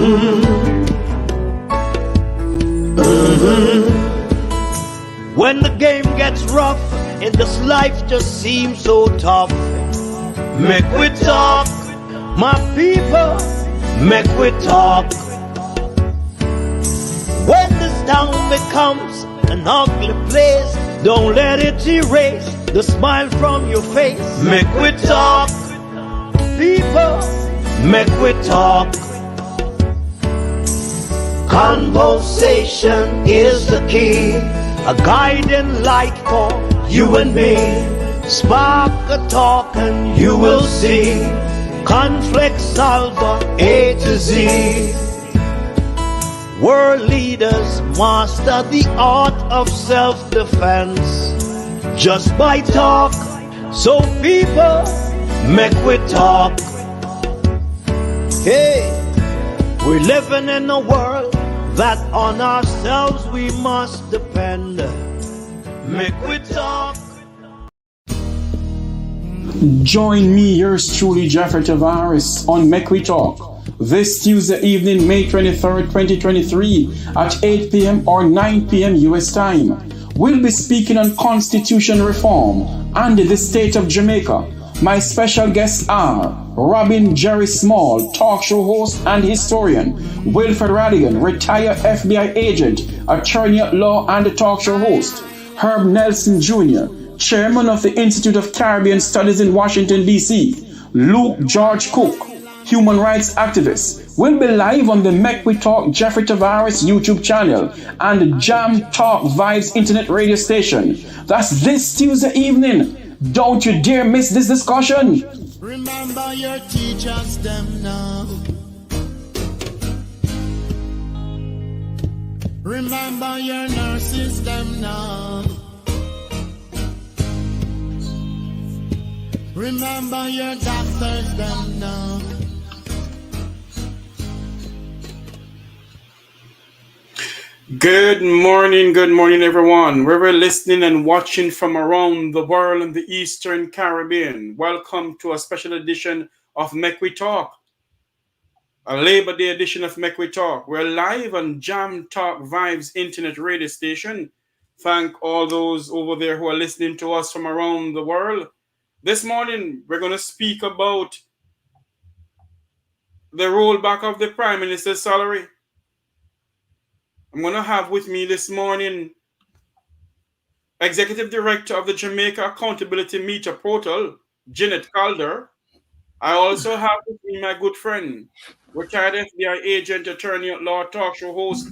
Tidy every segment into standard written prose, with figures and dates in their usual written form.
When the game gets rough and this life just seems so tough, make we talk, my people, make we talk. When this town becomes an ugly place, don't let it erase the smile from your face. Make we talk, people, make we talk. Conversation is the key, a guiding light for you and me. Spark a talk and you will see. Conflict solver A to Z. World leaders master the art of self-defense just by talk. So people, make we talk. Hey, we're living in a world that on ourselves we must depend. Make we talk. Join me, yours truly, Jeffrey Tavares, on Make We Talk this Tuesday evening, May 23rd, 2023 at 8 p.m. or 9 p.m. U.S. time. We'll be speaking on constitution reform and the state of Jamaica. My special guests are Robin Jerry Small, talk show host and historian; Wilfred Rattigan, retired FBI agent, attorney at law and talk show host; Herb Nelson Jr., chairman of the Institute of Caribbean Studies in Washington, D.C.; Luke George Cook, human rights activist. We'll be live on the Make We Talk Jeffrey Tavares YouTube channel and JAMP Talk Vibes internet radio station. That's this Tuesday evening. Don't you dare miss this discussion. Remember your teachers, them now. Remember your nurses, them now. Remember your doctors, them now. Good morning, everyone. Wherever you're listening and watching from around the world in the Eastern Caribbean, welcome to a special edition of Make We Talk, a Labor Day edition of Make We Talk. We're live on Jam Talk Vibes internet radio station. Thank all those over there who are listening to us from around the world. This morning, we're going to speak about the rollback of the Prime Minister's salary. I'm going to have with me this morning Executive Director of the Jamaica Accountability Meter Portal, Jeanette Calder. I also have with me my good friend, retired FBI agent, attorney at law, talk show host,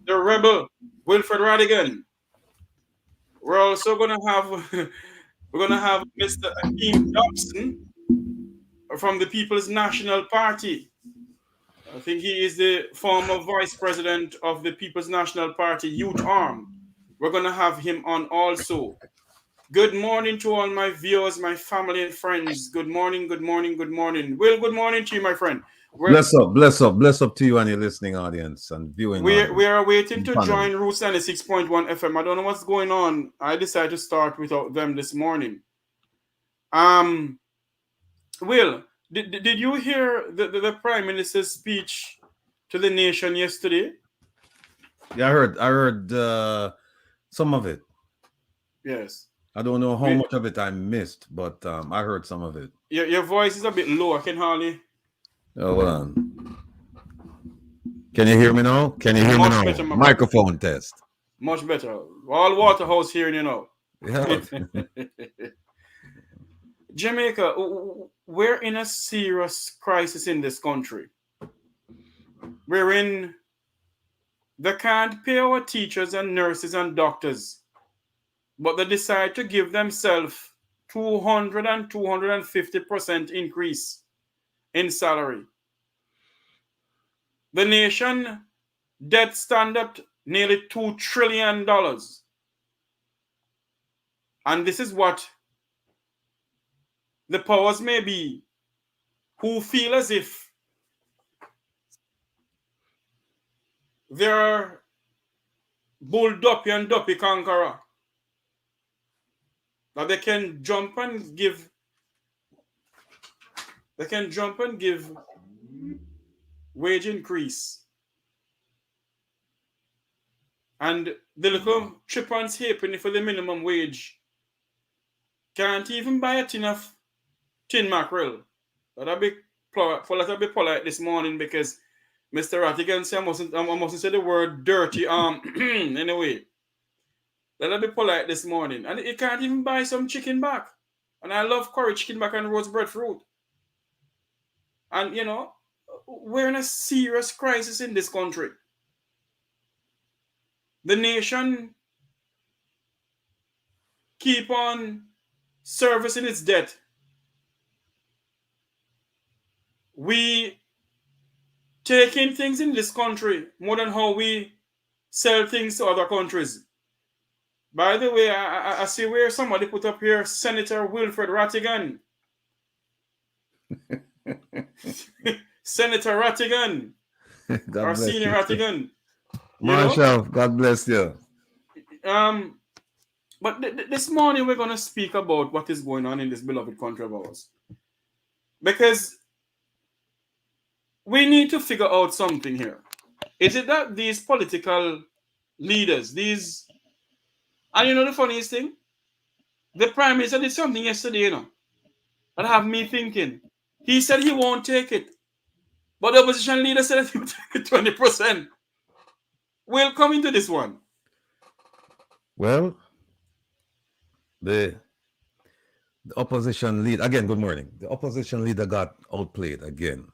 the rebel, Wilfred Rattigan. We're also going to have Mr. Akeem Dobson from the People's National Party. I think he is the former vice president of the People's National Party Youth Arm. We're going to have him on also. Good morning to all my viewers, my family and friends. Good morning, good morning, good morning. Will, good morning to you, my friend. Bless up to you and your listening audience and viewing. We are waiting to join Roots 96.1 FM. I don't know what's going on. I decided to start without them this morning. Will, did you hear the Prime Minister's speech to the nation yesterday? Yeah, I heard some of it. Yes. I don't know how much of it I missed, but I heard some of it. Your voice is a bit low. I can hardly. Oh, hold on. Can you hear me now? Better, microphone test. Much better. All Waterhouse hearing you now. Yeah. Jamaica, we're in a serious crisis in this country. They can't pay our teachers and nurses and doctors, but they decide to give themselves 200 and 250% increase in salary. The nation debt stand at nearly $2 trillion. And this is what the powers may be who feel as if they're Bull Duppy and Duppy Conqueror. That they can jump and give wage increase. And the little trippants halfpenny for the minimum wage can't even buy a tin of tin mackerel. That'll be polite this morning because Mr. Rattigan said I mustn't say the word dirty anyway. That'll be polite this morning. And he can't even buy some chicken back. And I love curry chicken back and roast breadfruit. And we're in a serious crisis in this country. The nation keep on servicing its debt. We take in things in this country more than how we sell things to other countries. By the way, I see where somebody put up here Senator Wilfred Rattigan. Senator Rattigan. Or Senior Rattigan. Marshall, God bless you. But this morning we're going to speak about what is going on in this beloved country of ours. Because we need to figure out something here. Is it that these political leaders, and the funniest thing? The Prime Minister did something yesterday, that have me thinking. He said he won't take it. But the opposition leader said that he would take it 20%. We'll come into this one. Well, the opposition leader, again, good morning. The opposition leader got outplayed again.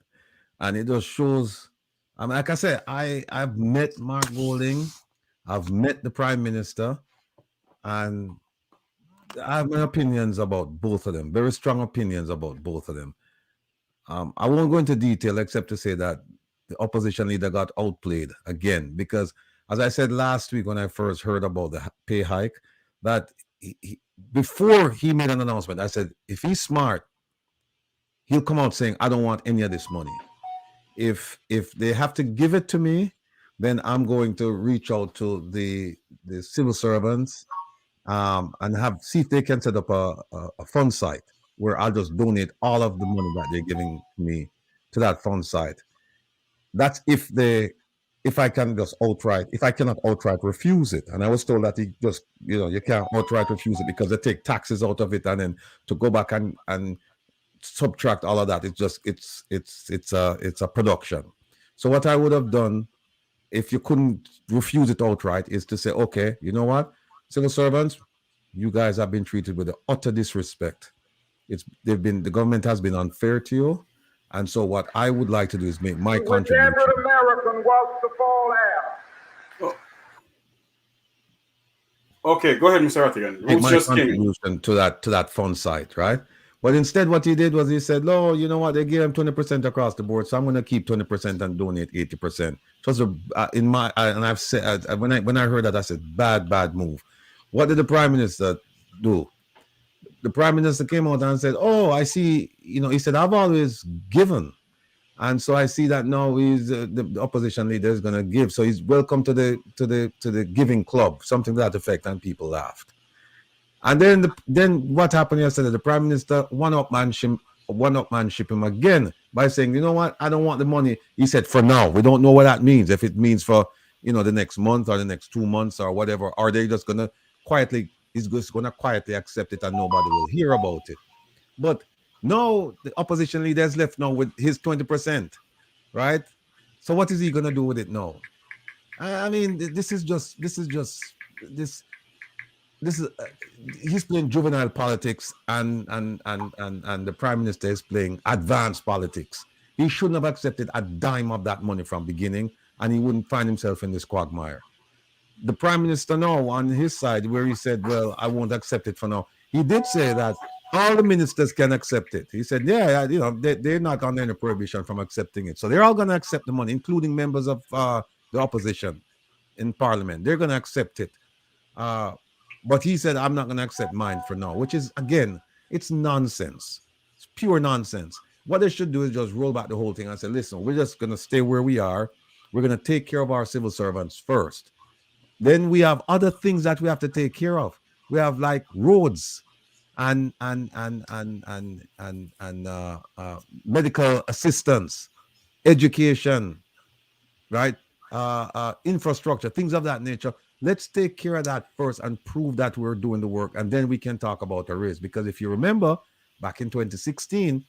And it just shows, like I said, I've met Mark Golding, I've met the Prime Minister, and I have my opinions about both of them, very strong opinions about both of them. I won't go into detail except to say that the opposition leader got outplayed again, because as I said last week when I first heard about the pay hike, that before he made an announcement, I said, if he's smart, he'll come out saying, I don't want any of this money. If they have to give it to me, then I'm going to reach out to the civil servants and see if they can set up a fund site where I'll just donate all of the money that they're giving me to that fund site. That's if I can just outright, if I cannot outright refuse it. And I was told that you can't outright refuse it because they take taxes out of it, and then to go back and subtract all of that, it's a production. So what I would have done if you couldn't refuse it outright is to say, okay, you know what, civil servants, you guys have been treated with the utter disrespect. The government has been unfair to you, and so what I would like to do is make my contribution. American wants to fall out. Okay, go ahead, Mr. Rattigan. Make my contribution to that fund site, right? But instead, what he did was he said, "No, you know what? They gave him 20% across the board, so I'm going to keep 20% and donate 80%." It was and I've said when I heard that, I said, bad move. What did the Prime Minister do? The Prime Minister came out and said, "Oh, I see." He said, "I've always given, and so I see that now he's the opposition leader is going to give. So he's welcome to the giving club," something to that effect, and people laughed. And then what happened yesterday? The Prime Minister one-upmanship him again by saying, "You know what? I don't want the money." He said, "For now, we don't know what that means. If it means for the next month or the next 2 months or whatever, or they just gonna quietly." He's just going to quietly accept it and nobody will hear about it. But no, the opposition leader is left now with his 20%, right? So what is he going to do with it now? I mean, he's playing juvenile politics and the Prime Minister is playing advanced politics. He shouldn't have accepted a dime of that money from beginning, and he wouldn't find himself in this quagmire. The Prime Minister now on his side, where he said, "Well, I won't accept it for now." He did say that all the ministers can accept it. He said, "Yeah, they're not under any prohibition from accepting it. So they're all going to accept the money, including members of the opposition in Parliament. They're going to accept it." But he said, "I'm not going to accept mine for now," which is, again, it's nonsense. It's pure nonsense. What they should do is just roll back the whole thing and say, "Listen, we're just going to stay where we are. We're going to take care of our civil servants first. Then we have other things that we have to take care of. We have like roads and medical assistance. education, right? Infrastructure, things of that nature. Let's take care of that first and prove that we're doing the work, and then we can talk about a raise. Because if you remember, back in 2016,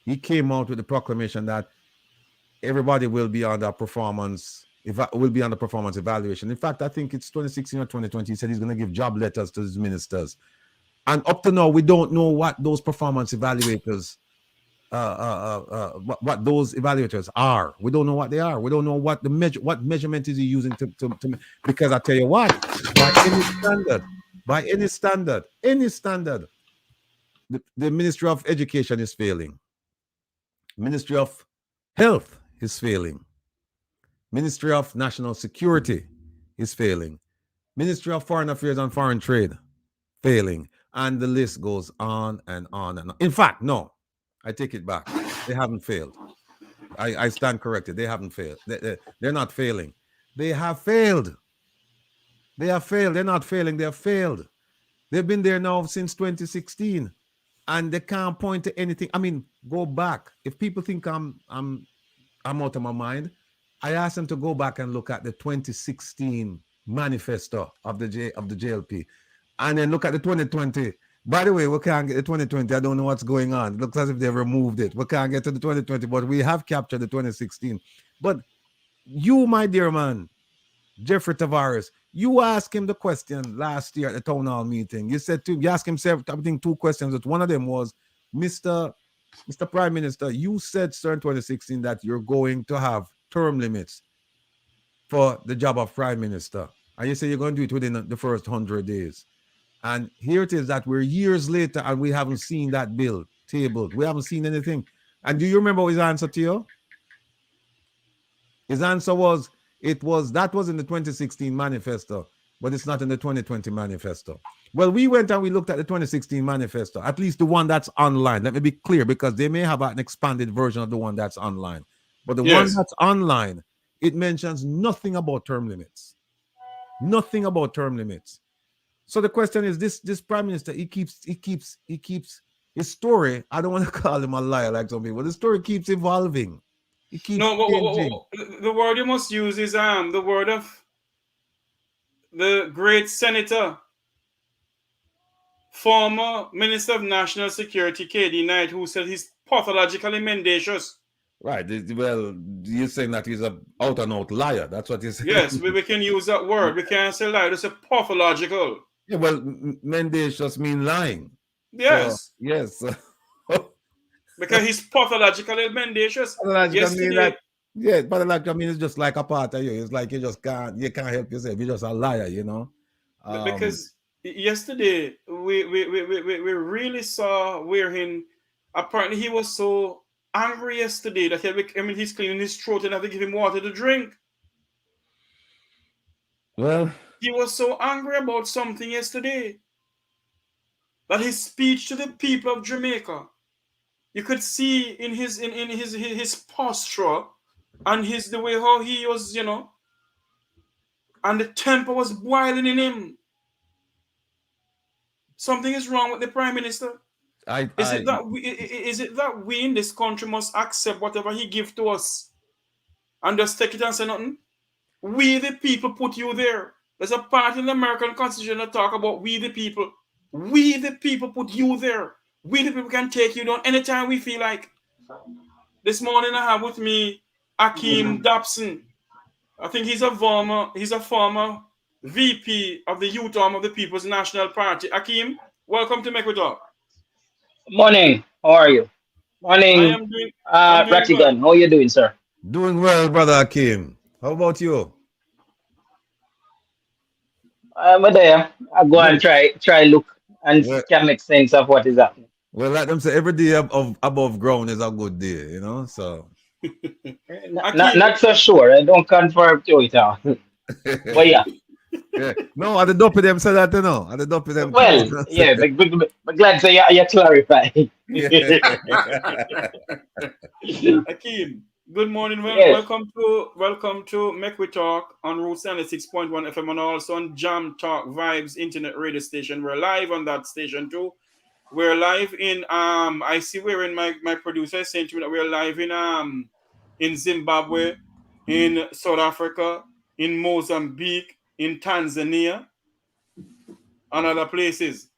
he came out with the proclamation that everybody will be under performance evaluation. In fact, I think it's 2016 or 2020. He said he's going to give job letters to his ministers, and up to now, we don't know what those performance evaluators what those evaluators are. We don't know what they are. We don't know what measurement is he using to because I tell you what, by any standard, the Ministry of Education is failing. Ministry of Health is failing. Ministry of National Security is failing. Ministry of Foreign Affairs and Foreign Trade failing. And the list goes on and on and on. In fact, no, I take it back. They haven't failed. I stand corrected. They haven't failed. They're not failing. They have failed. They have failed. They're not failing. They have failed. They've been there now since 2016, and they can't point to anything. I mean, go back. If people think I'm out of my mind, I asked them to go back and look at the 2016 manifesto of the JLP, and then look at the 2020. By the way, we can't get the 2020. I don't know what's going on. It looks as if they removed it. We can't get to the 2020, but we have captured the 2016. But you, my dear man, Jeffrey Tavares, you asked him the question last year at the town hall meeting. You said to him, you asked him I think 2 questions. But one of them was, Mr. Prime Minister, you said, sir, in 2016 that you're going to have term limits for the job of Prime Minister. And you say you're going to do it within the first 100 days. And here it is that we're years later and we haven't seen that bill tabled. We haven't seen anything. And do you remember his answer to you? His answer was, that was in the 2016 manifesto, but it's not in the 2020 manifesto. Well, we went and we looked at the 2016 manifesto, at least the one that's online. Let me be clear, because they may have an expanded version of the one that's online. But the one that's online, it mentions nothing about term limits. Nothing about term limits. So the question is, this Prime Minister, he keeps his story. I don't want to call him a liar like some people. The story keeps evolving. It keeps changing. The word you must use is the word of the great senator, former Minister of National Security, KD Knight, who said he's pathologically mendacious. Right. Well, you're saying that he's an out-and-out liar. That's what you're saying. Yes, we can use that word. We can't say liar. It's a pathological. Yeah, well, mendacious mean lying. Yes. So, yes. Because he's pathologically mendacious. Pathological mean it's just like a part of you. It's like you can't help yourself. You're just a liar, you know. Because yesterday we really saw wherein apparently he was so angry yesterday that he's cleaning his throat and had to give him water to drink. Well, he was so angry about something yesterday that his speech to the people of Jamaica, you could see in his posture and the way how he was, you know, and the temper was boiling in him. Something is wrong with the Prime Minister. Is it that we in this country must accept whatever he gives to us and just take it and say nothing? We the people put you there. There's a part in the American Constitution that talk about we the people. We the people put you there. We the people can take you down anytime we feel like. This morning I have with me Akeem Dobson. I think he's a former VP of the youth arm of the People's National Party. Akeem, welcome to Make We Talk. Morning. How are you? Morning. I'm doing Rattigan. well. How are you doing, sir? Doing well, brother Akeem. How about you? I'm there. I go and try look and can make sense of what is happening. Well, like them say, every day above ground is a good day, you know. So not so sure. I don't confirm to it all. But yeah. Yeah. No, at the dope of them say that, you know. At the dope of them. Well, yeah, but glad to you clarify. Akeem, good morning. Yes. Welcome to Make We Talk on Route 96.1 FM and also on JAMP Talk Vibes internet radio station. We're live on that station too. We're live in I see we're in my producer is saying to me that we're live in in Zimbabwe, in South Africa, in Mozambique, in Tanzania, and other places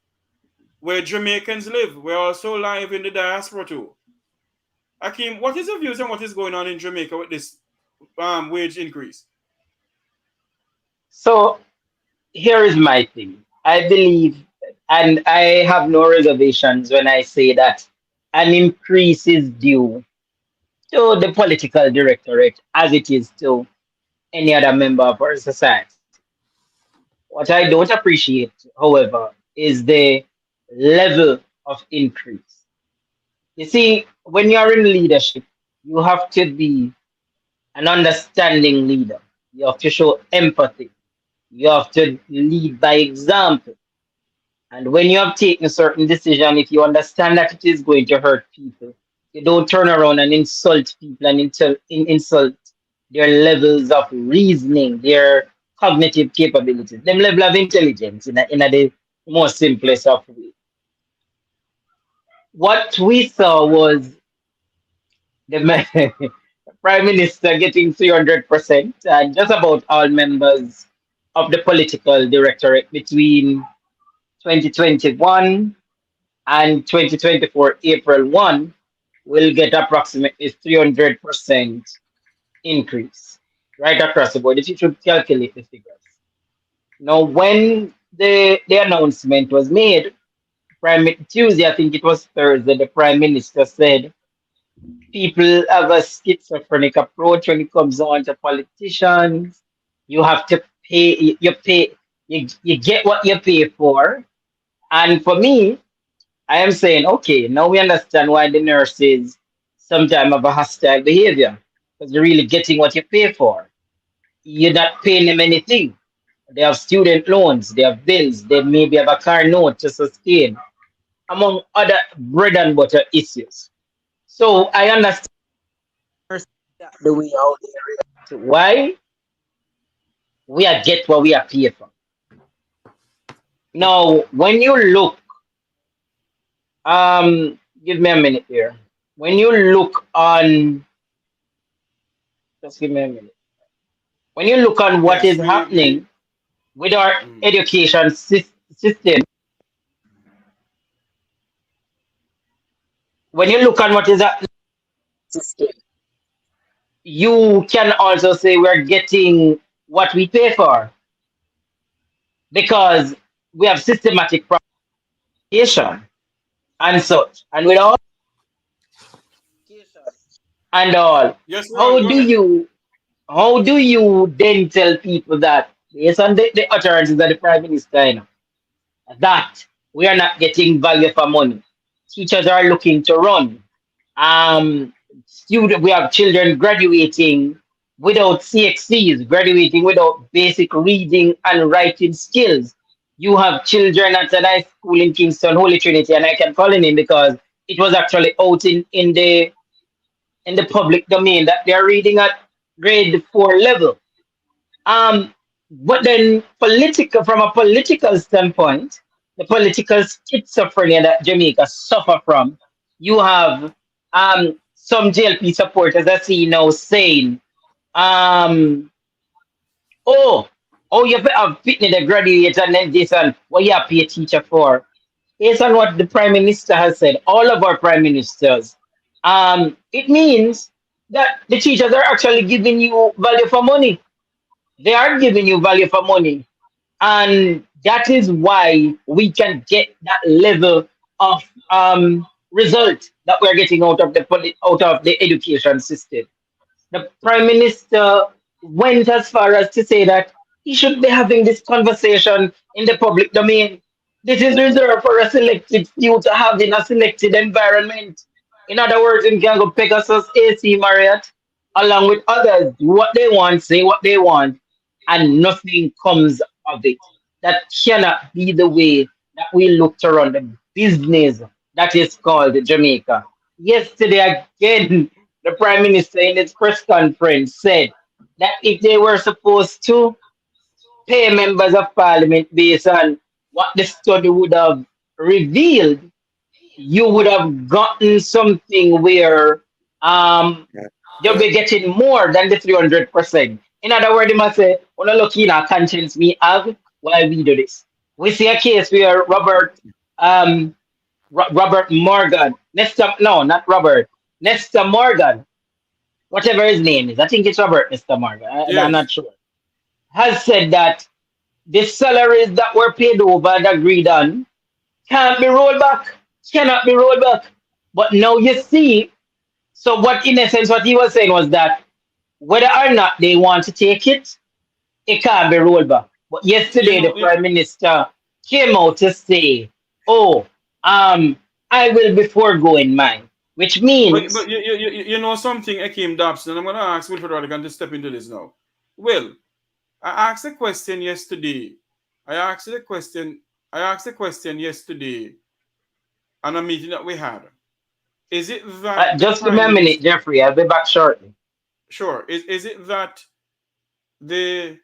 where Jamaicans live. We're also live in the diaspora too. Akeem, what is your views on what is going on in Jamaica with this wage increase? So here is my thing. I believe, and I have no reservations when I say that an increase is due to the political directorate as it is to any other member of our society. What I don't appreciate, however, is the level of increase. You see, when you're in leadership, you have to be an understanding leader. You have to show empathy. You have to lead by example. And when you have taken a certain decision, if you understand that it is going to hurt people, you don't turn around and insult people and insult their levels of reasoning, their cognitive capabilities, them level of intelligence in a the most simplest of way. What we saw was the Prime Minister getting 300%, and just about all members of the political directorate between 2021 and 2024 April 1 will get approximately 300% increase right across the board. If you should calculate the figures. Now, when the announcement was made, Tuesday, I think it was Thursday, the Prime Minister said people have a schizophrenic approach when it comes on to politicians. You have to pay, you get what you pay for. And for me, I am saying, okay, now we understand why the nurses sometimes have a hostile behavior because you're really getting what you pay for. You're not paying them anything. They have student loans, they have bills, they maybe have a car note to sustain, among other bread and butter issues. So I understand the way how they react. Why? We are get what we are paid for. Now, when you look, give me a minute here. When you look on, just give me a minute. When you look on what is happening with our education system, when you look on what is happening, you can also say we're getting what we pay for because we have systematic propagation and such, and with all and all. Yes, How do you then tell people that based on the utterances of the Prime Minister, you know, that we are not getting value for money? Teachers are looking to run. We have children graduating without CXCs, graduating without basic reading and writing skills. You have children at a high school in Kingston, Holy Trinity, and I can call it in because it was actually out in the public domain that they are reading at grade 4 level. But then from a political standpoint, the political schizophrenia that Jamaica suffer from, you have some JLP supporters I see now saying, you have fitness the graduates and then this and what you have to pay a teacher for. Based on what the Prime Minister has said, all of our Prime Ministers, it means that the teachers are actually giving you value for money. They are giving you value for money. And that is why we can get that level of result that we're getting out of the education system. The Prime Minister went as far as to say that he should be having this conversation in the public domain. This is reserved for a selected few to have in a selected environment. In other words, in can go Pegasus, AC, Marriott, along with others, do what they want, say what they want, and nothing comes of it. That cannot be the way that we look to run the business that is called Jamaica. Yesterday, again, the Prime Minister in his press conference said that if they were supposed to pay members of parliament based on what the study would have revealed, you would have gotten something where you'll be getting more than the 300%. In other words, they must say, "When I look in our conscience, we have why we do this." We see a case where Robert Morgan, no, not Robert, Nestor Morgan, whatever his name is, I think it's Robert Nestor Morgan, I'm Yes. not sure, has said that the salaries that were paid over and agreed on can't be rolled back, cannot be rolled back. But now you see, so what in essence what he was saying was that whether or not they want to take it, it can't be rolled back. But You yesterday the know, prime minister came out to say, "Oh, I will be foregoing mine," which means but you know something, Akeem Dobson, and I'm going to ask Wilfred Rattigan to step into this now. Well, I asked a question yesterday. I asked the question. I asked the question yesterday on a meeting that we had. Is it that the just give me prime a minute, minister? Jeffrey. I'll be back shortly. Sure. Is it that the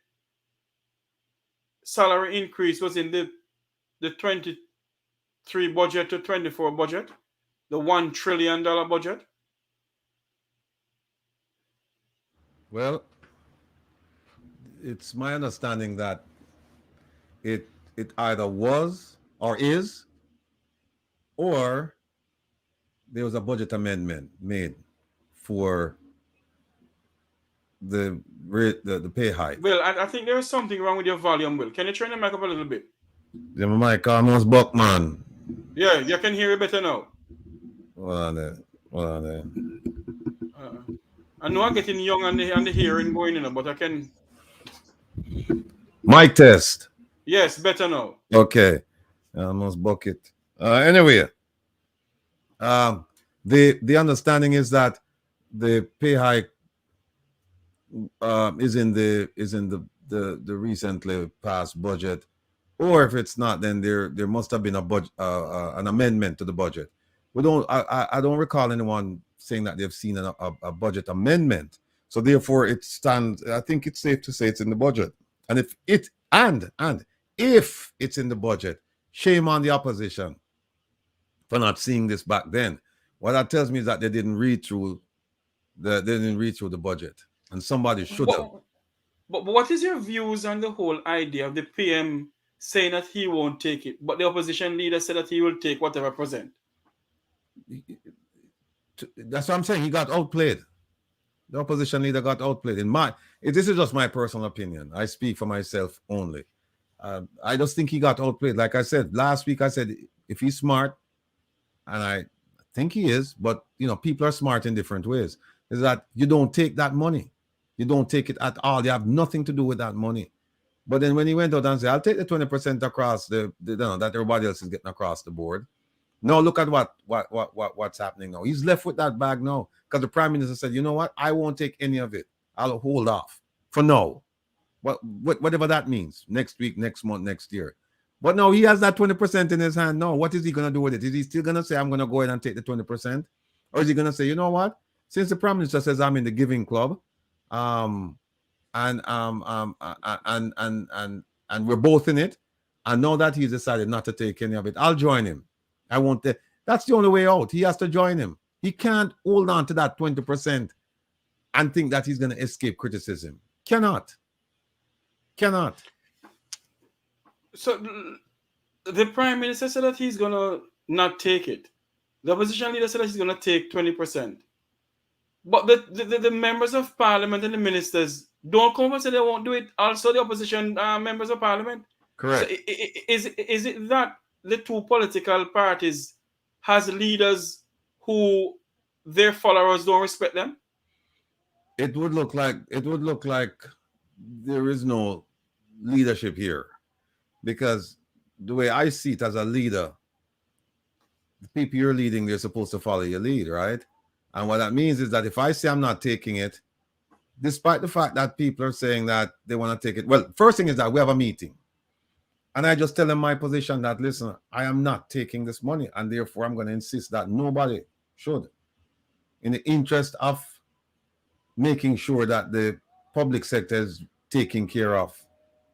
salary increase was in the 23 budget to 24 budget, the $1 trillion budget? Well, it's my understanding that it either was or is, or there was a budget amendment made for the pay hike. Well, I think there is something wrong with your volume, Will. Can you turn the mic up a little bit? The mic almost buck, man. Yeah, you can hear it better now. Hold on there. Hold on there. I know I'm getting young and the hearing going in, but I can. Mic test. Yes, better now. Okay. Almost bucket. Anyway, the understanding is that the pay hike is in the recently passed budget, or if it's not, then there must have been an amendment to the budget. I don't recall anyone saying that they've seen a budget amendment. So therefore, it stands. I think it's safe to say it's in the budget. And if if it's in the budget, shame on the opposition for not seeing this back then. What that tells me is that they didn't read through the budget, and somebody should have. But what is your views on the whole idea of the PM saying that he won't take it, but the opposition leader said that he will take whatever present? That's what I'm saying. He got outplayed. The opposition leader got outplayed. This is just my personal opinion. I speak for myself only. I just think he got outplayed. Like I said last week, I said if he's smart, and I think he is, but people are smart in different ways. Is that you don't take that money, you don't take it at all. You have nothing to do with that money. But then when he went out and said, "I'll take the 20% across that everybody else is getting across the board." No, look at what's happening now. He's left with that bag now because the prime minister said, "You know what? I won't take any of it. I'll hold off for now." Whatever that means. Next week, next month, next year. But no, he has that 20% in his hand. No, what is he going to do with it? Is he still going to say, "I'm going to go ahead and take the 20%? Or is he going to say, "You know what? Since the prime minister says I'm in the giving club, and we're both in it, and now that he's decided not to take any of it, I'll join him. I won't." That's the only way out. He has to join him. He can't hold on to that 20% and think that he's going to escape criticism. Cannot. So the prime minister said that he's going to not take it. The opposition leader said that he's going to take 20%. But the members of parliament and the ministers don't come and say they won't do it. Also, the opposition members of parliament. Correct. So is it that the two political parties has leaders who their followers don't respect them? It would look like there is no leadership here, because the way I see it as a leader, the people you're leading, they're supposed to follow your lead, right? And what that means is that if I say I'm not taking it, despite the fact that people are saying that they want to take it, well, first thing is that we have a meeting. And I just tell them my position that, listen, I am not taking this money, and therefore I'm going to insist that nobody should, in the interest of making sure that the public sector is taken care of.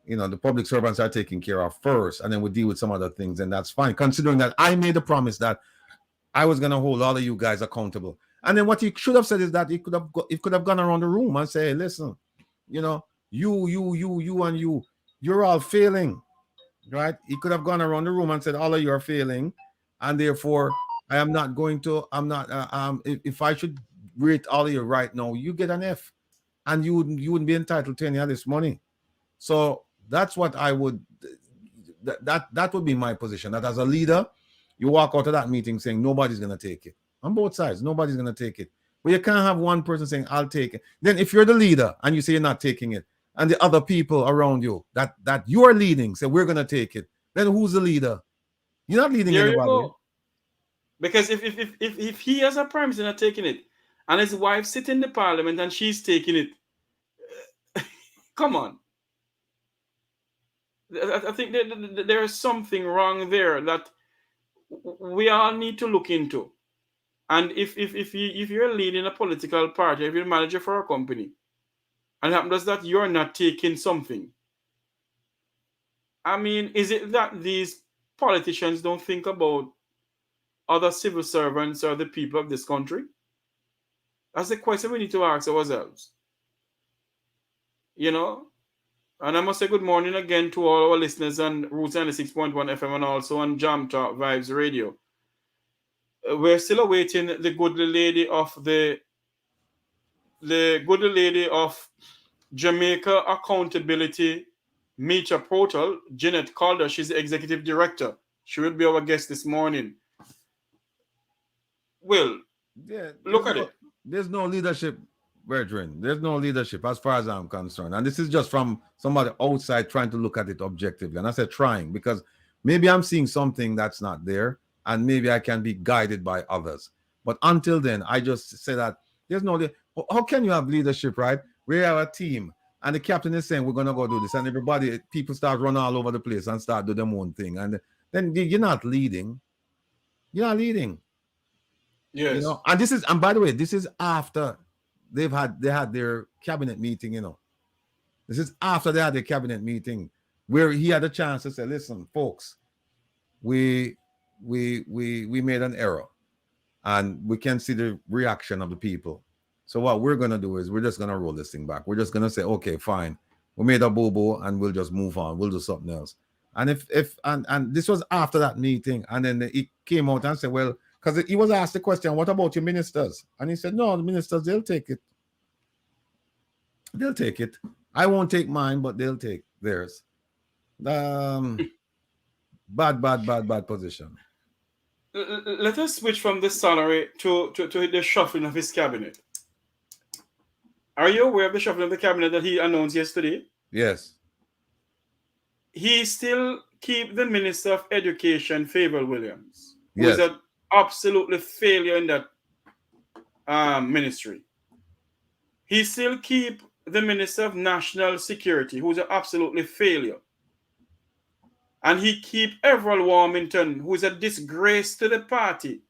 The public servants are taken care of first, and then we deal with some other things, and that's fine, considering that I made a promise that I was going to hold all of you guys accountable. And then what he should have said is that he could have gone around the room and say, listen, you know, you, and you're all failing, right? He could have gone around the room and said, all of you are failing, and therefore I am not going to, I'm not, if I should rate all of you right now, you get an F, and you wouldn't be entitled to any of this money. So that's what I would, that would be my position, that as a leader, you walk out of that meeting saying nobody's going to take it. On both sides, nobody's going to take it. But you can't have one person saying, I'll take it. Then if you're the leader and you say you're not taking it, and the other people around you that you are leading say, we're going to take it, then who's the leader? You're not leading There anybody. You go. Because if he as a prime minister not taking it, and his wife sits in the parliament and she's taking it, come on. I think that there is something wrong there that we all need to look into. And if you're leading a political party, if you're a manager for a company, and it happens that you're not taking something, I mean, is it that these politicians don't think about other civil servants or the people of this country? That's the question we need to ask ourselves. You know? And I must say good morning again to all our listeners on Roots 96.1 FM and also on JAMP Vibes Radio. We're still awaiting the good lady of Jamaica Accountability Meter Portal, Jeanette Calder. She's the executive director. She will be our guest this morning. Will, look at it. There's no leadership, brethren. There's no leadership as far as I'm concerned. And this is just from somebody outside trying to look at it objectively. And I said trying because maybe I'm seeing something that's not there, and maybe I can be guided by others. But until then, I just say that there's no... How can you have leadership, right? We are a team, and the captain is saying, we're going to go do this, and people start running all over the place and start do their own thing. And then you're not leading. You're not leading. Yes. You know, and by the way, this is after they had their cabinet meeting, you know. This is after they had their cabinet meeting where he had a chance to say, listen, folks, we made an error, and we can see the reaction of the people. So what we're going to do is we're just going to roll this thing back. We're just going to say, okay, fine. We made a boo-boo and we'll just move on. We'll do something else. And and this was after that meeting. And then he came out and said, well, because he was asked the question, what about your ministers? And he said, no, the ministers, they'll take it. They'll take it. I won't take mine, but they'll take theirs. Bad position. Let us switch from the salary to the shuffling of his cabinet. Are you aware of the shuffling of the cabinet that he announced yesterday? Yes. He still keep the Minister of Education, Favour Williams, who yes. is an absolutely failure in that ministry. He still keep the Minister of National Security, who is an absolutely failure. And he keep Everett Warmington, who is a disgrace to the party,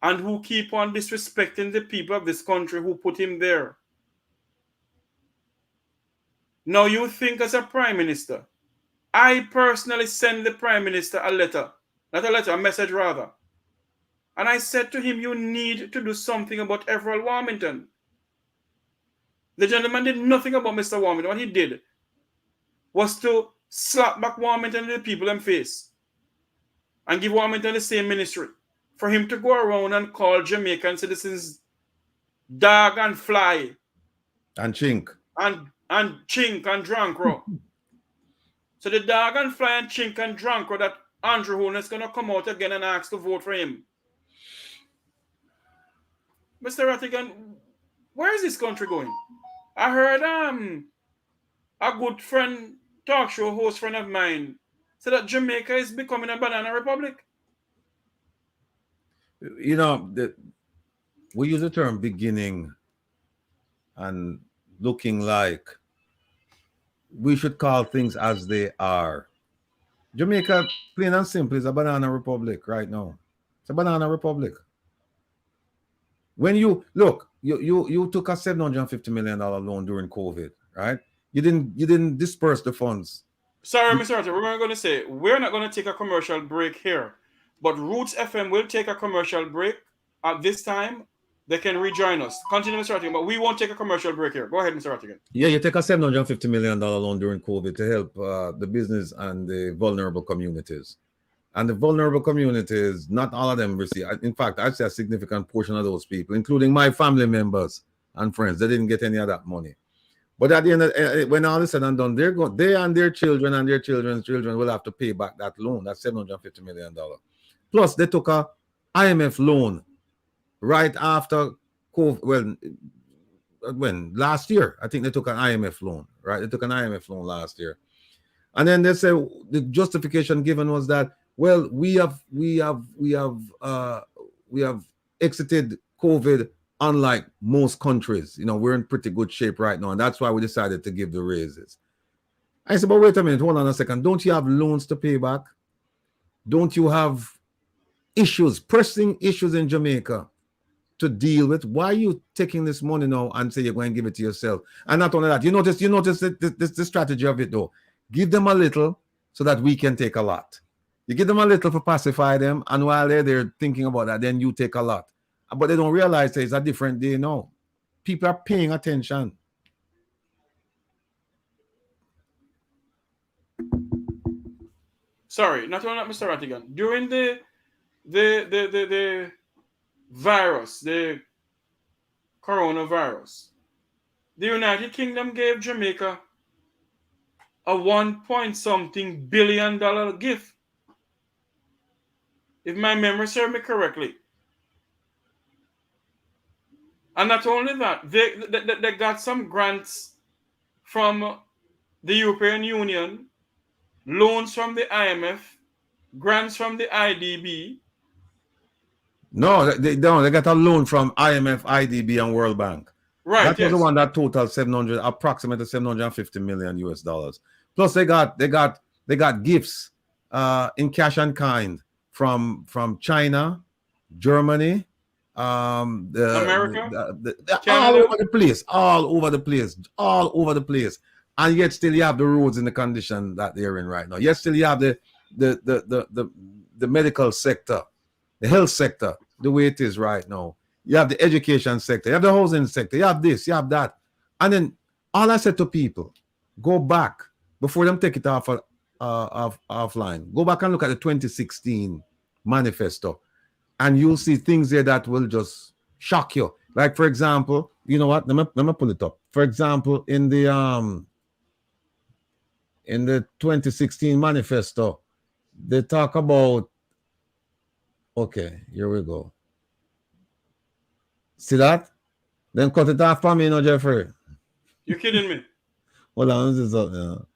and who keep on disrespecting the people of this country who put him there. Now you think as a prime minister, I personally sent the prime minister a letter, not a letter, a message rather. And I said to him, you need to do something about Everett Warmington. The gentleman did nothing about Mr. Warmington. What he did was to slap back Warmington in the people in face and give Warmington the same ministry. For him to go around and call Jamaican citizens dog and fly. And chink. And chink and drunk row. So the dog and fly and chink and drunk row that Andrew Holness is going to come out again and ask to vote for him. Mr. Rattigan, where is this country going? I heard a good friend, talk show host friend of mine, said that Jamaica is becoming a banana republic. You know, we use the term beginning and looking like. We should call things as they are. Jamaica, plain and simple, is a banana republic right now. It's a banana republic. When you look, you took a $750 million loan during COVID, right? You didn't disperse the funds. Sorry, Mr. Arthur, we're going to say we're not going to take a commercial break here, but Roots FM will take a commercial break at this time, they can rejoin us. Continue, Mr. Rattigan, but we won't take a commercial break here. Go ahead, Mr. Rattigan. Yeah, you take a $750 million loan during COVID to help the business and the vulnerable communities. And the vulnerable communities, not all of them receive. In fact, I'd say a significant portion of those people, including my family members and friends, they didn't get any of that money. But at the end, when all is said and done, they and their children and their children's children will have to pay back that loan, that $750 million. Plus, they took a IMF loan right after COVID. Well, when last year, I think they took an IMF loan, right? They took an IMF loan last year, and then they say the justification given was that, well, we have exited COVID. Unlike most countries, we're in pretty good shape right now, and that's why we decided to give the raises. I said, but wait a minute, hold on a second. Don't you have loans to pay back? Don't you have pressing issues in Jamaica to deal with? Why are you taking this money now and say you're going to give it to yourself? And not only that, you notice the strategy of it though. Give them a little so that we can take a lot. You give them a little to pacify them, and while they're thinking about that, then you take a lot. But they don't realize that it's a different day now. People are paying attention. Sorry, not only that, Mr. Rattigan. During the virus, the coronavirus, the United Kingdom gave Jamaica a $1 billion gift. If my memory serves me correctly. And not only that, they got some grants from the European Union, loans from the IMF, grants from the IDB. No, they don't. They got a loan from IMF, IDB, and World Bank. Right. That was the one that totaled approximately $750 million US. Plus, they got gifts in cash and kind from China, Germany. America, all over the place, and yet still you have the roads in the condition that they're in right now. Yet still you have the medical sector, the health sector, the way it is right now. You have the education sector, you have the housing sector, you have this, you have that, and then all I said to people, go back before them take it offline. Go back and look at the 2016 manifesto. And you'll see things there that will just shock you. Like, for example, you know what? Let me pull it up. For example, in the 2016 manifesto, they talk about. Okay, here we go. See that? Then cut it off for me, Jeffrey. You're kidding me. Hold on, this is up now.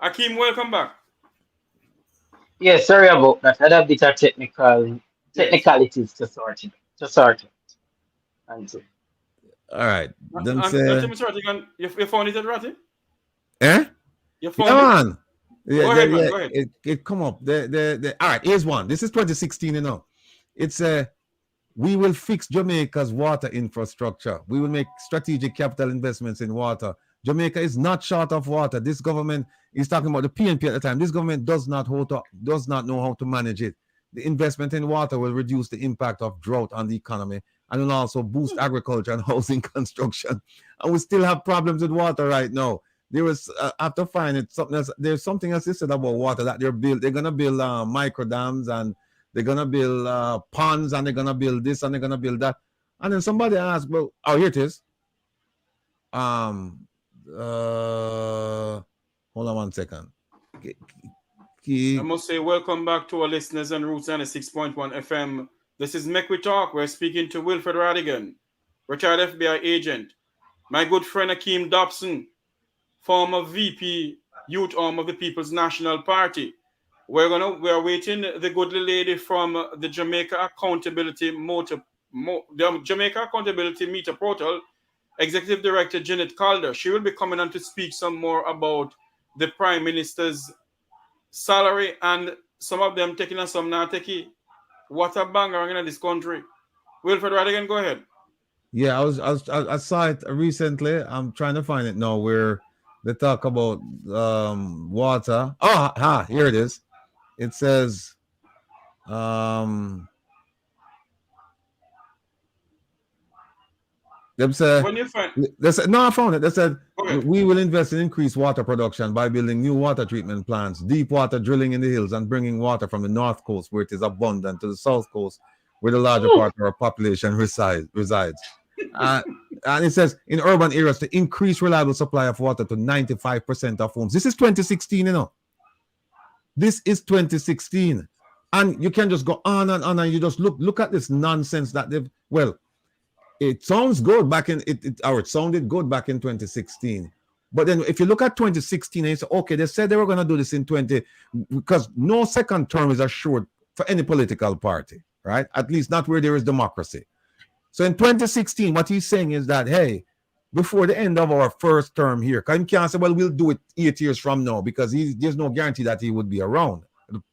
Akeem, welcome back. Yeah, sorry about that. I had a bit of technicalities to sort it. All right. Mr. Rattigan, you found it, Ratty? Eh? You found it? Go ahead, man. Go ahead. It come up. All right, here's one. This is 2016, It's we will fix Jamaica's water infrastructure. We will make strategic capital investments in water. Jamaica is not short of water. This government is talking about the PNP at the time. This government does not know how to manage it. The investment in water will reduce the impact of drought on the economy and will also boost agriculture and housing construction. And we still have problems with water right now. There was after finding something else. There's something else they said about water that they're gonna build micro dams, and they're gonna build ponds, and they're gonna build this, and they're gonna build that. And then somebody asked, well, oh, here it is. Hold on one second. I must say welcome back to our listeners on Roots 96.1 FM. This is Make We Talk. We're speaking to Wilfred Rattigan, retired FBI agent. My good friend Akeem Dobson, former VP, youth arm of the People's National Party. We're waiting the goodly lady from the Jamaica Accountability Meter Portal, Executive Director Jeanette Calder. She will be coming on to speak some more about the Prime Minister's salary, and some of them taking and some not taking. What a banger in this country. Wilfred Rattigan, go ahead. Yeah, I saw it recently. I'm trying to find it now where they talk about water. Here it is. It says Them say, When you find, they said, no, I found it. They said, okay. we will invest in increased water production by building new water treatment plants, deep water drilling in the hills, and bringing water from the north coast where it is abundant to the south coast where the larger part of our population resides. And it says, in urban areas, to increase reliable supply of water to 95% of homes. This is 2016, you know. This is 2016. And you can just go on and you just look at this nonsense that they've, well, it sounds good back in it sounded good back in 2016. But then if you look at 2016 and you say, okay, they said they were going to do this in 20, because no second term is assured for any political party, right? At least not where there is democracy. So in 2016, what he's saying is that, hey, before the end of our first term here, because he can't say, well, we'll do it 8 years from now, because there's no guarantee that he would be around.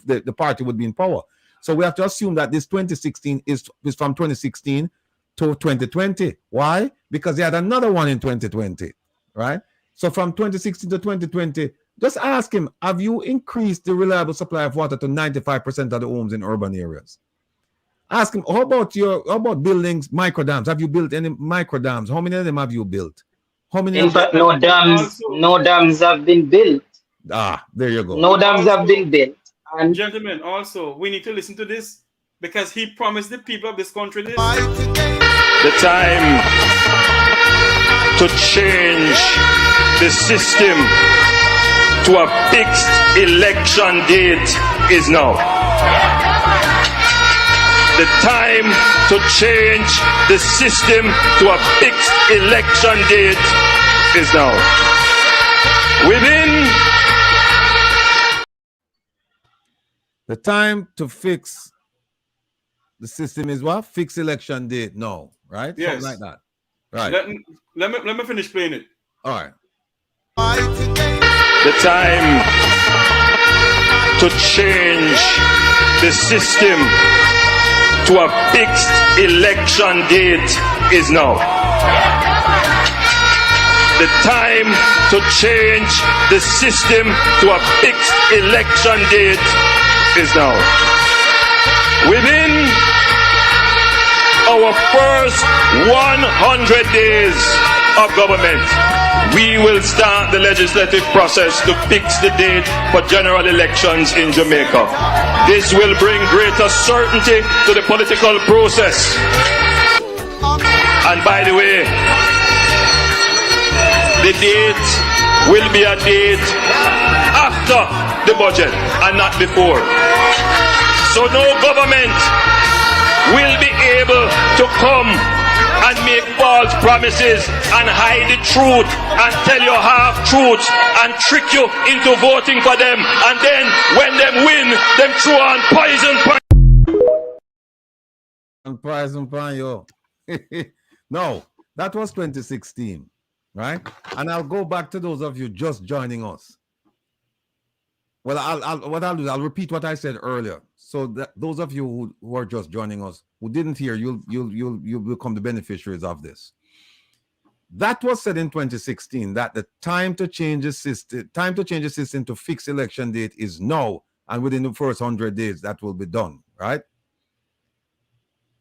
The party would be in power. So we have to assume that this 2016 is from 2016 to 2020. Why? Because they had another one in 2020, right? So from 2016 to 2020, just ask him, have you increased the reliable supply of water to 95% of the homes in urban areas? Ask him, how about buildings, micro dams? Have you built any micro dams? How many of them have you built? How many? In fact, no dams have been built. Ah, there you go. No dams have been built. And gentlemen, also, we need to listen to this because he promised the people of this country this. The time to change the system to a fixed election date is now. The time to change the system to a fixed election date is now. Within the time to fix the system is what? Fixed election date. No, right? Yes. Something like that. Right. Let me finish playing it. All right. the time to change the system to a fixed election date is now. The time to change the system to a fixed election date is now. Within our first 100 days of government, we will start the legislative process to fix the date for general elections in Jamaica. This will bring greater certainty to the political process. And by the way, the date will be a date after the budget and not before. So no government will be able to come and make false promises and hide the truth and tell you half truths and trick you into voting for them, and then when them win, them throw on poison upon you. No, that was 2016, right? And I'll go back to those of you just joining us. Well, I'll repeat what I said earlier. So that those of you who are just joining us, who didn't hear, you'll become the beneficiaries of this. That was said in 2016 that the time to change the system to fix election date is now, and within the first 100 days that will be done, right?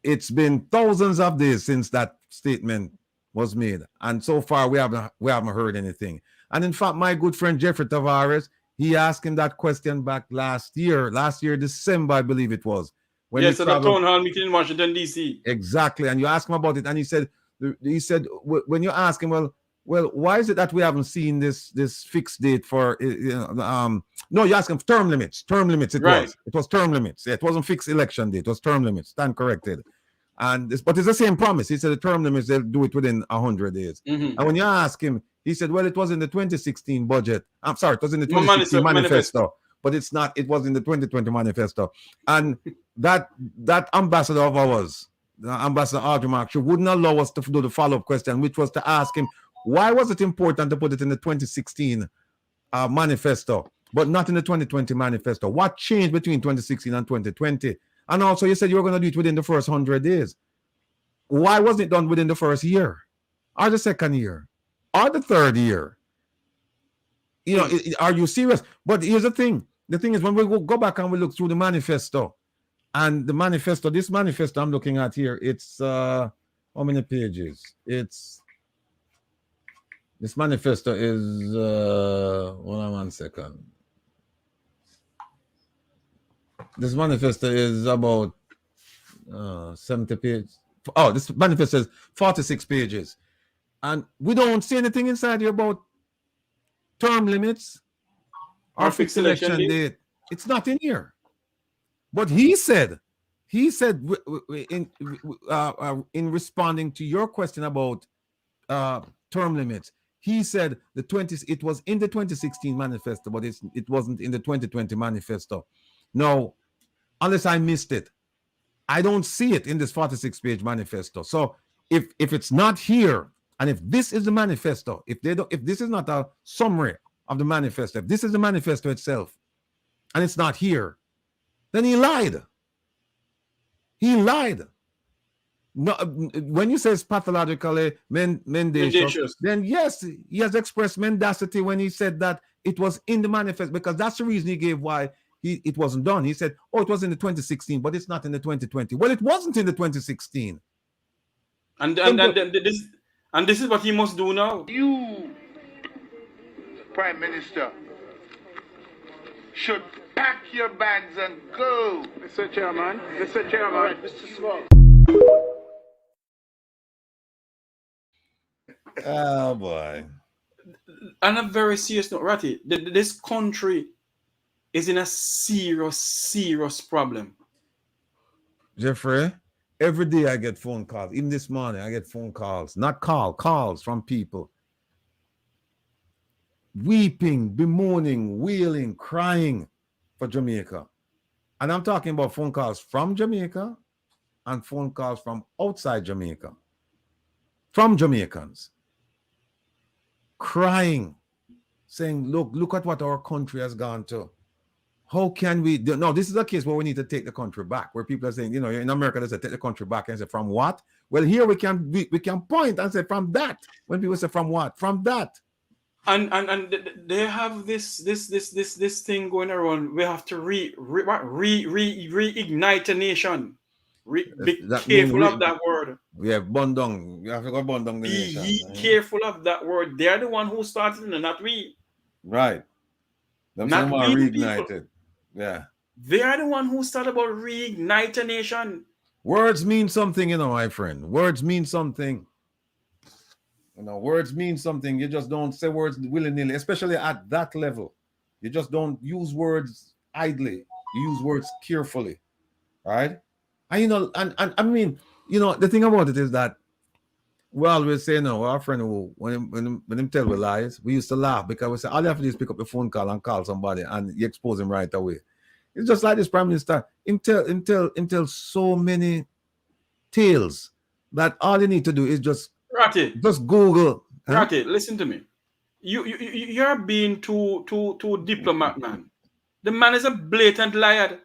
It's been thousands of days since that statement was made, and so far we haven't heard anything. And in fact, my good friend Jeffrey Tavares, he asked him that question back last year, December, I believe it was. When yes, at the town hall meeting in Washington, D.C. Exactly. And you asked him about it, and he said, when you ask him, well, why is it that we haven't seen this fixed date for, no, you ask him term limits. Term limits, it was term limits. It wasn't fixed election date, it was term limits. Stand corrected. But it's the same promise. He said the term limits, they'll do it within 100 days. Mm-hmm. And when you ask him, he said, well, it was in the 2016 budget. I'm sorry, it was in the 2016 manifesto. But it's not, it was in the 2020 manifesto. And that ambassador of ours, Ambassador Audrey Mark, she wouldn't allow us to do the follow-up question, which was to ask him, why was it important to put it in the 2016 manifesto, but not in the 2020 manifesto? What changed between 2016 and 2020? And also, you said you were going to do it within the first 100 days. Why wasn't it done within the first year, or the second year, or the third year? You know, are you serious? But here's the thing. The thing is, when we go back and we look through the manifesto, and the manifesto, this manifesto I'm looking at here, it's How many pages? This manifesto is hold on 1 second. This manifesto is about 70 pages. Oh, this manifesto is 46 pages. And we don't see anything inside here about term limits or fixed election date. It's not in here. But he said in responding to your question about term limits, he said it was in the 2016 manifesto, but it wasn't in the 2020 manifesto. Now, unless I missed it, I don't see it in this 46-page manifesto. So if it's not here, and if this is the manifesto, if this is not a summary of the manifesto, if this is the manifesto itself, and it's not here, then he lied. He lied. No, when you say it's pathologically mendacious, then yes, he has expressed mendacity when he said that it was in the manifesto, because that's the reason he gave why it wasn't done. He said, oh, it was in the 2016, but it's not in the 2020. Well, it wasn't in the 2016. And this is what he must do now. You, Prime Minister, should pack your bags and go. Mr. Chairman. Mr. Chairman. All right, Mr. Small. Oh, boy. On a very serious note, Ratty, this country is in a serious problem. Jeffrey, every day I get phone calls. Even this morning, I get phone calls. Not calls from people. Weeping, bemoaning, wailing, crying for Jamaica. And I'm talking about phone calls from Jamaica and phone calls from outside Jamaica. From Jamaicans. Crying, saying, look at what our country has gone to. How can we do? No, this is a case where we need to take the country back, where people are saying, in America, they say take the country back, and say from what? Well, here we can point and say from that. When people say from what? From that. And they have this thing going around. We have to reignite a nation. Be careful of that word. Yeah, bundong. You have to go bundong the nation. Be careful of that word. They're the one who started it, not we. Right. Not we reignited. People. Yeah. They are the one who started about reignite a nation. Words mean something, my friend. Words mean something. Words mean something. You just don't say words willy-nilly, especially at that level. You just don't use words idly. You use words carefully. Right? And I mean, the thing about it is that we always say, our friend who, when him tell we lies, we used to laugh, because we say all you have to do is pick up the phone call and call somebody and you expose him right away. It's just like this Prime Minister. Him tell so many tales that all you need to do is just Google. Ratty, listen to me. You're being too diplomat, man. The man is a blatant liar.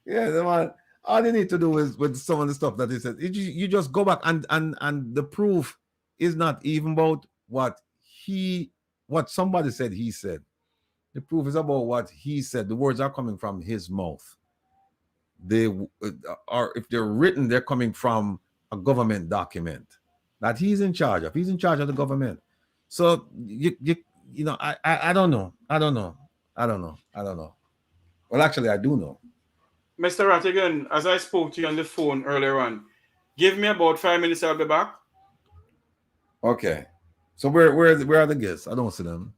Yeah, the man. All you need to do is with some of the stuff that he said. You just go back and the proof is not even about what somebody said he said. The proof is about what he said. The words are coming from his mouth. They are, if they're written, they're coming from a government document that he's in charge of. He's in charge of the government. So I don't know. Well, actually, I do know. Mr. Rattigan, as I spoke to you on the phone earlier on, give me about 5 minutes, I'll be back. Okay. So where are the guests? I don't see them.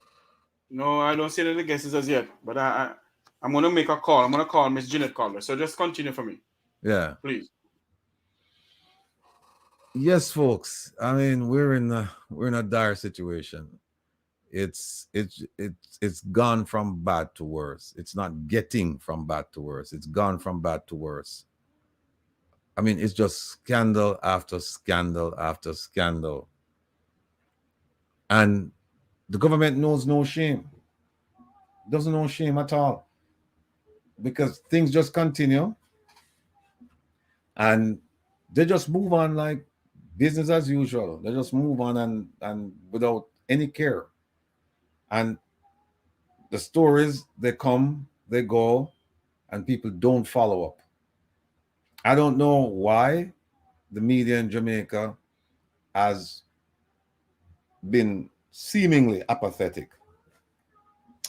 No, I don't see any of the guests as yet. But I'm going to make a call. I'm going to call Miss Jeanette Calder. So just continue for me. Yeah. Please. Yes, folks. I mean, we're in a dire situation. It's gone from bad to worse. It's not getting from bad to worse. It's gone from bad to worse. I mean, it's just scandal after scandal after scandal. And the government knows no shame. Doesn't know shame at all. Because things just continue. And they just move on like business as usual. They just move on and without any care. And the stories, they come, they go, and people don't follow up. I don't know why the media in Jamaica has been seemingly apathetic,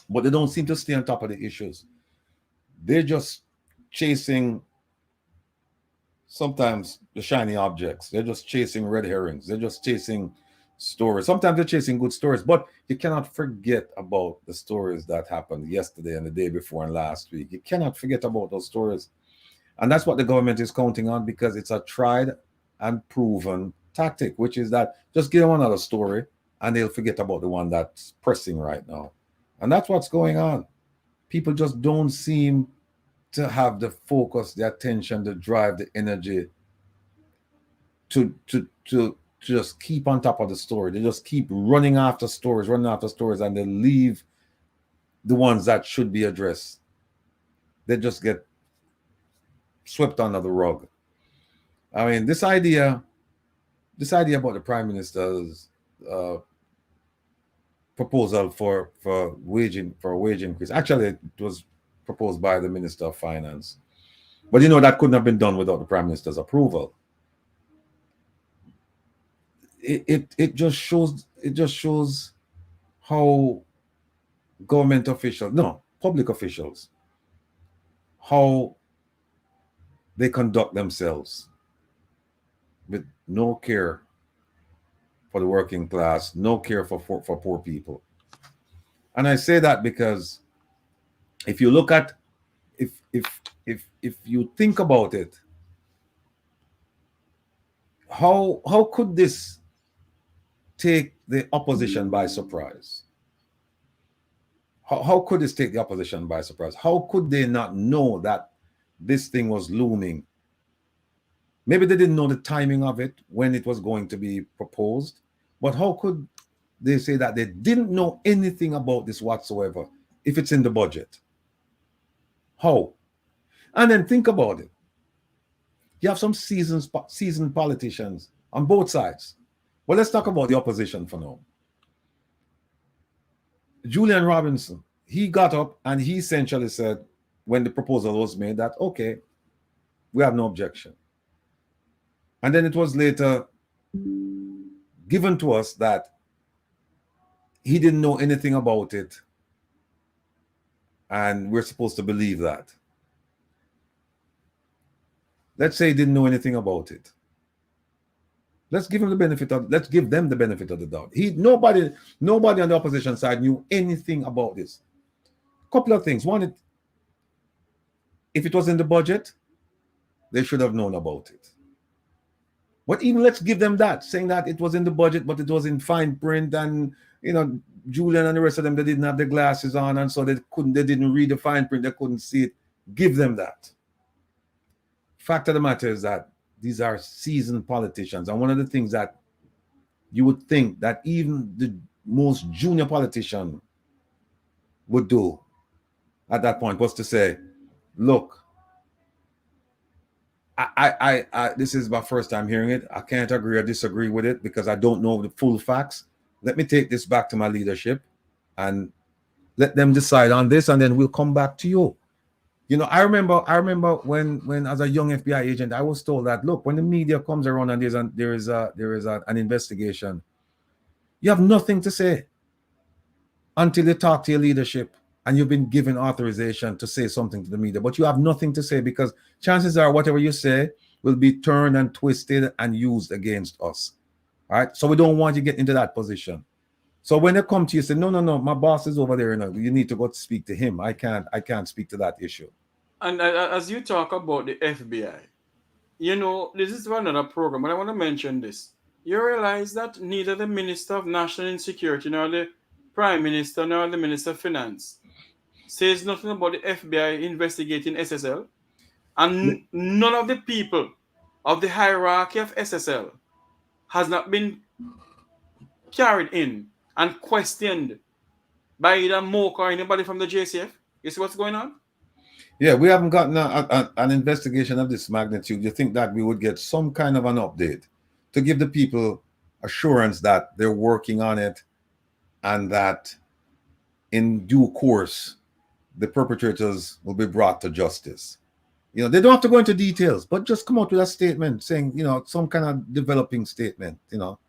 but they don't seem to stay on top of the issues. They're just chasing sometimes the shiny objects. They're just chasing red herrings. They're just chasing stories. Sometimes they're chasing good stories, but you cannot forget about the stories that happened yesterday and the day before and last week. You cannot forget about those stories. And that's what the government is counting on, because it's a tried and proven tactic, which is that just give them another story and they'll forget about the one that's pressing right now. And that's what's going on. People just don't seem to have the focus, the attention, the drive, the energy to just keep on top of the story. They just keep running after stories, and they leave the ones that should be addressed. They just get swept under the rug. I mean, this idea about the Prime Minister's proposal for a wage increase. Actually, it was proposed by the Minister of Finance, but that couldn't have been done without the Prime Minister's approval. It just shows how public officials, how they conduct themselves with no care for the working class, no care for poor people. And I say that because if you look at, if you think about it, how could this take the opposition by surprise? How could this take the opposition by surprise? How could they not know that this thing was looming? Maybe they didn't know the timing of it when it was going to be proposed, but how could they say that they didn't know anything about this whatsoever if it's in the budget? How? And then think about it. You have some seasoned politicians on both sides. Well, let's talk about the opposition for now. Julian Robinson, he got up and he essentially said, when the proposal was made, that, okay, we have no objection. And then it was later given to us that he didn't know anything about it, and we're supposed to believe that. Let's say he didn't know anything about it. Let's give them the benefit of the doubt. Nobody on the opposition side knew anything about this. Couple of things. One, if it was in the budget, they should have known about it. But even let's give them that, saying that it was in the budget, but it was in fine print, and Julian and the rest of them, they didn't have their glasses on, and so they didn't read the fine print, they couldn't see it. Give them that. Fact of the matter is that these are seasoned politicians, and one of the things that you would think that even the most junior politician would do at that point was to say, look, I this is my first time hearing it. I can't agree or disagree with it because I don't know the full facts. Let me take this back to my leadership and let them decide on this, and then we'll come back to you. I remember when as a young FBI agent, I was told that, look, when the media comes around and there is an investigation, you have nothing to say until you talk to your leadership and you've been given authorization to say something to the media, but you have nothing to say because chances are whatever you say will be turned and twisted and used against us. All right. So we don't want you to get into that position. So when they come to you, say, no, my boss is over there. You need to go to speak to him. I can't speak to that issue. And as you talk about the FBI, this is another program, but I want to mention this. You realize that neither the Minister of National Insecurity nor the Prime Minister nor the Minister of Finance says nothing about the FBI investigating SSL, and none of the people of the hierarchy of SSL has not been carried in and questioned by either Moke or anybody from the JCF. You see what's going on? Yeah, we haven't gotten an investigation of this magnitude. You think that we would get some kind of an update to give the people assurance that they're working on it and that in due course, the perpetrators will be brought to justice. You know, they don't have to go into details, but just come out with a statement saying, you know, some kind of developing statement, you know.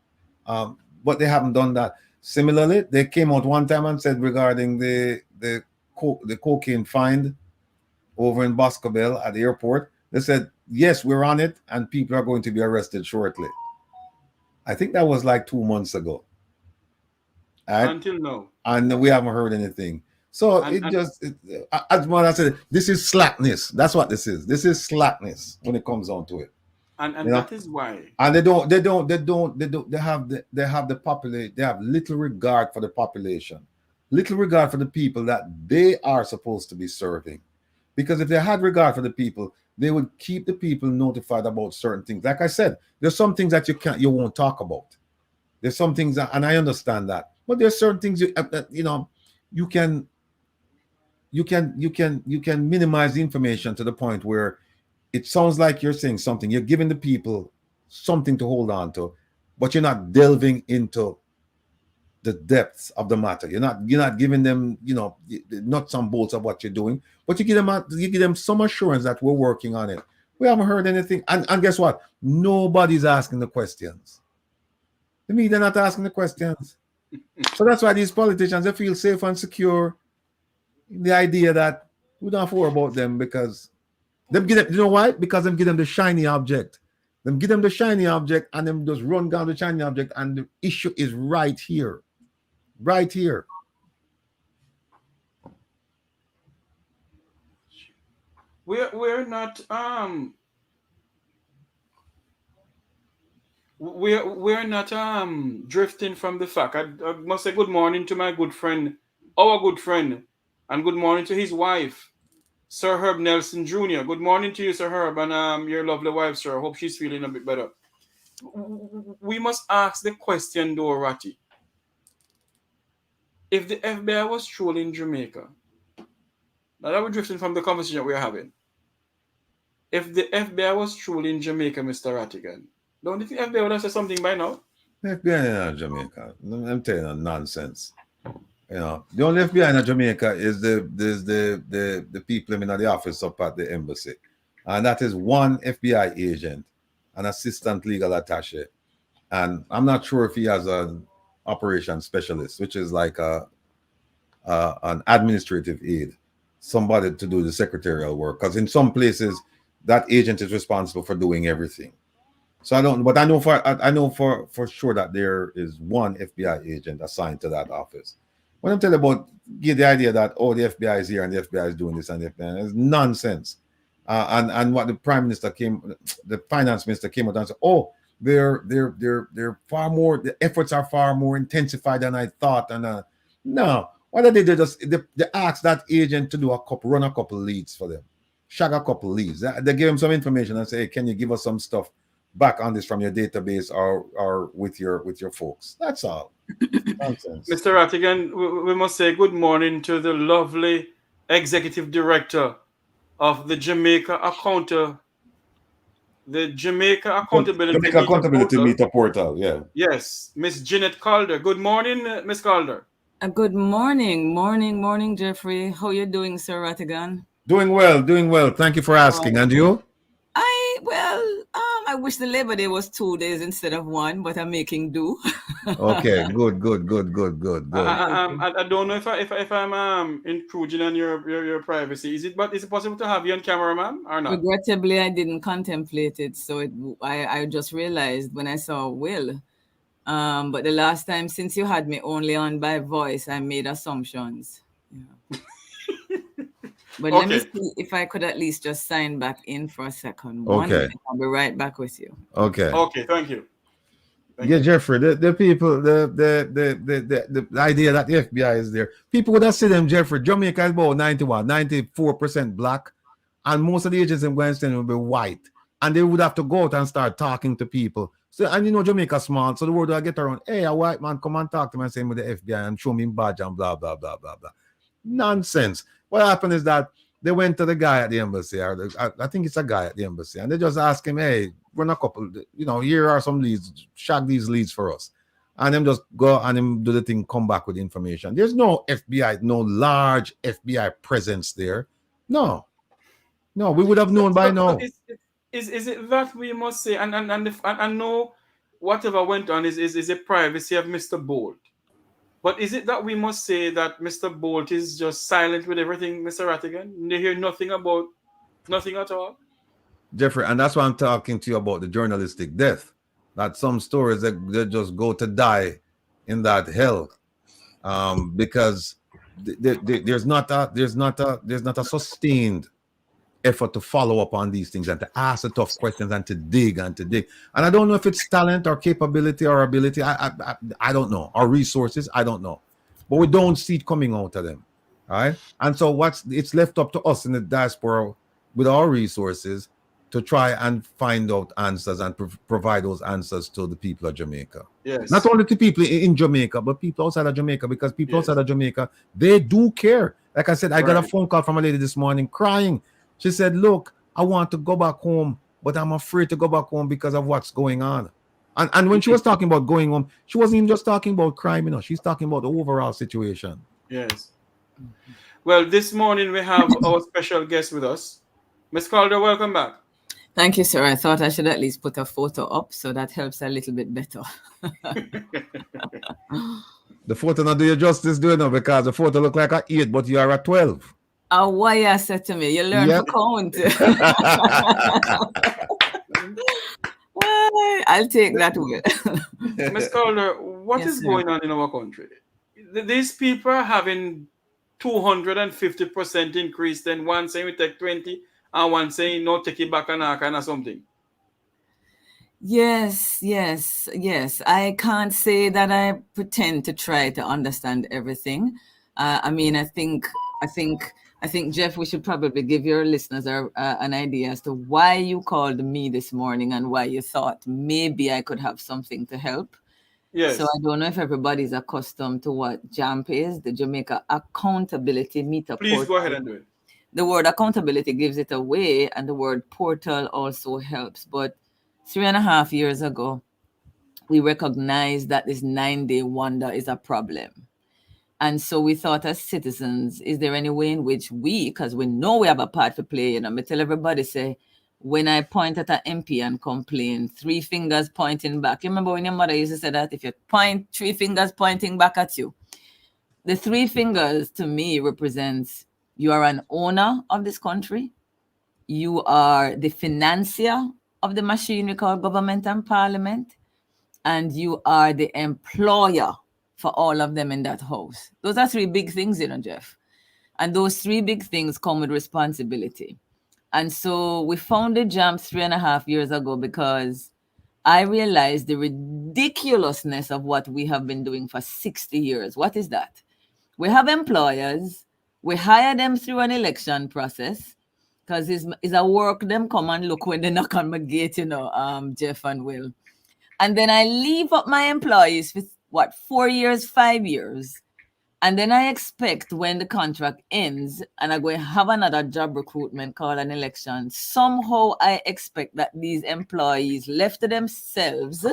But they haven't done that. Similarly, they came out one time and said regarding the cocaine find over in Boscobel at the airport, they said, yes, we're on it and people are going to be arrested shortly. I think that was like 2 months ago. Right? Until now. And we haven't heard anything. So as what I said, this is slackness. That's what this is. This is slackness when it comes down to it. And that is why. And they have the population, they have little regard for the population, little regard for the people that they are supposed to be serving. Because if they had regard for the people, they would keep the people notified about certain things. Like I said, there's some things that you won't talk about. There's some things that, and I understand that, but there's certain things you can minimize the information to the point where it sounds like you're saying something. You're giving the people something to hold on to, but you're not delving into the depths of the matter. You're not giving them, nuts and bolts of what you're doing, but you give them some assurance that we're working on it. We haven't heard anything, and guess what? Nobody's asking the questions. The media not asking the questions. So that's why these politicians, they feel safe and secure in the idea that we don't have to worry about them, because them give them, you know why? Because them give them the shiny object. Them give them the shiny object and them just run down the shiny object, and the issue is right here. Right here. We're not we're not drifting from the fact. I must say good morning to my good friend, our good friend, and good morning to his wife, Sir Herb Nelson Jr. Good morning to you, Sir Herb, and your lovely wife, sir. I hope she's feeling a bit better. We must ask the question, though, Ratty. If the FBI was trolling Jamaica, now that we're drifting from the conversation we're having. If the FBI was trolling Jamaica, Mr. Rattigan, don't you think FBI would have said something by now? The FBI in Jamaica, I'm telling you, nonsense. The only FBI in Jamaica is the people in the office up at the embassy, and that is one FBI agent, an assistant legal attaché, and I'm not sure if he has an operations specialist, which is like an administrative aide, somebody to do the secretarial work. Because in some places, that agent is responsible for doing everything. So I know for sure that there is one FBI agent assigned to that office. When I'm telling about, get the idea that the FBI is here and the FBI is doing this and the FBI is nonsense. And what the finance minister came out and said, they're far more, the efforts are far more intensified than I thought. And no, what they did is they asked that agent to run a couple leads for them, shag a couple leads. They gave him some information and say, hey, can you give us some stuff back on this from your database or with your folks? That's all. Nonsense. Mr. Rattigan, we must say good morning to the lovely executive director of the Jamaica Accountability Meter Portal. Yeah. Yes, Miss Jeanette Calder. Good morning, Miss Calder. Good morning, Jeffrey. How you doing, Sir Rattigan? Doing well. Thank you for asking. And you? I wish the Labor Day was 2 days instead of 1, but I'm making do. Okay, good. I don't know if I'm intruding on your privacy. Is it possible to have you on camera, ma'am, or not? Regrettably, I didn't contemplate it, so I just realized when I saw Will. But the last time, since you had me only on by voice, I made assumptions. Yeah. But Let me see if I could at least just sign back in for a second. One minute, I'll be right back with you. Okay, thank you. Jeffrey, the people, the idea that the FBI is there, people would have seen them, Jeffrey. Jamaica is about 94% black, and most of the agents in Western will be white, and they would have to go out and start talking to people. So, and Jamaica small, so the word will get around, hey, a white man, come and talk to me and say with the FBI and show me badge and blah, blah, blah, blah, blah. Nonsense. What happened is that they went to the guy at the embassy, or I think it's a guy at the embassy, and they just asked him, hey, run a couple, here are some leads, shag these leads for us. And them just go and them do the thing, come back with information. There's no FBI, no large FBI presence there. No. No, we would have known by now. Is it that we must say, and I know whatever went on is a privacy of Mr. Bolt. But is it that we must say that Mr. Bolt is just silent with everything, Mr. Rattigan? They hear nothing about nothing at all? Jeffrey, and that's why I'm talking to you about the journalistic death. That some stories they just go to die in that hell, because there's not a sustained effort to follow up on these things and to ask the tough questions and to dig. And I don't know if it's talent or capability or ability. I don't know. Or resources. I don't know. But we don't see it coming out of them. All right. And so it's left up to us in the diaspora with our resources to try and find out answers and provide those answers to the people of Jamaica. Yes. Not only to people in Jamaica, but people outside of Jamaica, because people outside of Jamaica, they do care. Like I said, I got a phone call from a lady this morning crying. She said, look, I want to go back home, but I'm afraid to go back home because of what's going on. And when she was talking about going home, she wasn't even just talking about crime, she's talking about the overall situation. Yes. Well, this morning we have our special guest with us. Ms. Calder, welcome back. Thank you, sir. I thought I should at least put a photo up, so that helps a little bit better. The photo not do you justice, do you know, because the photo look like a 8, but you are a 12. Why you said to me, you learn to count. I'll take that way. Ms. Calder, what is going on in our country? These people are having 250% increase, then one saying we take 20 and one saying no, take it back and or something. Yes. I can't say that I pretend to try to understand everything. I think, Jeff, we should probably give your listeners an idea as to why you called me this morning and why you thought maybe I could have something to help. Yes. So I don't know if everybody's accustomed to what JAMP is, the Jamaica Accountability Meter Please Portal. Go ahead and do it. The word accountability gives it away, and the word portal also helps. But 3.5 years ago, we recognized that this 9-day wonder is a problem. And so we thought as citizens, is there any way in which because we know we have a part to play, I tell everybody, say, when I point at an MP and complain, 3 fingers pointing back. You remember when your mother used to say that if you point 3 fingers pointing back at you, the 3 fingers to me represents you are an owner of this country, you are the financier of the machinery called government and parliament, and you are the employer for all of them in that house. Those are 3 big things, Jeff. And those 3 big things come with responsibility. And so we founded JAMP 3.5 years ago because I realized the ridiculousness of what we have been doing for 60 years. What is that? We have employers, we hire them through an election process, because it's a work them come and look when they knock on my gate, Jeff and Will. And then I leave up my employees for 4 years, 5 years. And then I expect when the contract ends and I'm going to have another job recruitment called an election, somehow I expect that these employees left to themselves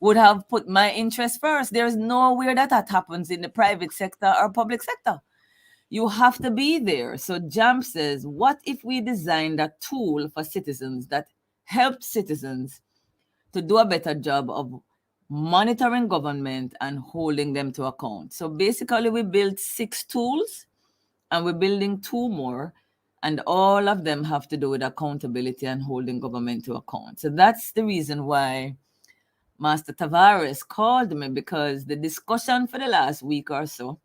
would have put my interest first. There's nowhere that happens in the private sector or public sector. You have to be there. So JAMP says, what if we designed a tool for citizens that helped citizens to do a better job of monitoring government and holding them to account? So basically we built 6 tools and we're building 2 more, and all of them have to do with accountability and holding government to account. So that's the reason why Master Tavares called me, because the discussion for the last week or so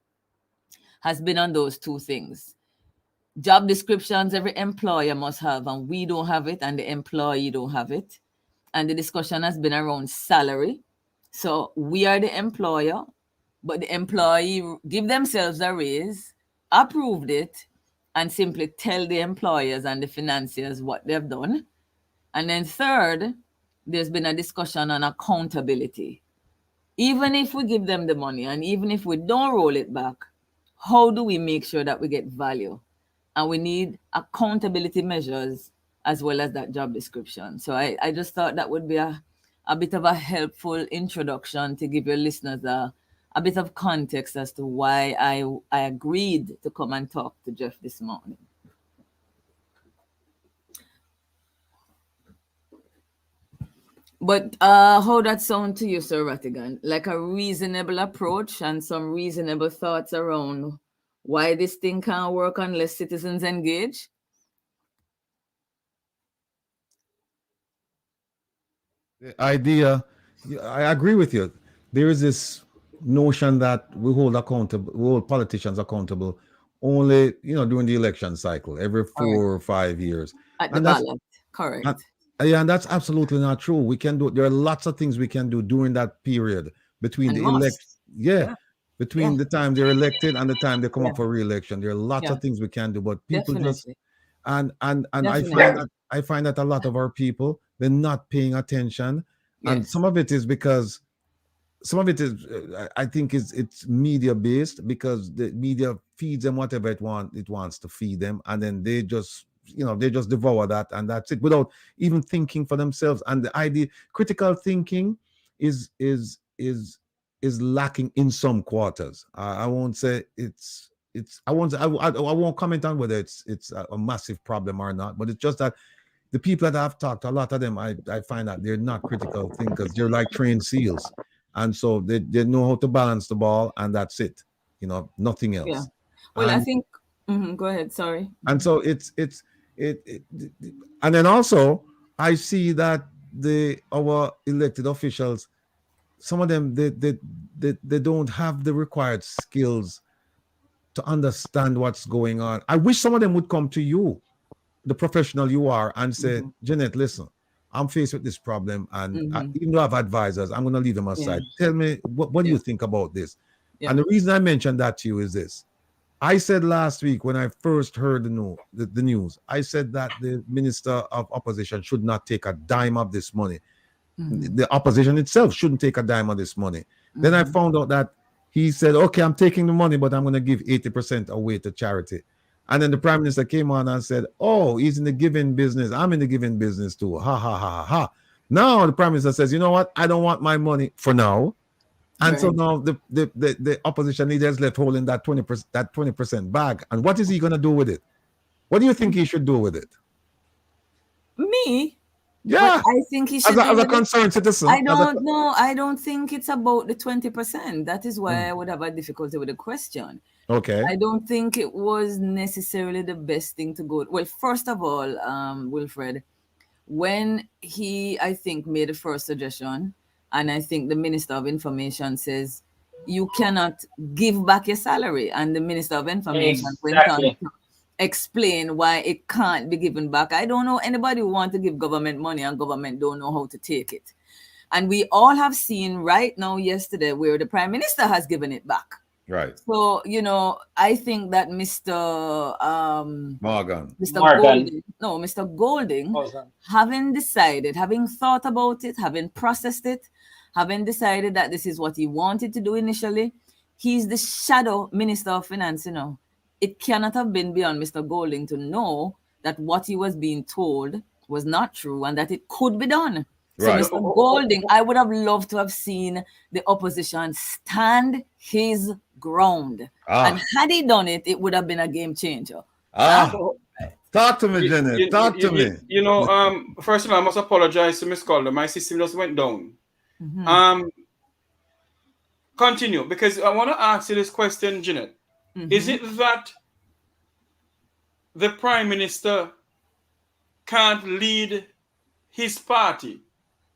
has been on those 2 things. Job descriptions every employer must have, and we don't have it, and the employee don't have it. And the discussion has been around salary. So we are the employer, but the employee give themselves a raise, approved it, and simply tell the employers and the financiers what they've done. And then third, there's been a discussion on accountability. Even if we give them the money and even if we don't roll it back, how do we make sure that we get value? And we need accountability measures as well as that job description. So I just thought that would be a bit of a helpful introduction to give your listeners a bit of context as to why I agreed to come and talk to Jeff this morning. But how that sound to you, Sir Rattigan? Like a reasonable approach and some reasonable thoughts around why this thing can't work unless citizens engage? The idea, I agree with you. There is this notion that we hold politicians accountable only, during the election cycle, every 4 or 5 years. At the ballot, correct. And that's absolutely not true. We can do. There are lots of things we can do during that period between between the time they're elected and the time they come up for re-election. There are lots of things we can do, but people just and I find that a lot of our people, they're not paying attention, and some of it is because I think it's media based, because the media feeds them whatever it wants to feed them, and then they just devour that, and that's it, without even thinking for themselves. And the idea, critical thinking is lacking in some quarters. I won't say I won't comment on whether it's a massive problem or not, but it's just that the people that I've talked to, a lot of them, I find that they're not critical thinkers. They're like trained seals, and so they know how to balance the ball, and that's it. Nothing else. Yeah. Well, I think. Go ahead. Sorry. And so and then also I see that our elected officials, some of them, they don't have the required skills to understand what's going on. I wish some of them would come to you, the professional you are, and say, Jeanette, listen, I'm faced with this problem, and even though I have advisors, I'm going to leave them aside. Tell me, what do you think about this? And the reason I mentioned that to you is this. I said last week when I first heard the news, I said that the Minister of Opposition should not take a dime of this money. The opposition itself shouldn't take a dime of this money. Then I found out that he said, okay, I'm taking the money, but I'm going to give 80% away to charity. And then the Prime Minister came on and said, oh, he's in the giving business. I'm in the giving business too. Ha, ha, ha, ha, ha. Now the Prime Minister says, you know what? I don't want my money for now. And so now the opposition leaders left holding that 20% bag. And what is he going to do with it? What do you think he should do with it? Me? Yeah. But I think he should. As a concerned citizen. I don't know. I don't think it's about the 20%. That is why I would have a difficulty with the question. Okay. I don't think it was necessarily the best thing to go. Well, first of all, Wilfred, when he, I think, made the first suggestion, and I think the Minister of Information says, you cannot give back your salary. And the Minister of Information went on to explain why it can't be given back. I don't know anybody who wants to give government money and government don't know how to take it. And we all have seen right now, yesterday, where the Prime Minister has given it back. Right. So, I think that Mr. Golding, having thought about it, having processed it, having decided that this is what he wanted to do initially, he's the shadow Minister of Finance, It cannot have been beyond Mr. Golding to know that what he was being told was not true and that it could be done. Right. So Mr. Golding, I would have loved to have seen the opposition stand his ground. And had he done it, it would have been a game changer. Talk to me, Jenny. Talk to me. First of all, I must apologize to Miss Calder. My system just went down. Continue, because I want to ask you this question, Jeanette. Is it that the Prime Minister can't lead his party?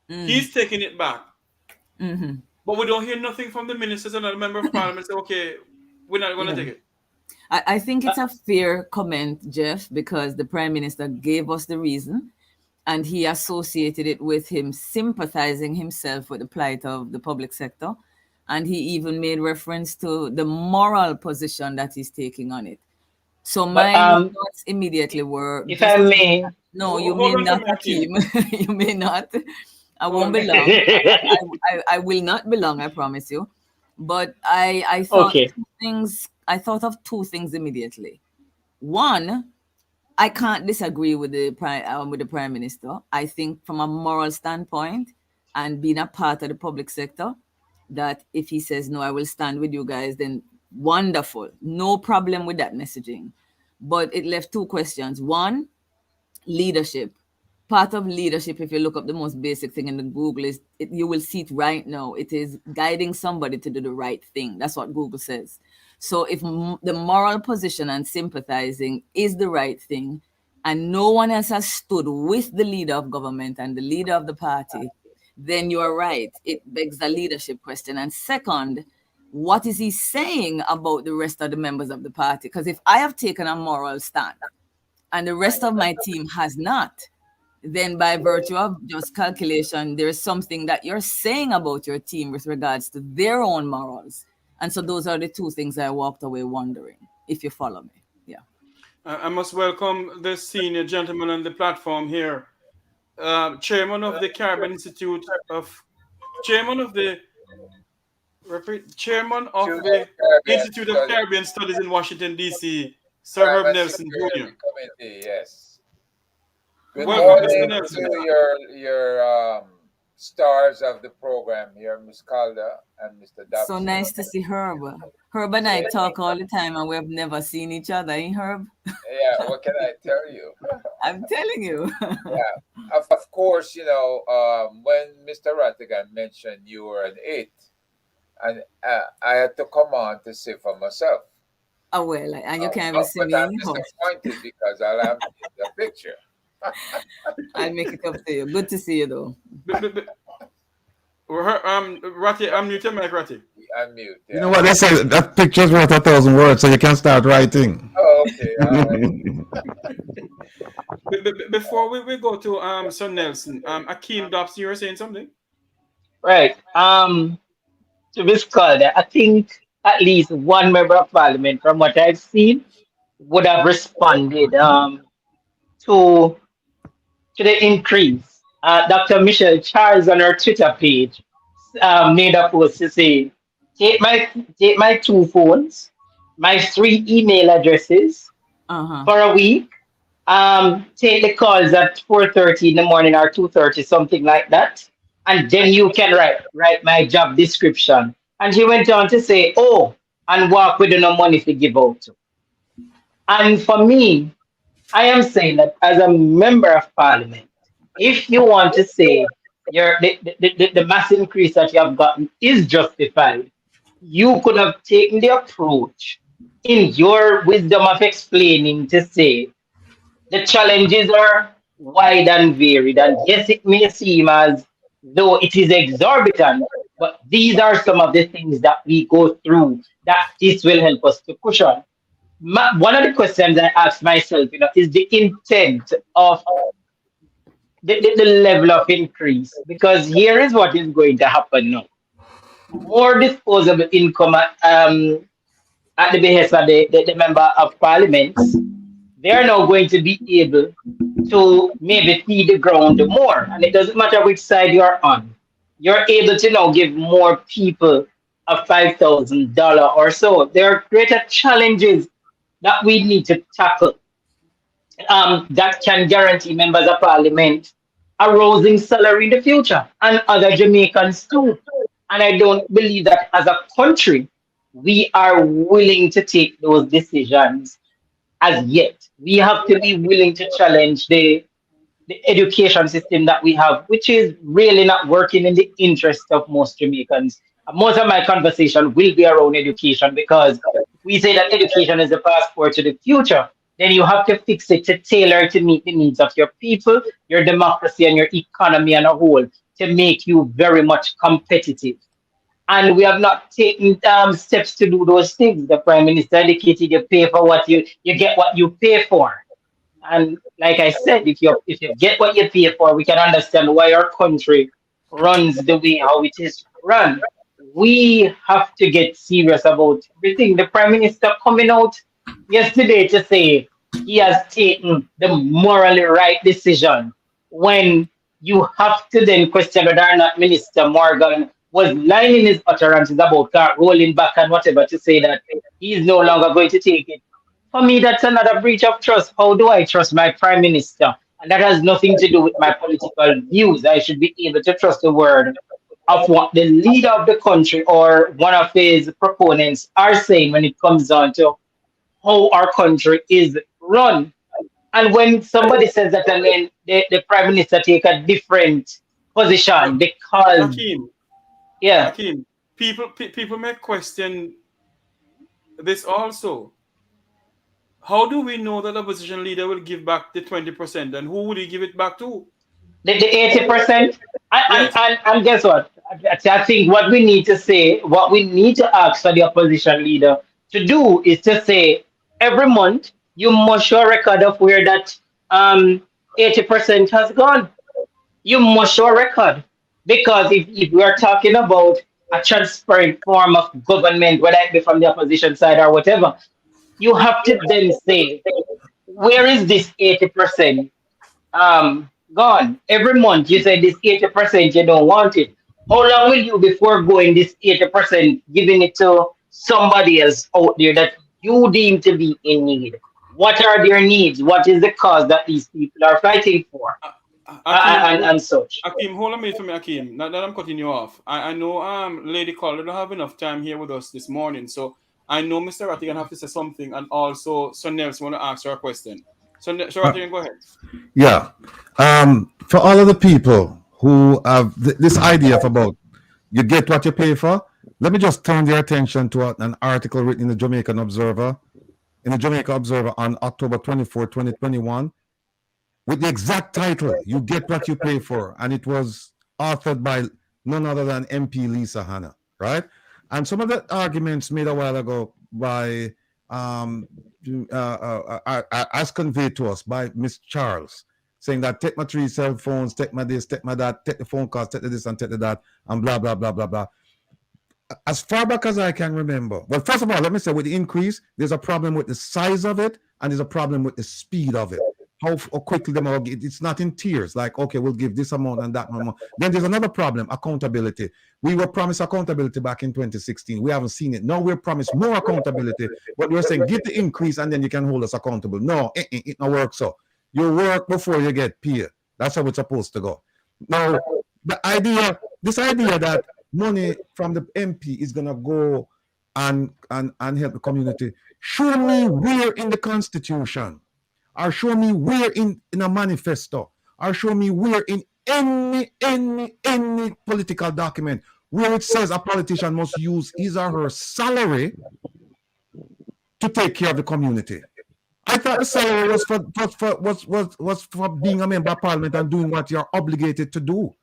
He's taking it back. But we don't hear nothing from the ministers and the member of parliament say, okay, we're not going to take it. I think it's a fair comment, Jeff, because the Prime Minister gave us the reason and he associated it with him sympathizing himself with the plight of the public sector. And he even made reference to the moral position that he's taking on it. So my thoughts immediately were... If I may... No, you may not, Akeem. You may not. I won't be long. I will not be long, I promise you. But I thought I thought of two things immediately. One, I can't disagree with the Prime Minister. I think from a moral standpoint and being a part of the public sector, that if he says, no, I will stand with you guys, then wonderful. No problem with that messaging. But it left two questions. One, leadership. part of leadership, if you look up the most basic thing in the Google, you will see it right now. It is guiding somebody to do the right thing. That's what Google says. So if the moral position and sympathizing is the right thing, and no one else has stood with the leader of government and the leader of the party, then you are right. It begs the leadership question. And second, what is he saying about the rest of the members of the party? Because if I have taken a moral stand and the rest of my team has not, then by virtue of just calculation, there's something that you're saying about your team with regards to their own morals. And so those are the two things I walked away wondering, if you follow me. Yeah. I must welcome the senior gentleman on the platform here, chairman of the Caribbean Institute chairman of the Institute of Caribbean Studies in Washington, D.C., Sir Herb Nelson Jr. Yes. Good Welcome, morning Mr. Nelson. to your stars of the program here, Ms. Calder and Mr. Dobson. So nice to see Herb. Herb and I talk all the time, and we have never seen each other, eh, Herb? Yeah, what can I tell you? I'm telling you. Yeah, of course, when Mr. Rattigan mentioned you were an 8, and I had to come on to say for myself. Oh, well, and you can't even see me I'm in the house. disappointed because I'll have the picture. I'll make it up to you. Good to see you, though. Ratty, unmute your mic, Ratty. Unmute. Yeah. You know what they say? That picture's worth 1,000 words, so you can start writing. Oh, okay. All right. Before we go to Sir Nelson, Akeem Dobson, you were saying something? Right. To Ms. Calder, I think at least one member of parliament, from what I've seen, would have responded to the increase. Dr. Michelle Charles on her Twitter page made a post to say, take my 2 phones, my 3 email addresses for a week, take the calls at 4:30 in the morning or 2:30, something like that, and then you can write my job description. And she went on to say, and walk with no money to give out. And for me, I am saying that as a member of parliament, if you want to say the mass increase that you have gotten is justified, you could have taken the approach in your wisdom of explaining to say the challenges are wide and varied. And yes, it may seem as though it is exorbitant, but these are some of the things that we go through that this will help us to cushion. One of the questions I ask myself, is the intent of the level of increase, because here is what is going to happen now. More disposable income at the behest of the member of parliament, they are now going to be able to maybe feed the ground more. And it doesn't matter which side you're on. You're able to now give more people a $5,000 or so. There are greater challenges that we need to tackle that can guarantee members of parliament a rising salary in the future, and other Jamaicans too. And I don't believe that as a country, we are willing to take those decisions as yet. We have to be willing to challenge the education system that we have, which is really not working in the interest of most Jamaicans. Most of my conversation will be around education, because we say that education is the passport to the future. Then you have to fix it to tailor to meet the needs of your people, your democracy, and your economy on a whole, to make you very much competitive. And we have not taken steps to do those things. The Prime Minister indicated you pay for what you get what you pay for. And like I said, if you get what you pay for, we can understand why our country runs the way how it is run. We have to get serious about everything. The Prime Minister coming out yesterday to say he has taken the morally right decision, when you have to then question whether or not Minister Morgan was lying in his utterances about rolling back and whatever, to say that he is no longer going to take it. For me, that's another breach of trust. How do I trust my Prime Minister? And that has nothing to do with my political views. I should be able to trust the word of what the leader of the country or one of his proponents are saying when it comes down to how our country is run. And when somebody says that, and then the prime minister take a different position because, Akeem, yeah, Akeem, people may question this also. How do we know that the opposition leader will give back the 20%, and who would he give it back to? the 80%. Yes. And guess what? I think what we need to say, what we need to ask for the opposition leader to do is to say every month you must show a record of where that 80% has gone. You must show a record. Because if we are talking about a transparent form of government, whether it be from the opposition side or whatever, you have to then say, where is this 80% gone? Every month you say this 80% you don't want it. How long will you before going this 80% giving it to somebody else out there that you deem to be in need? What are their needs? What is the cause that these people are fighting for? And such. Akeem, hold on a minute for me, Akeem. Now that I'm cutting you off, I know Lady Calder don't have enough time here with us this morning, so I know Mr. Rattigan have to say something, and also Son Nelson want to ask her a question. So Rattigan, go ahead. Yeah. For all of the people who have this idea of about you get what you pay for, let me just turn their attention to an article written in the Jamaica Observer on October 24, 2021, with the exact title, You Get What You Pay For. And it was authored by none other than MP Lisa Hanna, right? And some of the arguments made a while ago by, as conveyed to us by Miss Charles, saying that take my 3 cell phones, take my this, take my that, take the phone calls, take the this and take the that, and blah, blah, blah, blah, blah. As far back as I can remember, well, first of all, let me say with the increase, there's a problem with the size of it, and there's a problem with the speed of it. How quickly them all get, it's not in tiers, like, okay, we'll give this amount and that amount. Then there's another problem, accountability. We were promised accountability back in 2016. We haven't seen it. Now we're promised more accountability, but we're saying get the increase and then you can hold us accountable. No, it don't work so. You work before you get paid. That's how it's supposed to go. Now, this idea that money from the MP is gonna go and help the community. Show me where in the Constitution, or show me where in a manifesto, or show me where in any political document where it says a politician must use his or her salary to take care of the community. I thought the salary was for being a member of parliament and doing what you're obligated to do.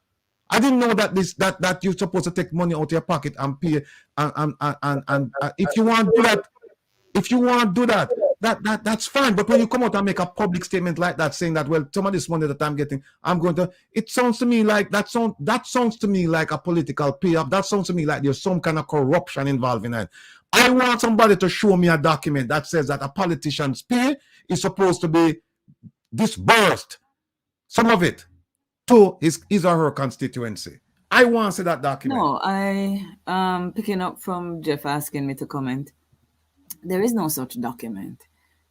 I didn't know that that you're supposed to take money out of your pocket and pay and if you want to do that, that's fine. But when you come out and make a public statement like that, saying that, well, some of this money that I'm getting, I'm going to, it sounds to me like that sounds to me like a political pay up. That sounds to me like there's some kind of corruption involved in it. I want somebody to show me a document that says that a politician's pay is supposed to be disbursed, some of it, to his or her constituency. I want to see that document. No, I picking up from Jeff asking me to comment. There is no such document.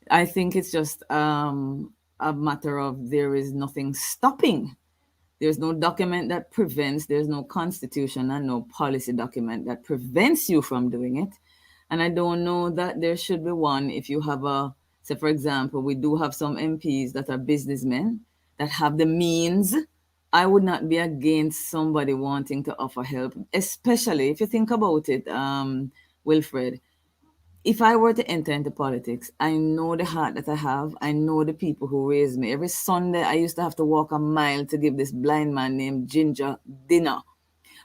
I think it's just a matter of there is nothing stopping. There's no document that prevents, there's no constitution and no policy document that prevents you from doing it. And I don't know that there should be one if you have say for example, we do have some MPs that are businessmen that have the means. I would not be against somebody wanting to offer help, especially if you think about it, Wilfred. If I were to enter into politics, I know the heart that I have. I know the people who raised me. Every Sunday, I used to have to walk a mile to give this blind man named Ginger dinner.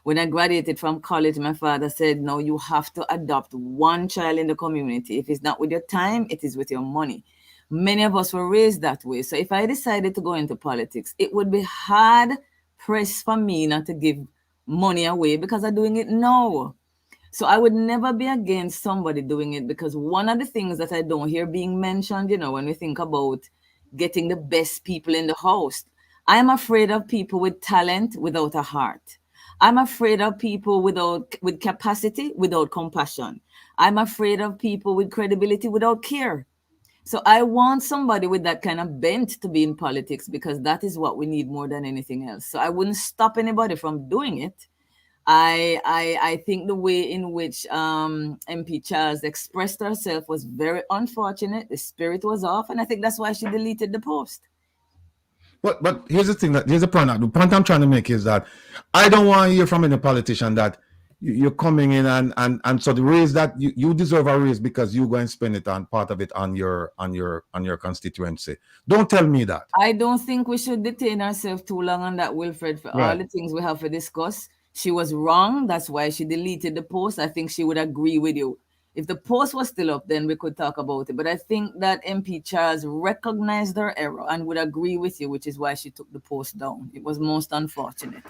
When I graduated from college, my father said, no, you have to adopt one child in the community. If it's not with your time, it is with your money. Many of us were raised that way. So if I decided to go into politics, it would be hard pressed for me not to give money away because I'm doing it now. So I would never be against somebody doing it, because one of the things that I don't hear being mentioned, when we think about getting the best people in the house, I'm afraid of people with talent without a heart. I'm afraid of people with capacity without compassion. I'm afraid of people with credibility without care. So I want somebody with that kind of bent to be in politics, because that is what we need more than anything else. So I wouldn't stop anybody from doing it. I think the way in which MP Charles expressed herself was very unfortunate. The spirit was off, and I think that's why she deleted the post. But here's the thing, here's the point. The point I'm trying to make is that I don't want to hear from any politician that you're coming in and so the raise that you deserve a raise because you go and spend it on part of it on your constituency. Don't tell me that. I don't think we should detain ourselves too long on that, Wilfred, for all the things we have to discuss. She was wrong. That's why she deleted the post. I think she would agree with you. If the post was still up, then we could talk about it. But I think that MP Charles recognized her error and would agree with you, which is why she took the post down. It was most unfortunate.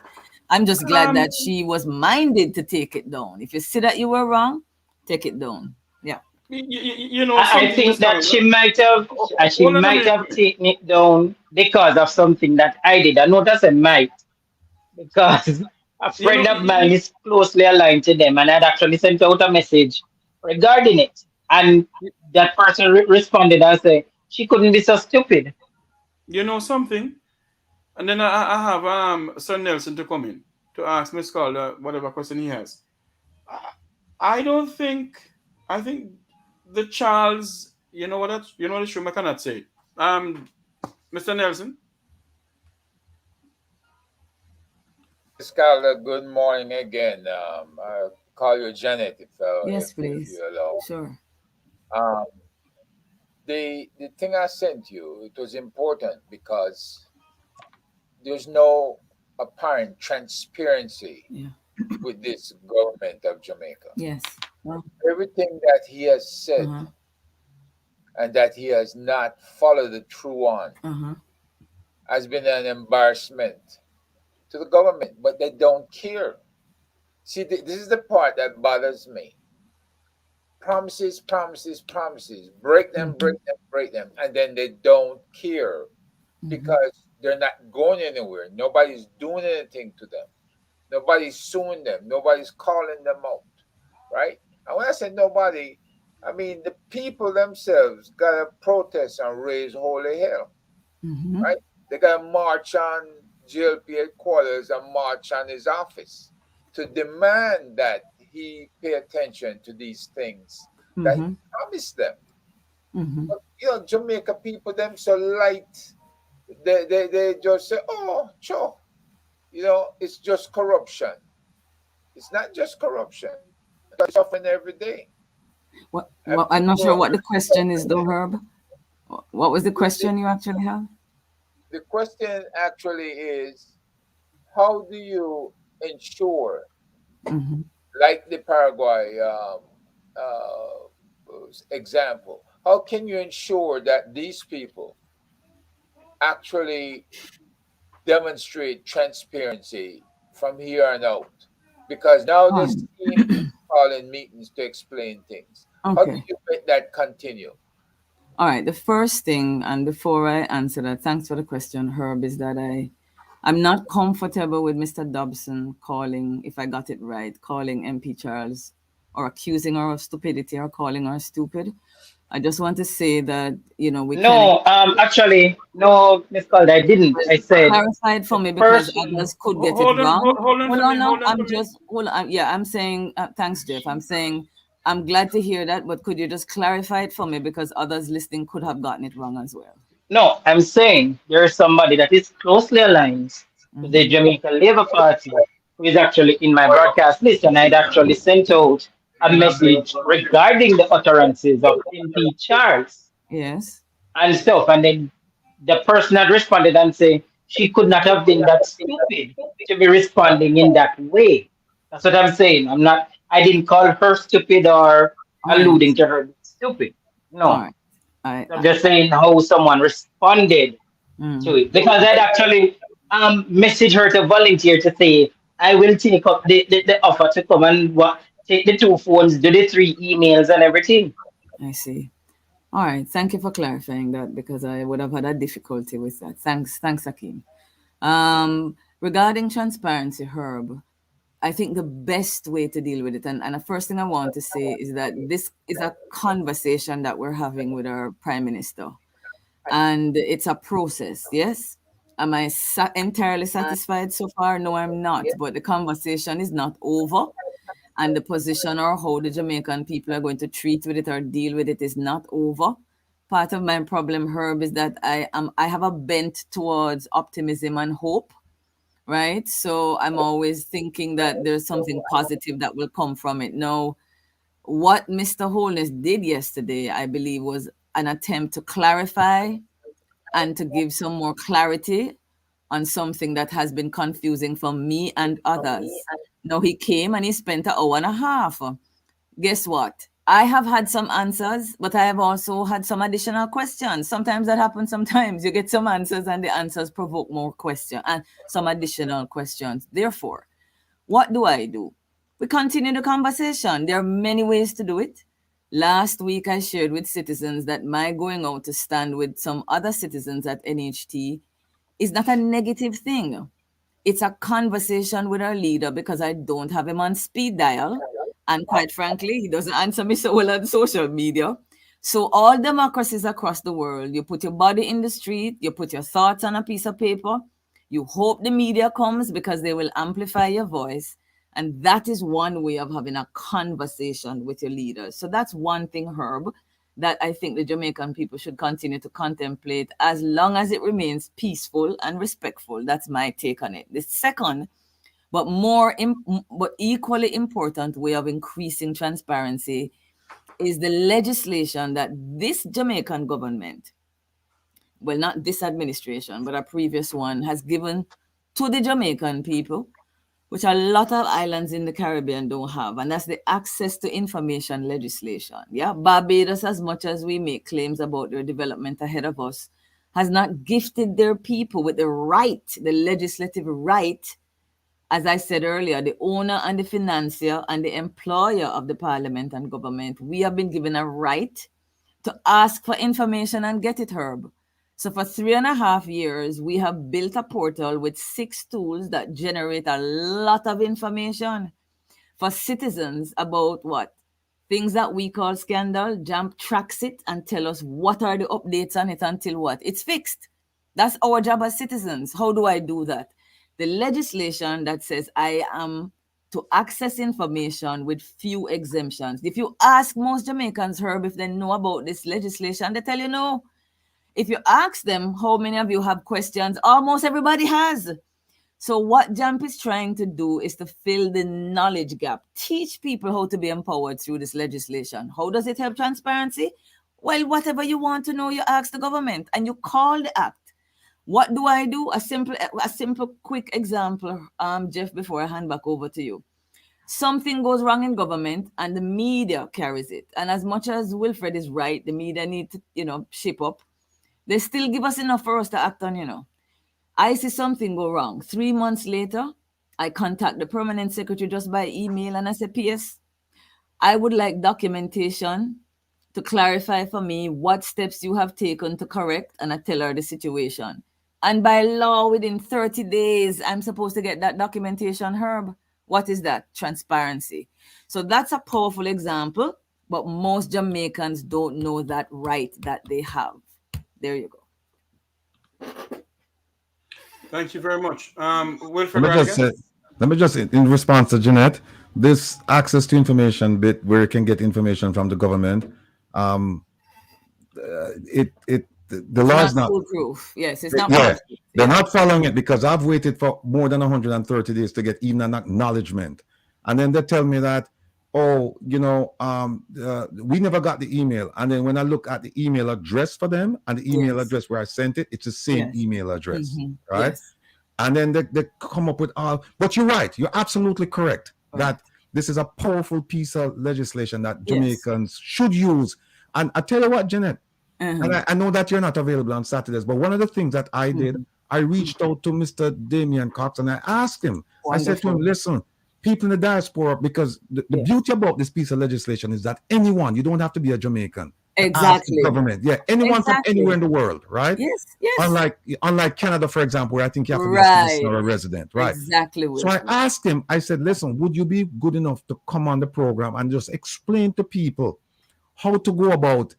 I'm just glad that she was minded to take it down. If you see that you were wrong, take it down. Yeah. You know, I think that she might have taken it down because of something that I did. I know that's a might because a friend of mine is closely aligned to them, and I'd actually sent out a message regarding it, and that person responded and said she couldn't be so stupid. You know something, and then I have Sir Nelson to come in to ask Miss Calder whatever question he has. I think the Charles, you know what the show I cannot say. Mr. Nelson. Miss Calder, good morning again. I'll call you Janet yes, if please. you allow. Sure. The thing I sent you, it was important because there's no apparent transparency with this government of Jamaica. Yes. Well, everything that he has said and that he has not followed the through on has been an embarrassment to the government, but they don't care. See, this is the part that bothers me. Promises, promises, promises. Break them, break them, break them. And then they don't care because they're not going anywhere. Nobody's doing anything to them. Nobody's suing them. Nobody's calling them out. Right? And when I say nobody, I mean the people themselves got to protest and raise holy hell. Right? They got to march on JLP headquarters and march on his office to demand that he pay attention to these things that he promised them. But, you know, Jamaica people, them so light, they just say, oh, sure, you know, it's just corruption. It's not just corruption. It's suffering every day. Well, I'm not sure what the question is, though, Herb. What was the question you actually have? The question actually is, how do you ensure, like the Paraguay example, how can you ensure that these people actually demonstrate transparency from here on out? Because now they seem calling meetings to explain things. How do you make that continue? All right. The first thing, and before I answer that, thanks for the question, Herb, is that I'm not comfortable with Mr. Dobson calling, if I got it right, calling MP Charles or accusing her of stupidity or calling her stupid. I just want to say that, you know, we actually, no, Ms. Calder, I didn't. I said clarified for me because others could get it wrong. Hold on. Yeah, I'm saying, thanks, Jeff. I'm saying, I'm glad to hear that, but could you just clarify it for me because others listening could have gotten it wrong as well. No, I'm saying there's somebody that is closely aligned to the Jamaica Labour Party who is actually in my broadcast list, and I'd actually sent out a message regarding the utterances of MP Charles. Yes. And stuff. And then the person had responded and said she could not have been that stupid to be responding in that way. That's what I'm saying. I didn't call her stupid or alluding to her stupid. No. I'm just saying how someone responded to it. Because I'd actually messaged her to volunteer to say, I will take up the offer to come and take the 2 phones, do the 3 emails and everything. I see. All right. Thank you for clarifying that because I would have had a difficulty with that. Thanks, Akeem. Regarding transparency, Herb, I think the best way to deal with it, and the first thing I want to say is that this is a conversation that we're having with our Prime Minister. And it's a process, yes? Am I entirely satisfied so far? No, I'm not. But the conversation is not over. And the position or how the Jamaican people are going to treat with it or deal with it is not over. Part of my problem, Herb, is that I have a bent towards optimism and hope, right? So I'm always thinking that there's something positive that will come from it. Now, what Mr. Holness did yesterday, I believe, was an attempt to clarify and to give some more clarity on something that has been confusing for me and others. Now he came and he spent an hour and a half. Guess what? I have had some answers, but I have also had some additional questions. Sometimes that happens. Sometimes you get some answers and the answers provoke more questions and some additional questions. Therefore, what do? We continue the conversation. There are many ways to do it. Last week, I shared with citizens that my going out to stand with some other citizens at NHT is not a negative thing. It's a conversation with our leader because I don't have him on speed dial. And quite frankly, he doesn't answer me so well on social media. So all democracies across the world, you put your body in the street, you put your thoughts on a piece of paper, you hope the media comes because they will amplify your voice. And that is one way of having a conversation with your leaders. So that's one thing, Herb, that I think the Jamaican people should continue to contemplate as long as it remains peaceful and respectful. That's my take on it. The second, but equally important way of increasing transparency is the legislation that this Jamaican government, well, not this administration, but a previous one, has given to the Jamaican people, which a lot of islands in the Caribbean don't have, and that's the access to information legislation. Yeah, Barbados, as much as we make claims about their development ahead of us, has not gifted their people with the right, the legislative right. As I said earlier, the owner and the financier and the employer of the parliament and government, we have been given a right to ask for information and get it, Herb. So for 3.5 years, we have built a portal with 6 tools that generate a lot of information for citizens about what? Things that we call scandal. JAMP tracks it and tell us what are the updates on it until what? It's fixed. That's our job as citizens. How do I do that? The legislation that says I am to access information with few exemptions. If you ask most Jamaicans, Herb, if they know about this legislation, they tell you no. If you ask them how many of you have questions, almost everybody has. So what JAMP is trying to do is to fill the knowledge gap, teach people how to be empowered through this legislation. How does it help transparency? Well, whatever you want to know, you ask the government and you call the act. What do? A simple, quick example, Jeff, before I hand back over to you. Something goes wrong in government and the media carries it. And as much as Wilfred is right, the media need to, shape up. They still give us enough for us to act on. I see something go wrong. 3 months later, I contact the permanent secretary just by email and I say, P.S., I would like documentation to clarify for me what steps you have taken to correct, and I tell her the situation. And by law, within 30 days, I'm supposed to get that documentation, Herb. What is that? Transparency. So that's a powerful example, but most Jamaicans don't know that right that they have. There you go. Thank you very much. Wilfred Rattigan. Let me just, in response to Jeanette, this access to information bit where you can get information from the government, the law is not foolproof. Yes, it's not. Yeah, they're not following it because I've waited for more than 130 days to get even an acknowledgement, and then they tell me that, we never got the email. And then when I look at the email address for them and the email address where I sent it, it's the same email address, right? Yes. And then they come up with all. But you're right. You're absolutely correct that this is a powerful piece of legislation that Jamaicans should use. And I tell you what, Jeanette. And I know that you're not available on Saturdays, but one of the things that I did, I reached out to Mr. Damian Cox and I asked him, I said to him, listen, people in the diaspora, because the beauty about this piece of legislation is that anyone, you don't have to be a Jamaican. Exactly. Government. Yeah, anyone from anywhere in the world, right? Yes. Unlike Canada, for example, where I think you have to be a citizen or a resident, right? Exactly. So I asked him, I said, listen, would you be good enough to come on the program and just explain to people how to go about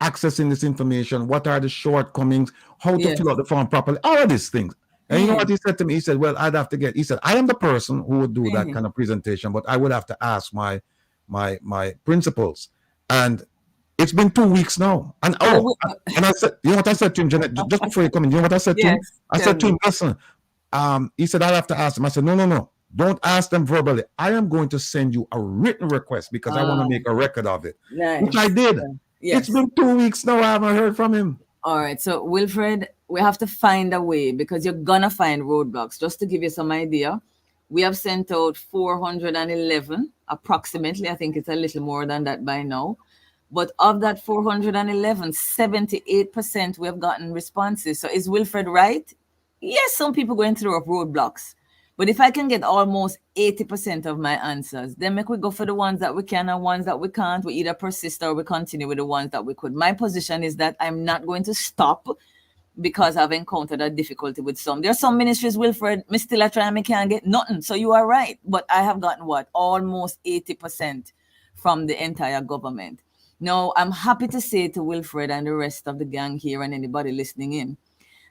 accessing this information, what are the shortcomings, how to fill out the form properly, all of these things. And you know what he said to me? He said, well, I'd have to he said, I am the person who would do that kind of presentation, but I would have to ask my principals. And it's been 2 weeks now. And and I said, you know what I said to him, Jeanette, just before you come in, you know what I said to him? I said to him, listen, he said, I'll have to ask them. I said, no. Don't ask them verbally. I am going to send you a written request because I want to make a record of it, which I did. It's been 2 weeks now. I haven't heard from him. All right. So, Wilfred, we have to find a way because you're going to find roadblocks. Just to give you some idea, we have sent out 411 approximately. I think it's a little more than that by now. But of that 411, 78% we have gotten responses. So is Wilfred right? Yes, some people going through roadblocks. But if I can get almost 80% of my answers, then we go for the ones that we can and ones that we can't. We either persist or we continue with the ones that we could. My position is that I'm not going to stop because I've encountered a difficulty with some. There are some ministries, Wilfred, me still a try and me can't get nothing. So you are right. But I have gotten what? Almost 80% from the entire government. Now, I'm happy to say to Wilfred and the rest of the gang here and anybody listening in,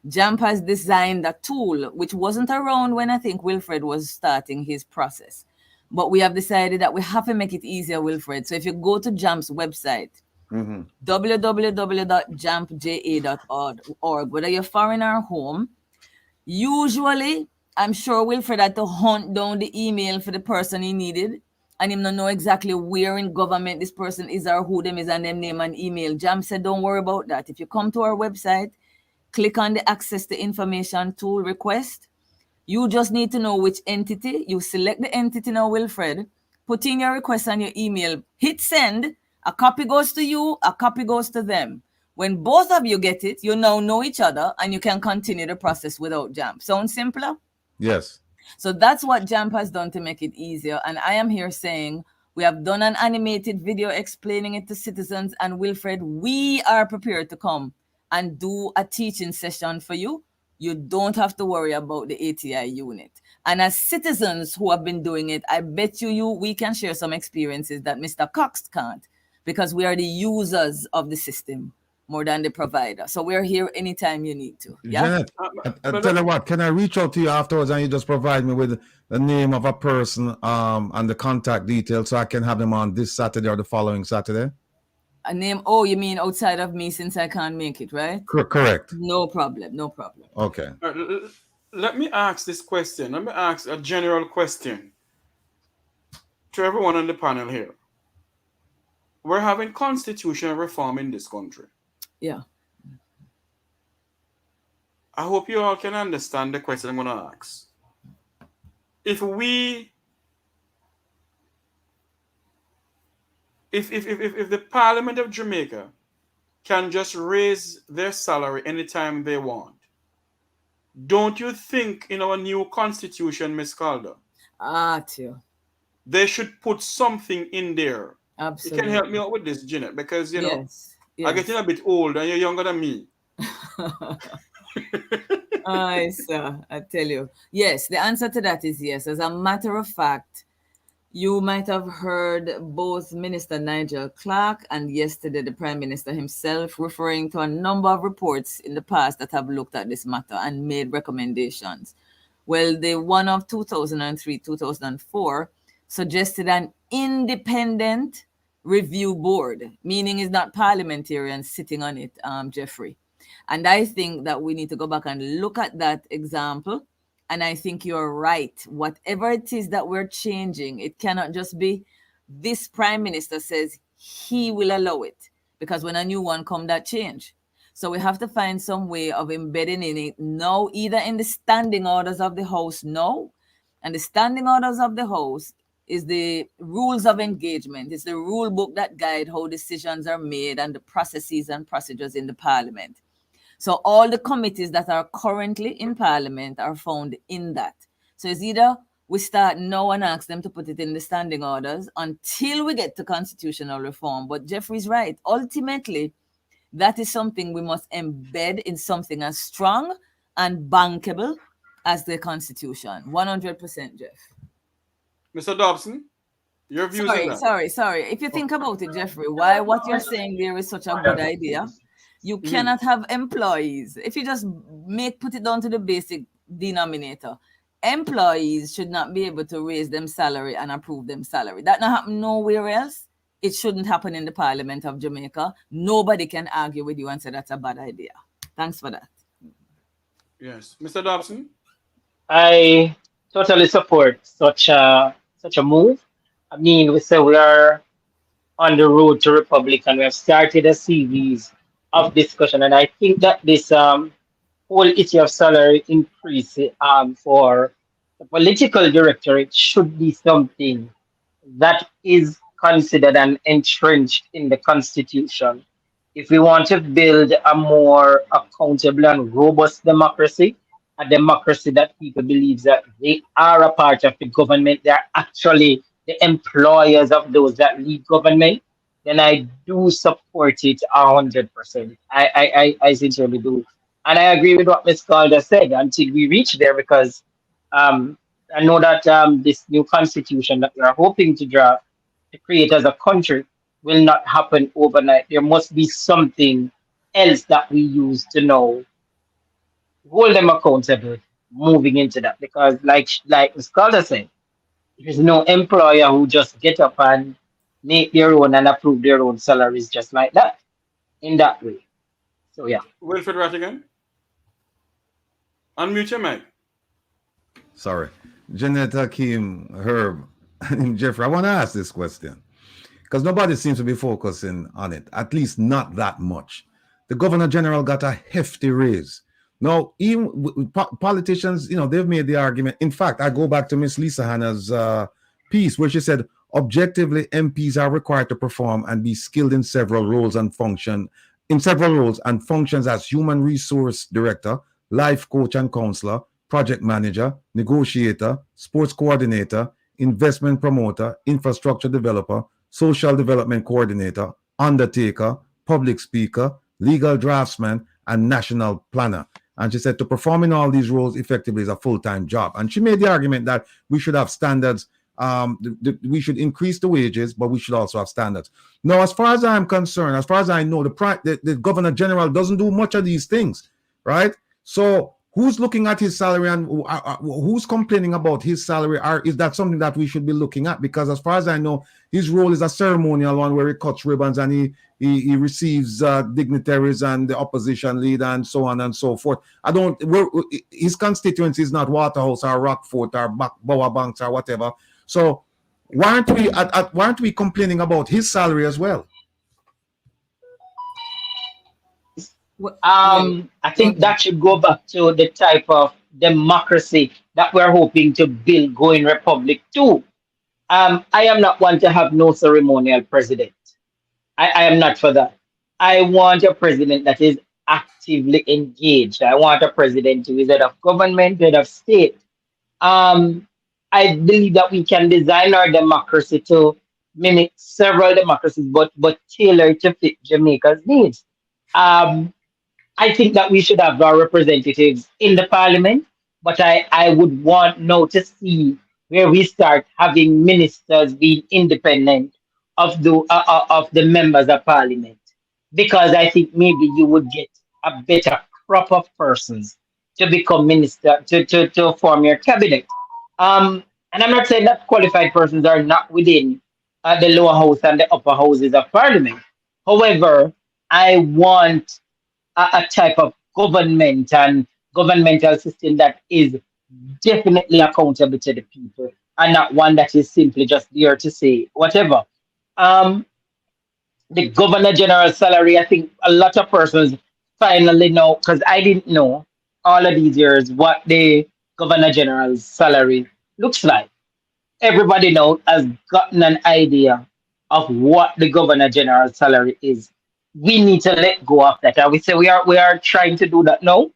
JAMP has designed a tool which wasn't around when I think Wilfred was starting his process. But we have decided that we have to make it easier, Wilfred. So if you go to JAMP's website, www.jampja.org, whether you're foreign or home, usually, I'm sure Wilfred had to hunt down the email for the person he needed, and him not know exactly where in government this person is or who them is and them name and email. JAMP said, don't worry about that. If you come to our website, click on the access to information tool request. You just need to know which entity. You select the entity now, Wilfred. Put in your request on your email. Hit send. A copy goes to you. A copy goes to them. When both of you get it, you now know each other and you can continue the process without JAMP. Sound simpler? Yes. So that's what JAMP has done to make it easier. And I am here saying we have done an animated video explaining it to citizens. And Wilfred, we are prepared to come and do a teaching session for you. You don't have to worry about the ATI unit. And as citizens who have been doing it, I bet we can share some experiences that Mr. Cox can't, because we are the users of the system more than the provider. So we're here anytime you need to. Yeah. Jeanette, I tell you what, can I reach out to you afterwards and you just provide me with the name of a person and the contact details so I can have them on this Saturday or the following Saturday? A name? Oh, you mean outside of me since I can't make it, right? Correct. No problem. Okay. Let me ask this question. Let me ask a general question to everyone on the panel here. We're having constitutional reform in this country. Yeah. I hope you all can understand the question I'm going to ask. If the Parliament of Jamaica can just raise their salary anytime they want, don't you think in our new constitution, Ms. Calder, they should put something in there? Absolutely. You can help me out with this, Jeanette, because, you know, I'm getting a bit old and you're younger than me. Sir, I tell you. Yes, the answer to that is yes. As a matter of fact, you might have heard both Minister Nigel Clark and yesterday the Prime Minister himself referring to a number of reports in the past that have looked at this matter and made recommendations. Well, the one of 2003-2004 suggested an independent review board, meaning it's not parliamentarians sitting on it, Jeffrey. And I think that we need to go back and look at that example. And I think you're right. Whatever it is that we're changing, it cannot just be this Prime Minister says he will allow it, because when a new one comes, that change. So we have to find some way of embedding in it now, either in the standing orders of the House now, and the standing orders of the House is the rules of engagement. It's the rule book that guide how decisions are made and the processes and procedures in the Parliament. So all the committees that are currently in Parliament are found in that. So it's either we start now and ask them to put it in the standing orders until we get to constitutional reform. But Jeffrey's right. Ultimately, that is something we must embed in something as strong and bankable as the Constitution. 100%, Jeff. Mr. Dobson, Your views on that? Sorry. If you think about it, Jeffrey, why what you're saying there is such a good idea. You cannot have employees. If you just put it down to the basic denominator, employees should not be able to raise them salary and approve them salary. That not happen nowhere else. It shouldn't happen in the Parliament of Jamaica. Nobody can argue with you and say that's a bad idea. Thanks for that. Yes. Mr. Dobson? I totally support such a move. I mean, we say we are on the road to Republic and we have started a series of discussion. And I think that this whole issue of salary increase for the political directorate should be something that is considered and entrenched in the Constitution. If we want to build a more accountable and robust democracy, a democracy that people believe that they are a part of the government, they are actually the employers of those that lead government, then I do support it 100%. I sincerely do. And I agree with what Ms. Calder said until we reach there, because I know that this new constitution that we are hoping to draft to create as a country will not happen overnight. There must be something else that we use to know, hold them accountable moving into that. Because like Ms. Calder said, there's no employer who just get up and make their own and approve their own salaries just like that, in that way. So yeah. Wilfred Rattigan? Unmute your mic. Sorry. Jeanette, Akeem, Herb, and Jeffrey, I want to ask this question because nobody seems to be focusing on it, at least not that much. The Governor General got a hefty raise. Now, even politicians, they've made the argument. In fact, I go back to Miss Lisa Hanna's piece where she said, objectively, MPs are required to perform and be skilled in several roles and functions as human resource director, life coach and counselor, project manager, negotiator, sports coordinator, investment promoter, infrastructure developer, social development coordinator, undertaker, public speaker, legal draftsman, and national planner. And she said to perform in all these roles effectively is a full-time job. And she made the argument that we should have standards. We should increase the wages, but we should also have standards. Now, as far as I'm concerned, as far as I know, the Governor General doesn't do much of these things, right? So who's looking at his salary and who's complaining about his salary? Is that something that we should be looking at? Because as far as I know, his role is a ceremonial one where he cuts ribbons and he receives dignitaries and the opposition leader and so on and so forth. His constituency is not Waterhouse or Rockfort or Bower Banks or whatever. So why aren't we complaining about his salary as well? I think that should go back to the type of democracy that we're hoping to build going Republic too. I am not one to have no ceremonial president. I am not for that. I want a president that is actively engaged. I want a president who is head of government, head of state. I believe that we can design our democracy to mimic several democracies, but tailor to fit Jamaica's needs. I think that we should have our representatives in the parliament, but I would want now to see where we start having ministers being independent of the members of parliament, because I think maybe you would get a better crop of persons to become minister to form your cabinet. And I'm not saying that qualified persons are not within the lower house and the upper houses of parliament. However, I want a type of government and governmental system that is definitely accountable to the people and not one that is simply just there to say whatever. The Governor General's salary, I think a lot of persons finally know, because I didn't know all of these years what the Governor General's salary looks like. Everybody now has gotten an idea of what the Governor General's salary is. We need to let go of that. And we say we are trying to do that now.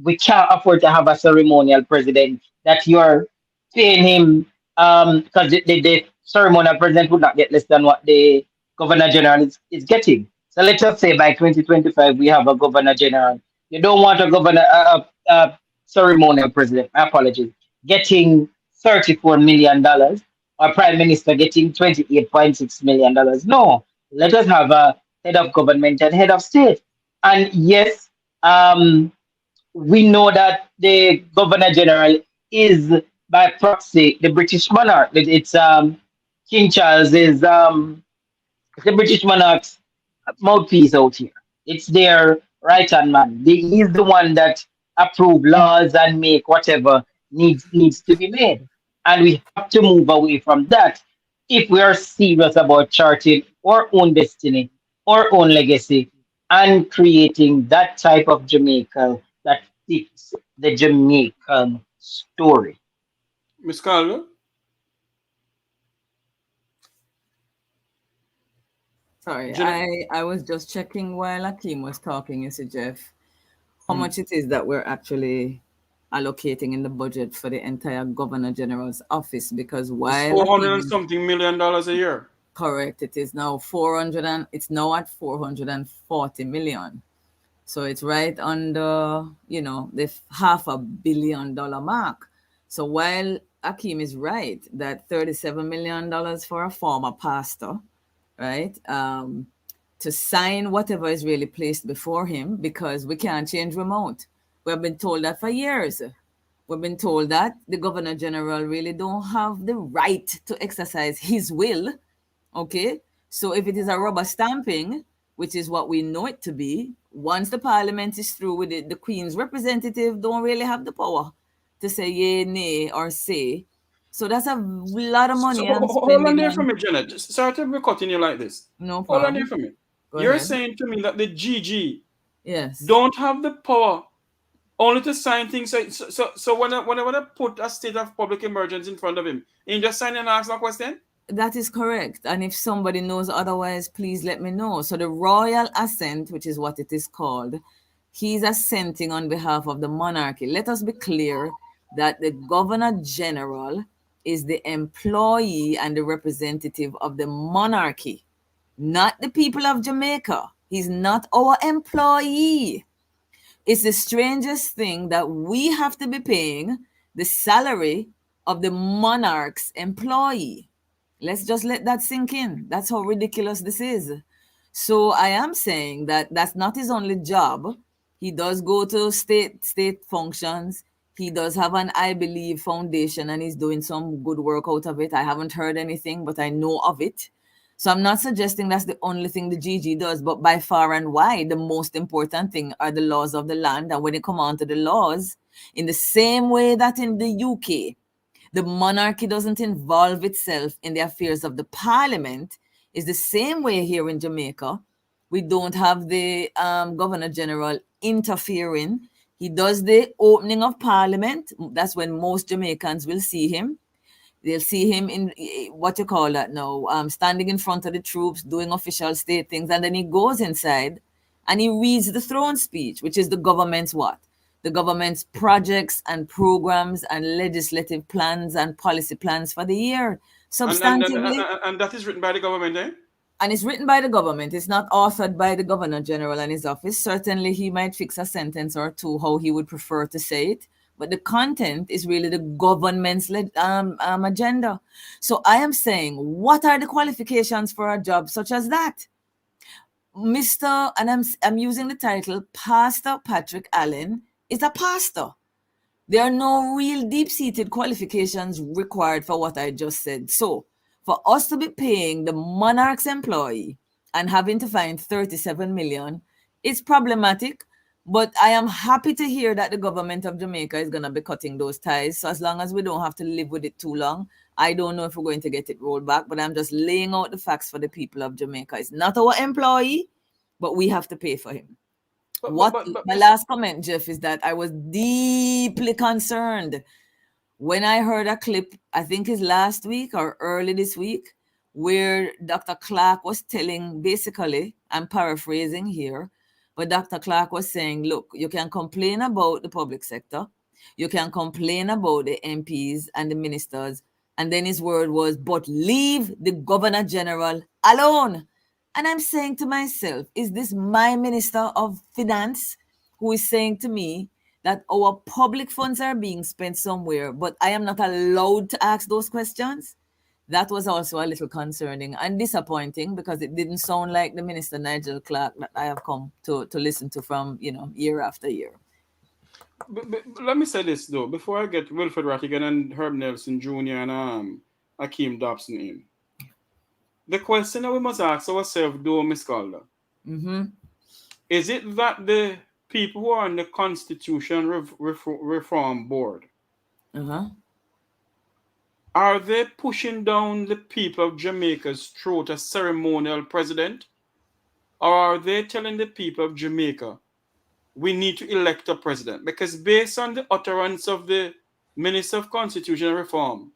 We can't afford to have a ceremonial president that you're paying him because the ceremonial president would not get less than what the Governor General is getting. So let's just say by 2025 we have a Governor General. You don't want a ceremonial president, my apologies, getting $34 million, or or prime minister getting $28.6 million. No, let us have a head of government and head of state. And yes, we know that the governor general is by proxy the British monarch. It's King Charles is the British monarch's mouthpiece out here. It's their right hand man. He's the one that approve laws and make whatever needs to be made. And we have to move away from that if we are serious about charting our own destiny, our own legacy, and creating that type of Jamaica that fits the Jamaican story. Miss Calder? Sorry, I was just checking while Akeem was talking, you see, Jeff, how much it is that we're actually allocating in the budget for the entire Governor General's office, because while $400 and something million a year. Correct. It is now it's now at 440 million. So it's right under, the $500 million mark. So while Akeem is right that $37 million for a former pastor, right, to sign whatever is really placed before him, because we can't change remote. We've been told that for years. We've been told that the Governor General really don't have the right to exercise his will. Okay, so if it is a rubber stamping, which is what we know it to be, once the Parliament is through with it, the Queen's representative don't really have the power to say yay, nay, or say. So that's a lot of money. So, hold on there for me, Jeanette. Sorry to be cutting you like this. No problem. Hold on there for me. You're saying to me that the GG don't have the power only to sign things. So when I put a state of public emergency in front of him, he just sign and ask no question? That is correct. And if somebody knows otherwise, please let me know. So the royal assent, which is what it is called, he's assenting on behalf of the monarchy. Let us be clear that the Governor General is the employee and the representative of the monarchy, not the people of Jamaica. He's not our employee. It's the strangest thing that we have to be paying the salary of the monarch's employee. Let's just let that sink in. That's how ridiculous this is. So I am saying that that's not his only job. He does go to state functions. He does have an, I believe, foundation, and he's doing some good work out of it. I haven't heard anything, but I know of it. So I'm not suggesting that's the only thing the GG does, but by far and wide, the most important thing are the laws of the land. And when it comes on to the laws, in the same way that in the UK, the monarchy doesn't involve itself in the affairs of the Parliament, is the same way here in Jamaica. We don't have the Governor General interfering. He does the opening of Parliament. That's when most Jamaicans will see him. They'll see him in what you call that now, standing in front of the troops, doing official state things. And then he goes inside and he reads the throne speech, which is the government's what? The government's projects and programs and legislative plans and policy plans for the year. Substantively. And that is written by the government, eh? And it's written by the government. It's not authored by the Governor General and his office. Certainly, he might fix a sentence or two how he would prefer to say it. But the content is really the government's agenda. So I am saying, what are the qualifications for a job such as that? I'm using the title, Pastor Patrick Allen is a pastor. There are no real deep-seated qualifications required for what I just said. So for us to be paying the monarch's employee and having to find 37 million, it's problematic. But I am happy to hear that the government of Jamaica is going to be cutting those ties. So as long as we don't have to live with it too long, I don't know if we're going to get it rolled back, but I'm just laying out the facts for the people of Jamaica. It's not our employee, but we have to pay for him. My last comment, Jeff, is that I was deeply concerned when I heard a clip, I think it's last week or early this week, where Dr. Clark was telling, basically, I'm paraphrasing here, but Dr. Clark was saying, look, you can complain about the public sector, you can complain about the MPs and the ministers, and then his word was, but leave the Governor General alone. And I'm saying to myself, is this my Minister of Finance who is saying to me that our public funds are being spent somewhere, but I am not allowed to ask those questions? That was also a little concerning and disappointing because it didn't sound like the Minister Nigel Clark that I have come to listen to from, year after year. But let me say this though, before I get Wilfred Rattigan and Herb Nelson Jr. and Akeem Dobson in. The question that we must ask ourselves, though, Ms. Calder, is it that the people who are on the Constitution Reform Board, are they pushing down the people of Jamaica's throat a ceremonial president? Or are they telling the people of Jamaica, we need to elect a president? Because based on the utterance of the Minister of Constitutional Reform,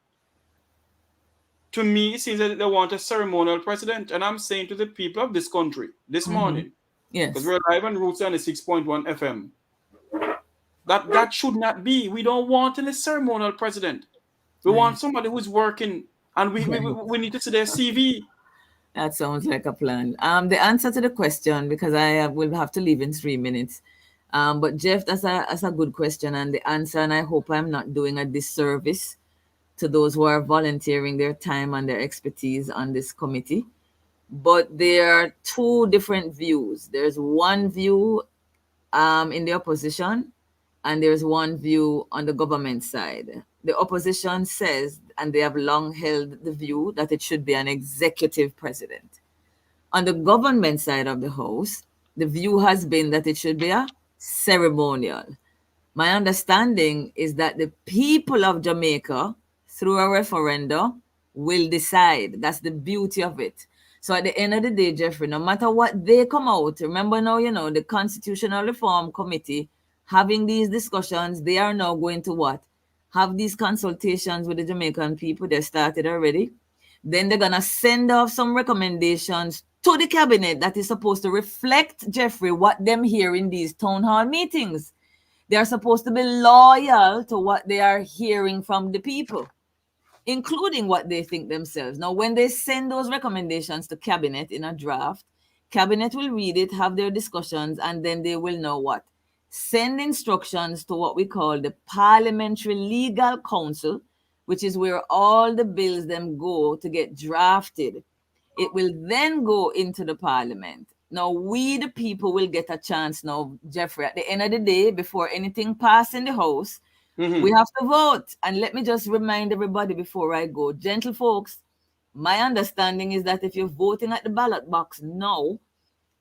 to me, it seems that they want a ceremonial president. And I'm saying to the people of this country this morning, because we're live on Roots on the 6.1 FM, that should not be. We don't want a ceremonial president. We want somebody who's working, and we need to see their CV. That sounds like a plan. The answer to the question, because I will have to leave in 3 minutes. But Jeff, that's a good question, and the answer, and I hope I'm not doing a disservice to those who are volunteering their time and their expertise on this committee. But there are two different views. There's one view in the opposition, and there's one view on the government side. The opposition says, and they have long held the view, that it should be an executive president. On the government side of the house, the view has been that it should be a ceremonial. My understanding is that the people of Jamaica, through a referendum, will decide. That's the beauty of it. So at the end of the day, Jeffrey, no matter what they come out, remember now, the Constitutional Reform Committee having these discussions, they are now going to what? Have these consultations with the Jamaican people. They started already. Then they're going to send off some recommendations to the cabinet that is supposed to reflect, Jeffrey, what them hear in these town hall meetings. They are supposed to be loyal to what they are hearing from the people, including what they think themselves. Now, when they send those recommendations to cabinet in a draft, cabinet will read it, have their discussions, and then they will know what? Send instructions to what we call the Parliamentary Legal Council, which is where all the bills them go to get drafted. It will then go into the parliament. Now, we, the people, will get a chance now, Jeffrey, at the end of the day, before anything passes in the house, we have to vote. And let me just remind everybody before I go, gentle folks, my understanding is that if you're voting at the ballot box now,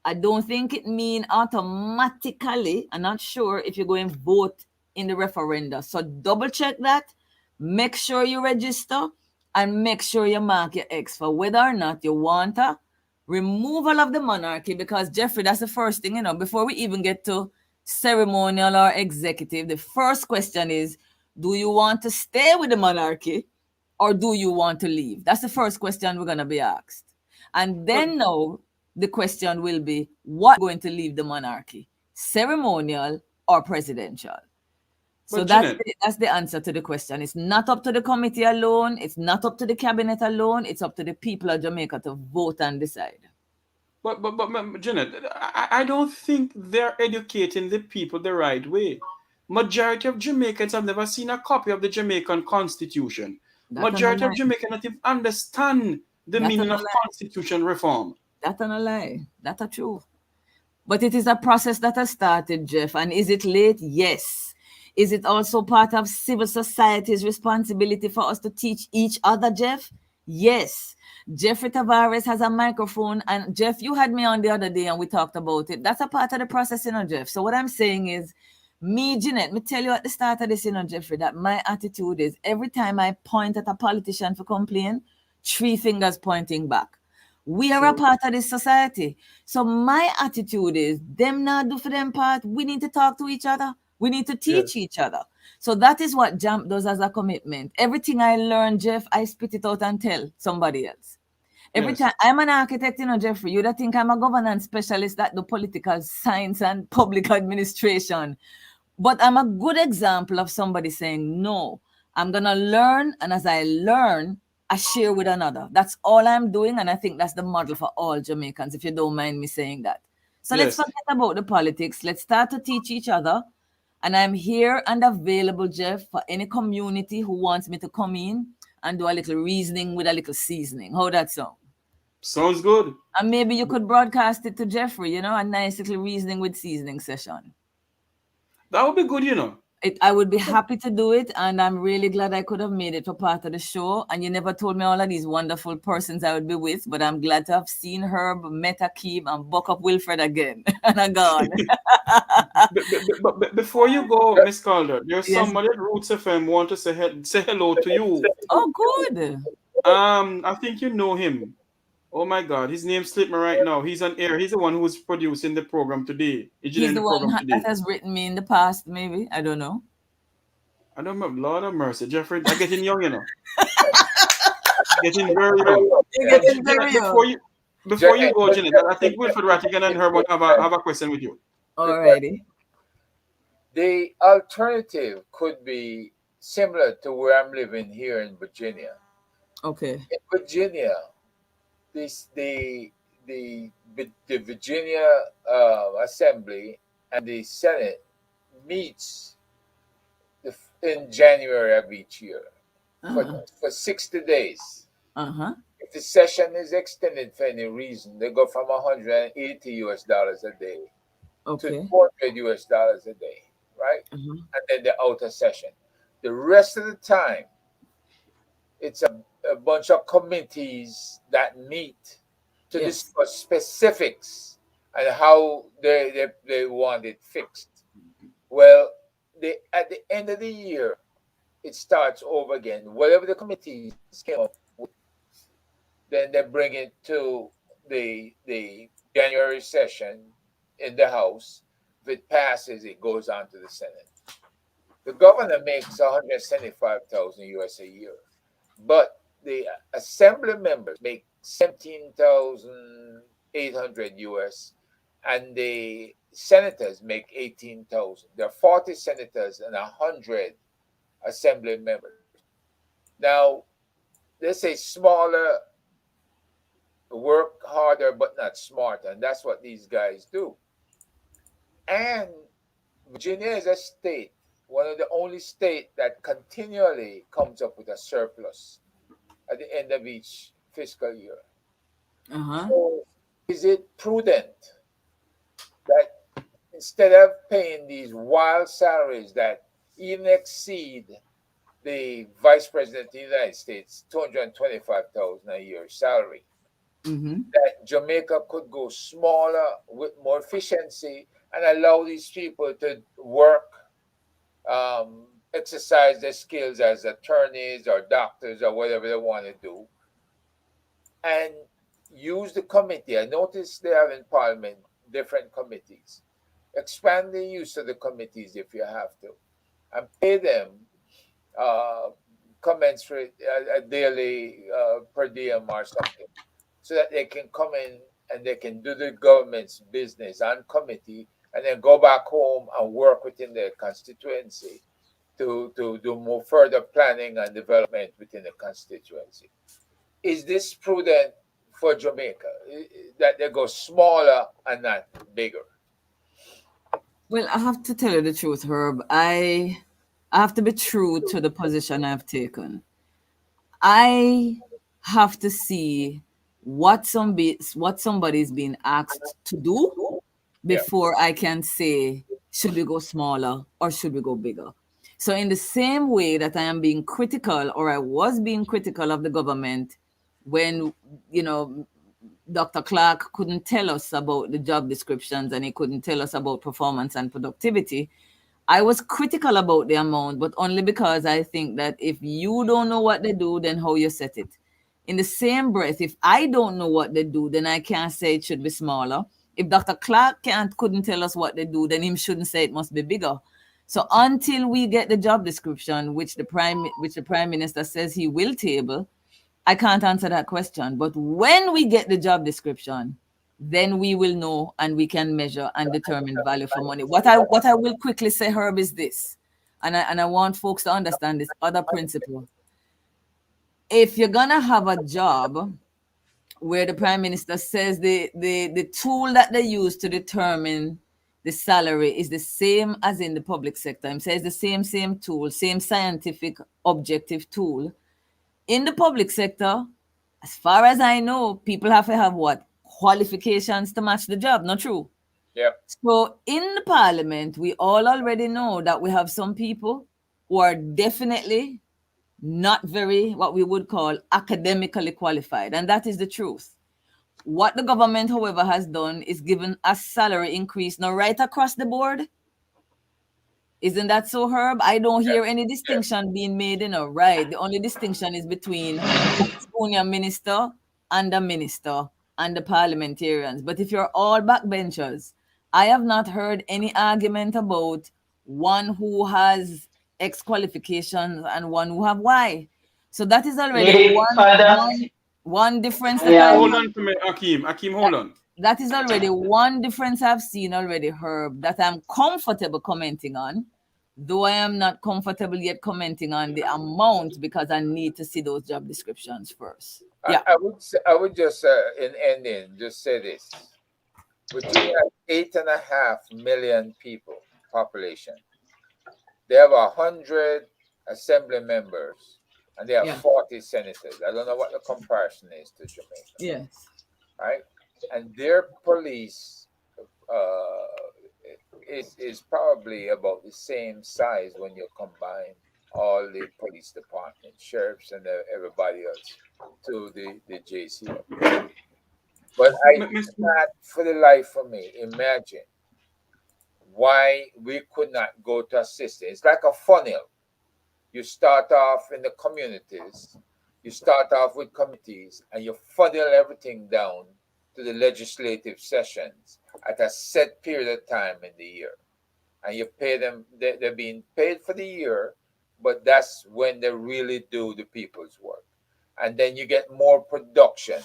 I don't think it means automatically, I'm not sure if you're going to vote in the referendum. So double check that, make sure you register, and make sure you mark your X for whether or not you want a removal of the monarchy. Because, Jeffrey, that's the first thing, before we even get to ceremonial or executive, the first question is, do you want to stay with the monarchy or do you want to leave? That's the first question we're going to be asked. And then now, the question will be, what going to leave the monarchy? Ceremonial or presidential? So that's the answer to the question. It's not up to the committee alone. It's not up to the cabinet alone. It's up to the people of Jamaica to vote and decide. But Jeanette, I don't think they're educating the people the right way. Majority of Jamaicans have never seen a copy of the Jamaican Constitution. Majority of Jamaicans don't even understand the meaning of Constitution reform. That's not a lie. That's a truth. But it is a process that has started, Jeff. And is it late? Yes. Is it also part of civil society's responsibility for us to teach each other, Jeff? Yes. Jeffrey Tavares has a microphone. And Jeff, you had me on the other day and we talked about it. That's a part of the process, Jeff. So what I'm saying is, me, Jeanette, me tell you at the start of this, Jeffrey, that my attitude is every time I point at a politician for complain, 3 fingers pointing back. We are a part of this society. So my attitude is, them not do for them part. We need to talk to each other. We need to teach each other. So that is what JAMP does as a commitment. Everything I learn, Jeff, I spit it out and tell somebody else. Every time I'm an architect, Jeffrey, you'd think I'm a governance specialist that do political science and public administration. But I'm a good example of somebody saying, no, I'm going to learn. And as I learn, I share with another. That's all I'm doing. And I think that's the model for all Jamaicans, if you don't mind me saying that. So let's forget about the politics. Let's start to teach each other. And I'm here and available, Jeff, for any community who wants me to come in and do a little reasoning with a little seasoning. How that sound? Sounds good. And maybe you could broadcast it to Jeffrey, a nice little reasoning with seasoning session. That would be good, I would be happy to do it, and I'm really glad I could have made it for part of the show. And you never told me all of these wonderful persons I would be with, but I'm glad to have seen Herb, met Akeem, and buck up Wilfred again. And I'm gone. but before you go, Miss Calder, there's somebody at Roots FM want to say hello to you. Oh, good. I think you know him. Oh my God, his name slipped me right now. He's on air. He's the one who's producing the program today. He's the one that has written me in the past, maybe. I don't know. I don't know. Lord have mercy. Jeffrey, I'm getting young, Getting very young. You're getting very young. Before you go, Jeanette, I think Wilfred Rattigan and Herb have a question with you. Alrighty. The alternative could be similar to where I'm living here in Virginia. Okay. In Virginia, the Virginia Assembly and the Senate meets in January of each year for 60 days. If the session is extended for any reason, they go from $180 a day to $400 a day, right? And then the outer session. The rest of the time, it's a bunch of committees that meet to discuss specifics and how they want it fixed. Well, at the end of the year, it starts over again. Whatever the committees came up with, then they bring it to the January session in the House. If it passes, it goes on to the Senate. The governor makes $175,000 US a year, but the assembly members make $17,800 US, and the senators make $18,000. There are 40 senators and 100 assembly members. Now, they say smaller, work harder, but not smarter, and that's what these guys do. And Virginia is a state, one of the only states that continually comes up with a surplus at the end of each fiscal year. So is it prudent that instead of paying these wild salaries that even exceed the Vice President of the United States, $225,000 a year salary, that Jamaica could go smaller with more efficiency and allow these people to work, exercise their skills as attorneys or doctors or whatever they want to do, and use the committee. I noticed they have in Parliament different committees. Expand the use of the committees if you have to, and pay them commensurate a daily per diem or something, so that they can come in and they can do the government's business on committee and then go back home and work within their constituency to do more further planning and development within the constituency. Is this prudent for Jamaica, that they go smaller and not bigger? Well, I have to tell you the truth, Herb. I have to be true to the position I've taken. I have to see what somebody's being asked to do before I can say, should we go smaller or should we go bigger? So in the same way that I am being critical, or I was being critical of the government when, Dr. Clark couldn't tell us about the job descriptions and he couldn't tell us about performance and productivity, I was critical about the amount, but only because I think that if you don't know what they do, then how you set it. In the same breath, if I don't know what they do, then I can't say it should be smaller. If Dr. Clark couldn't tell us what they do, then he shouldn't say it must be bigger. So until we get the job description, which the Prime Minister says he will table, I can't answer that question. But when we get the job description, then we will know and we can measure and determine value for money. What I will quickly say, Herb, is this, and I want folks to understand this other principle. If you're gonna have a job where the Prime Minister says the tool that they use to determine the salary is the same as in the public sector, he says the same tool, same scientific objective tool, in the public sector, as far as I know, people have to have what? Qualifications to match the job, not true? Yeah. So in the parliament, we all already know that we have some people who are definitely not very, what we would call, academically qualified. And that is the truth. What the government, however, has done is given a salary increase now right across the board. Isn't that so, Herb? I don't hear any distinction being made, right? The only distinction is between a junior minister and a minister and the parliamentarians. But if you're all backbenchers, I have not heard any argument about one who has X qualifications and one who have Y. So that is already one difference. Hold on to me, Akeem. Akeem, hold on. That is already one difference I've seen already, Herb, that I'm comfortable commenting on, though I am not comfortable yet commenting on the amount because I need to see those job descriptions first. Yeah, I would just in ending just say this: between 8.5 million people population, they have 100 assembly members and they have 40 senators. I don't know what the comparison is to Jamaica. Yes. Right. And their police is probably about the same size when you combine all the police department, sheriffs, and everybody else to the JC. But I cannot, for the life of me, imagine why we could not go to a system. It's like a funnel. You start off in the communities, you start off with committees, and you funnel everything down to the legislative sessions at a set period of time in the year. And you pay them, they're being paid for the year, but that's when they really do the people's work. And then you get more production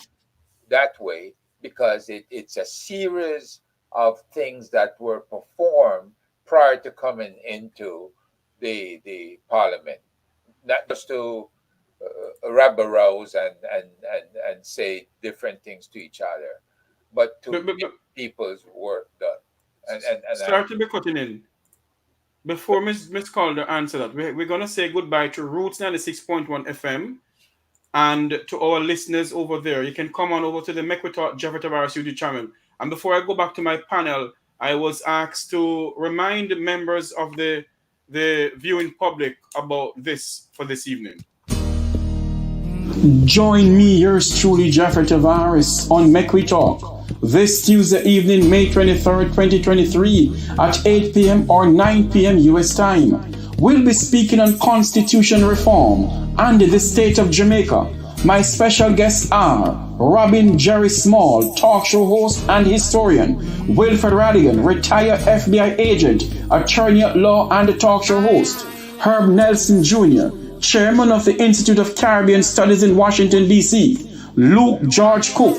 that way because it's a series of things that were performed prior to coming into the parliament, not just to rabble-rouse and say different things to each other, but to get people's work done. And start to be cutting in. Before Miss Calder answer that, we're gonna say goodbye to Roots 96.1 FM and to our listeners over there. You can come on over to the Make We Talk Jeffrey Tavares YouTube channel. And before I go back to my panel, I was asked to remind members of the viewing public about this for this evening. Join me, yours truly, Jeffrey Tavares, on Make We Talk this Tuesday evening, May 23rd, 2023 at 8 p.m. or 9 p.m. U.S. time. We'll be speaking on constitution reform and the state of Jamaica. My special guests are Robin Jerry Small, talk show host and historian, Wilfred Rattigan, retired FBI agent, attorney at law and talk show host, Herb Nelson Jr., chairman of the Institute of Caribbean Studies in Washington, D.C., Luke George Cook,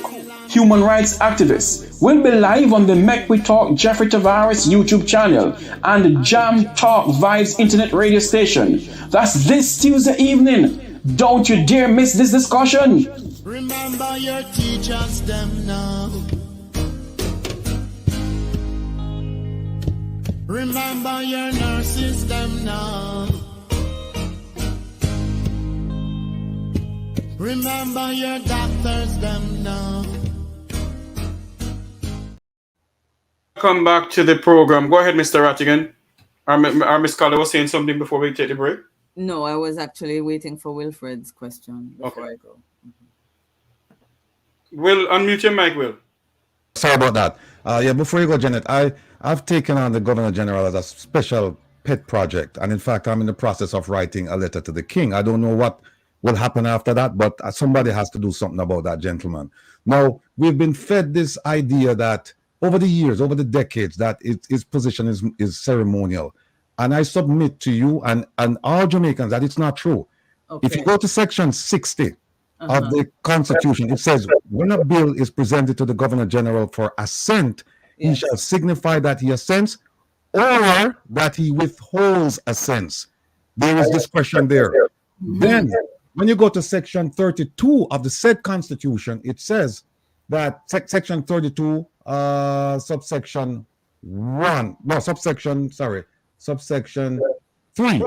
human rights activist. We'll be live on the Make We Talk Jeffrey Tavares YouTube channel and the JAMP Talk Vibes internet radio station. That's this Tuesday evening. Don't you dare miss this discussion. Remember your teachers, them now. Remember your nurses, them now. Remember your doctors, them now. Come back to the program. Go ahead, Mr. Rattigan. Our Miss Calder was saying something before we take the break. No, I was actually waiting for Wilfred's question before I go. Will, unmute your mic, Will. Sorry about that. Before you go, Jeanette, I've taken on the Governor General as a special pet project. And in fact, I'm in the process of writing a letter to the King. I don't know what will happen after that, but somebody has to do something about that, gentleman. Now, we've been fed this idea that over the years, over the decades, that his position is ceremonial. And I submit to you and all Jamaicans that it's not true. Okay. If you go to section 60 of the Constitution, it says, when a bill is presented to the Governor General for assent, he shall signify that he assents or that he withholds assents. There is discretion there. Then, when you go to section 32 of the said Constitution, it says that section 32, subsection 3,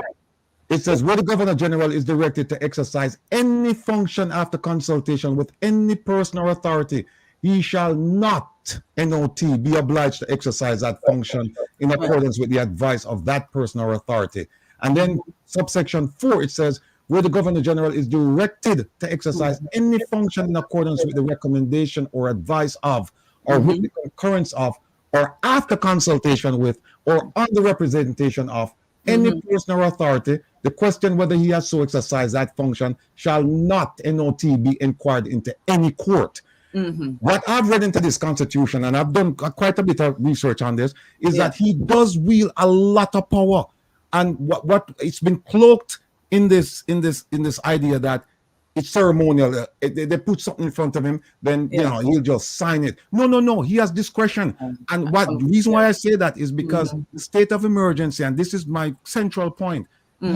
It says, where the Governor General is directed to exercise any function after consultation with any person or authority, he shall not, NOT, be obliged to exercise that function in accordance with the advice of that person or authority. And then subsection 4, it says, where the Governor General is directed to exercise any function in accordance with the recommendation or advice of, or with the concurrence of, or after consultation with, or on the representation of any person or authority, the question whether he has so exercised that function shall not, NOT, be inquired into any court. What I've read into this constitution, and I've done quite a bit of research on this, is that he does wield a lot of power, and what it's been cloaked in this idea that it's ceremonial. They put something in front of him, then you know he'll just sign it. No. He has discretion, and the reason why I say that is because the state of emergency, and this is my central point. He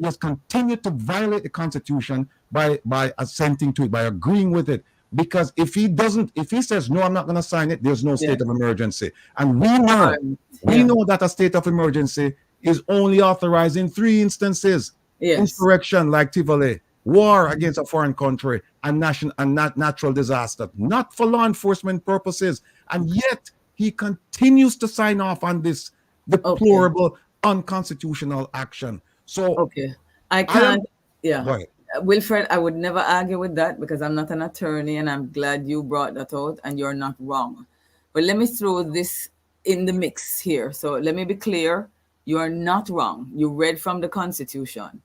has continued to violate the Constitution by assenting to it, by agreeing with it. Because if he says no, I'm not going to sign it, there's no state of emergency. And we know that a state of emergency is only authorized in 3 instances: insurrection like Tivoli, war against a foreign country, and natural disaster, not for law enforcement purposes. And yet he continues to sign off on this deplorable, unconstitutional action. So I can't. Wilfred, I would never argue with that because I'm not an attorney, and I'm glad you brought that out, and you're not wrong. But let me throw this in the mix here. So let me be clear. You are not wrong. You read from the Constitution.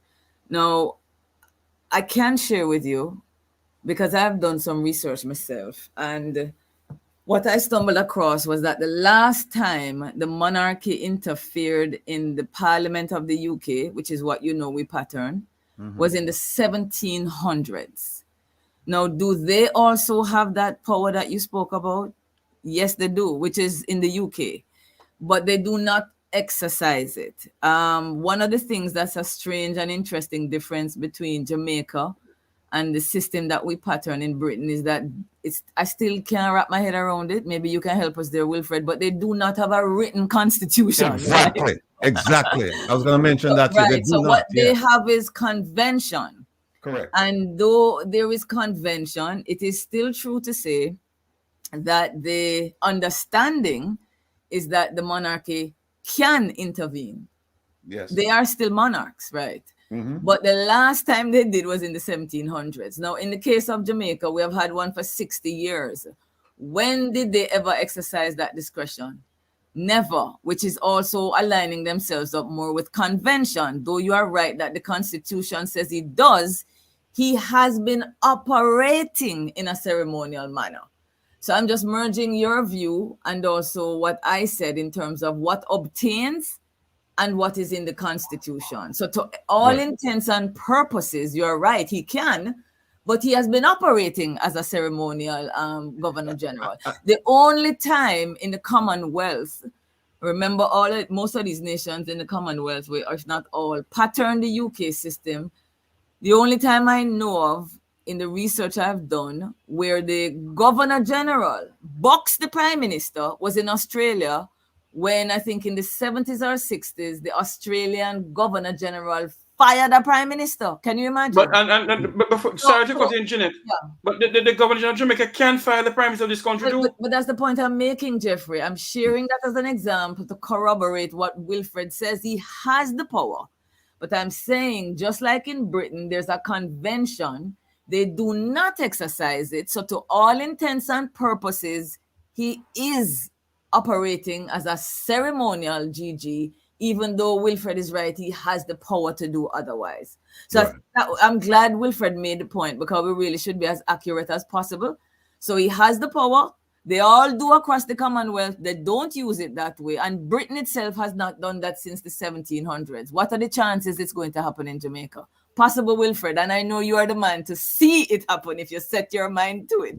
Now, I can share with you, because I've done some research myself, and what I stumbled across was that the last time the monarchy interfered in the Parliament of the UK, which is what we pattern, was in the 1700s. Now, do they also have that power that you spoke about? Yes, they do, which is in the UK, but they do not exercise it. One of the things that's a strange and interesting difference between Jamaica and the system that we pattern in Britain is that I still can't wrap my head around it. Maybe you can help us there, Wilfred, but they do not have a written constitution. Exactly. Right? Exactly. I was going to mention that. Right. So what they have is convention. Correct. And though there is convention, it is still true to say that the understanding is that the monarchy can intervene. Yes. They are still monarchs, right? But the last time they did was in the 1700s. Now, in the case of Jamaica, we have had one for 60 years. When did they ever exercise that discretion? Never, which is also aligning themselves up more with convention. Though you are right that the Constitution says he does, he has been operating in a ceremonial manner. So I'm just merging your view and also what I said in terms of what obtains and what is in the Constitution. So to all intents and purposes, you're right, he can, but he has been operating as a ceremonial Governor General. The only time in the Commonwealth, remember most of these nations in the Commonwealth, if not all, pattern the UK system. The only time I know of in the research I've done where the Governor General boxed the Prime Minister was in Australia, when I think in the 70s or 60s, the Australian Governor General fired a Prime Minister. Can you imagine? But sorry to cut in, Jeanette. But the Governor General of Jamaica can fire the Prime Minister of this country too. But that's the point I'm making, Jeffrey. I'm sharing that as an example to corroborate what Wilfred says. He has the power. But I'm saying, just like in Britain, there's a convention. They do not exercise it. So to all intents and purposes, he is operating as a ceremonial GG, even though Wilfred is right, he has the power to do otherwise. So I'm glad Wilfred made the point, because we really should be as accurate as possible. So he has the power. They all do across the Commonwealth. They don't use it that way. And Britain itself has not done that since the 1700s. What are the chances it's going to happen in Jamaica? Possible, Wilfred. And I know you are the man to see it happen if you set your mind to it.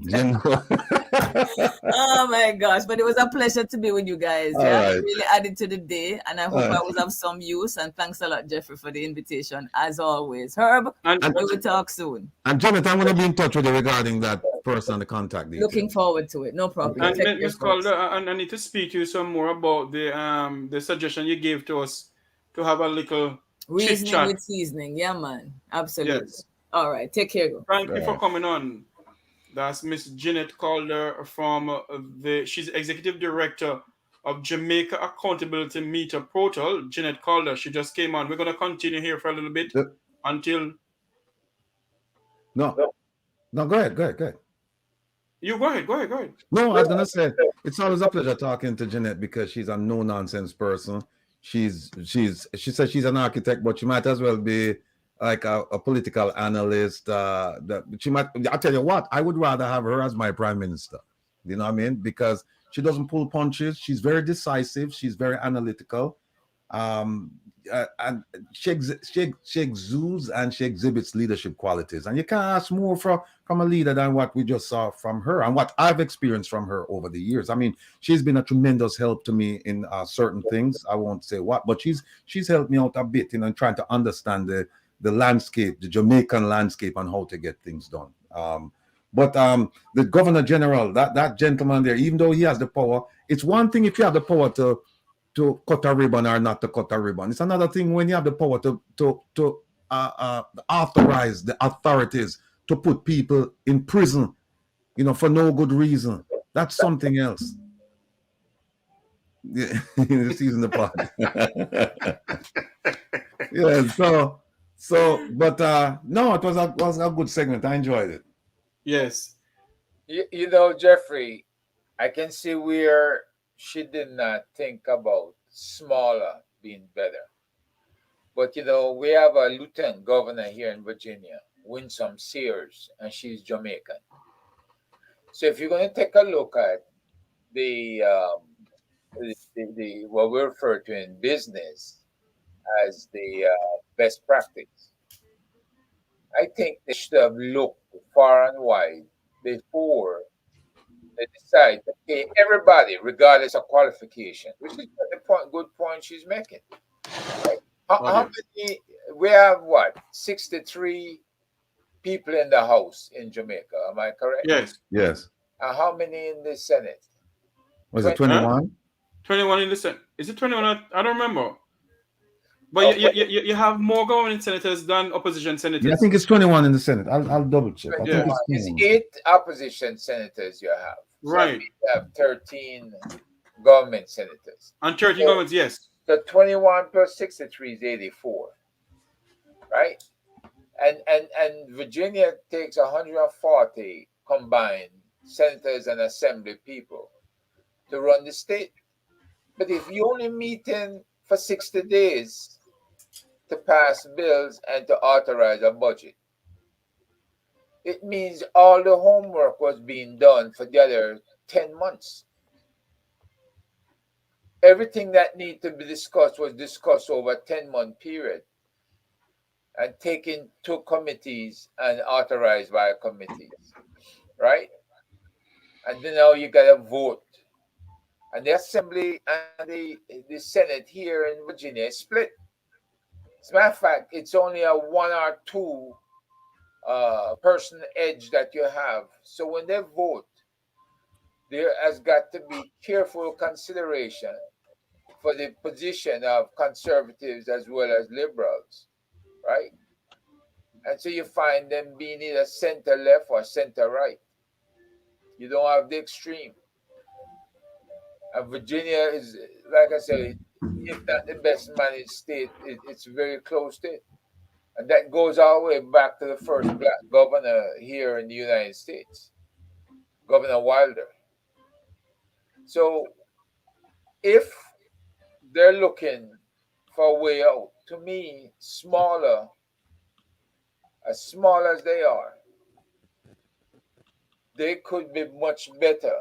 Oh my gosh. But it was a pleasure to be with you guys. It really added to the day. And I hope I was of some use. And thanks a lot, Jeffrey, for the invitation, as always. Herb, we will talk soon. And Janet, I'm going to be in touch with you regarding that person and the contact details. Looking forward to it. No problem. And Ms. Calder, I need to speak to you some more about the suggestion you gave to us to have a little Reasoning with seasoning. Yeah, man. Absolutely. Yes. All right. Take care. Thank you for coming on. That's Miss Jeanette Calder from she's executive director of Jamaica Accountability Meter Portal. Jeanette Calder, she just came on. We're going to continue here for a little bit until. No, go ahead. You go ahead. No, I was gonna say it's always a pleasure talking to Jeanette because she's a no nonsense person. She says she's an architect, but she might as well be like a political analyst. She might. I'll tell you what, I would rather have her as my prime minister. You know what I mean? Because she doesn't pull punches. She's very decisive. She's very analytical. And she exudes and she exhibits leadership qualities, and you can't ask more from a leader than what we just saw from her and what I've experienced from her over the years. I mean, she's been a tremendous help to me in certain things. I won't say what, but she's helped me out a bit, in trying to understand the landscape, the Jamaican landscape, and how to get things done. But the Governor General, that gentleman there, even though he has the power, it's one thing if you have the power to cut a ribbon or not to cut a ribbon. It's another thing when you have the power to authorize the authorities to put people in prison, for no good reason. That's something else. Yeah, season the pot. Yeah. But no, it was a good segment. I enjoyed it. Yes. Jeffrey, I can see where she did not think about smaller being better. But, we have a lieutenant governor here in Virginia, Winsome Sears, and she's Jamaican. So if you're going to take a look at the what we refer to in business as the best practice, I think they should have looked far and wide before they decide to pay everybody regardless of qualification, which is the good point she's making. Right? How many? We have 63 people in the House in Jamaica. Am I correct? Yes. And how many in the Senate? Was it 21? 21 in the Senate. Is it 21? I don't remember. But you have more government senators than opposition senators. Yeah, I think it's 21 in the Senate. I'll double check. I think it's 8 opposition senators you have. So right. You have 13 government senators. And 13 governments, yes. So 21 plus 63 is 84. Right? And Virginia takes 140 combined senators and assembly people to run the state. But if you only meet in for 60 days to pass bills and to authorize a budget, it means all the homework was being done for the other 10 months. Everything that needed to be discussed was discussed over a 10-month period and taken to committees and authorized by committees, right? And then now you got to vote. And the Assembly and the Senate here in Virginia is split. As a matter of fact, it's only a 1 or 2 person edge that you have. So when they vote, there has got to be careful consideration for the position of conservatives as well as liberals, right? And so you find them being either center left or center right. You don't have the extreme. And Virginia is, like I said, if not the best managed state, it's very close to it. And that goes all the way back to the first black governor here in the United States, Governor Wilder. So if they're looking for a way out, to me, smaller, as small as they are, they could be much better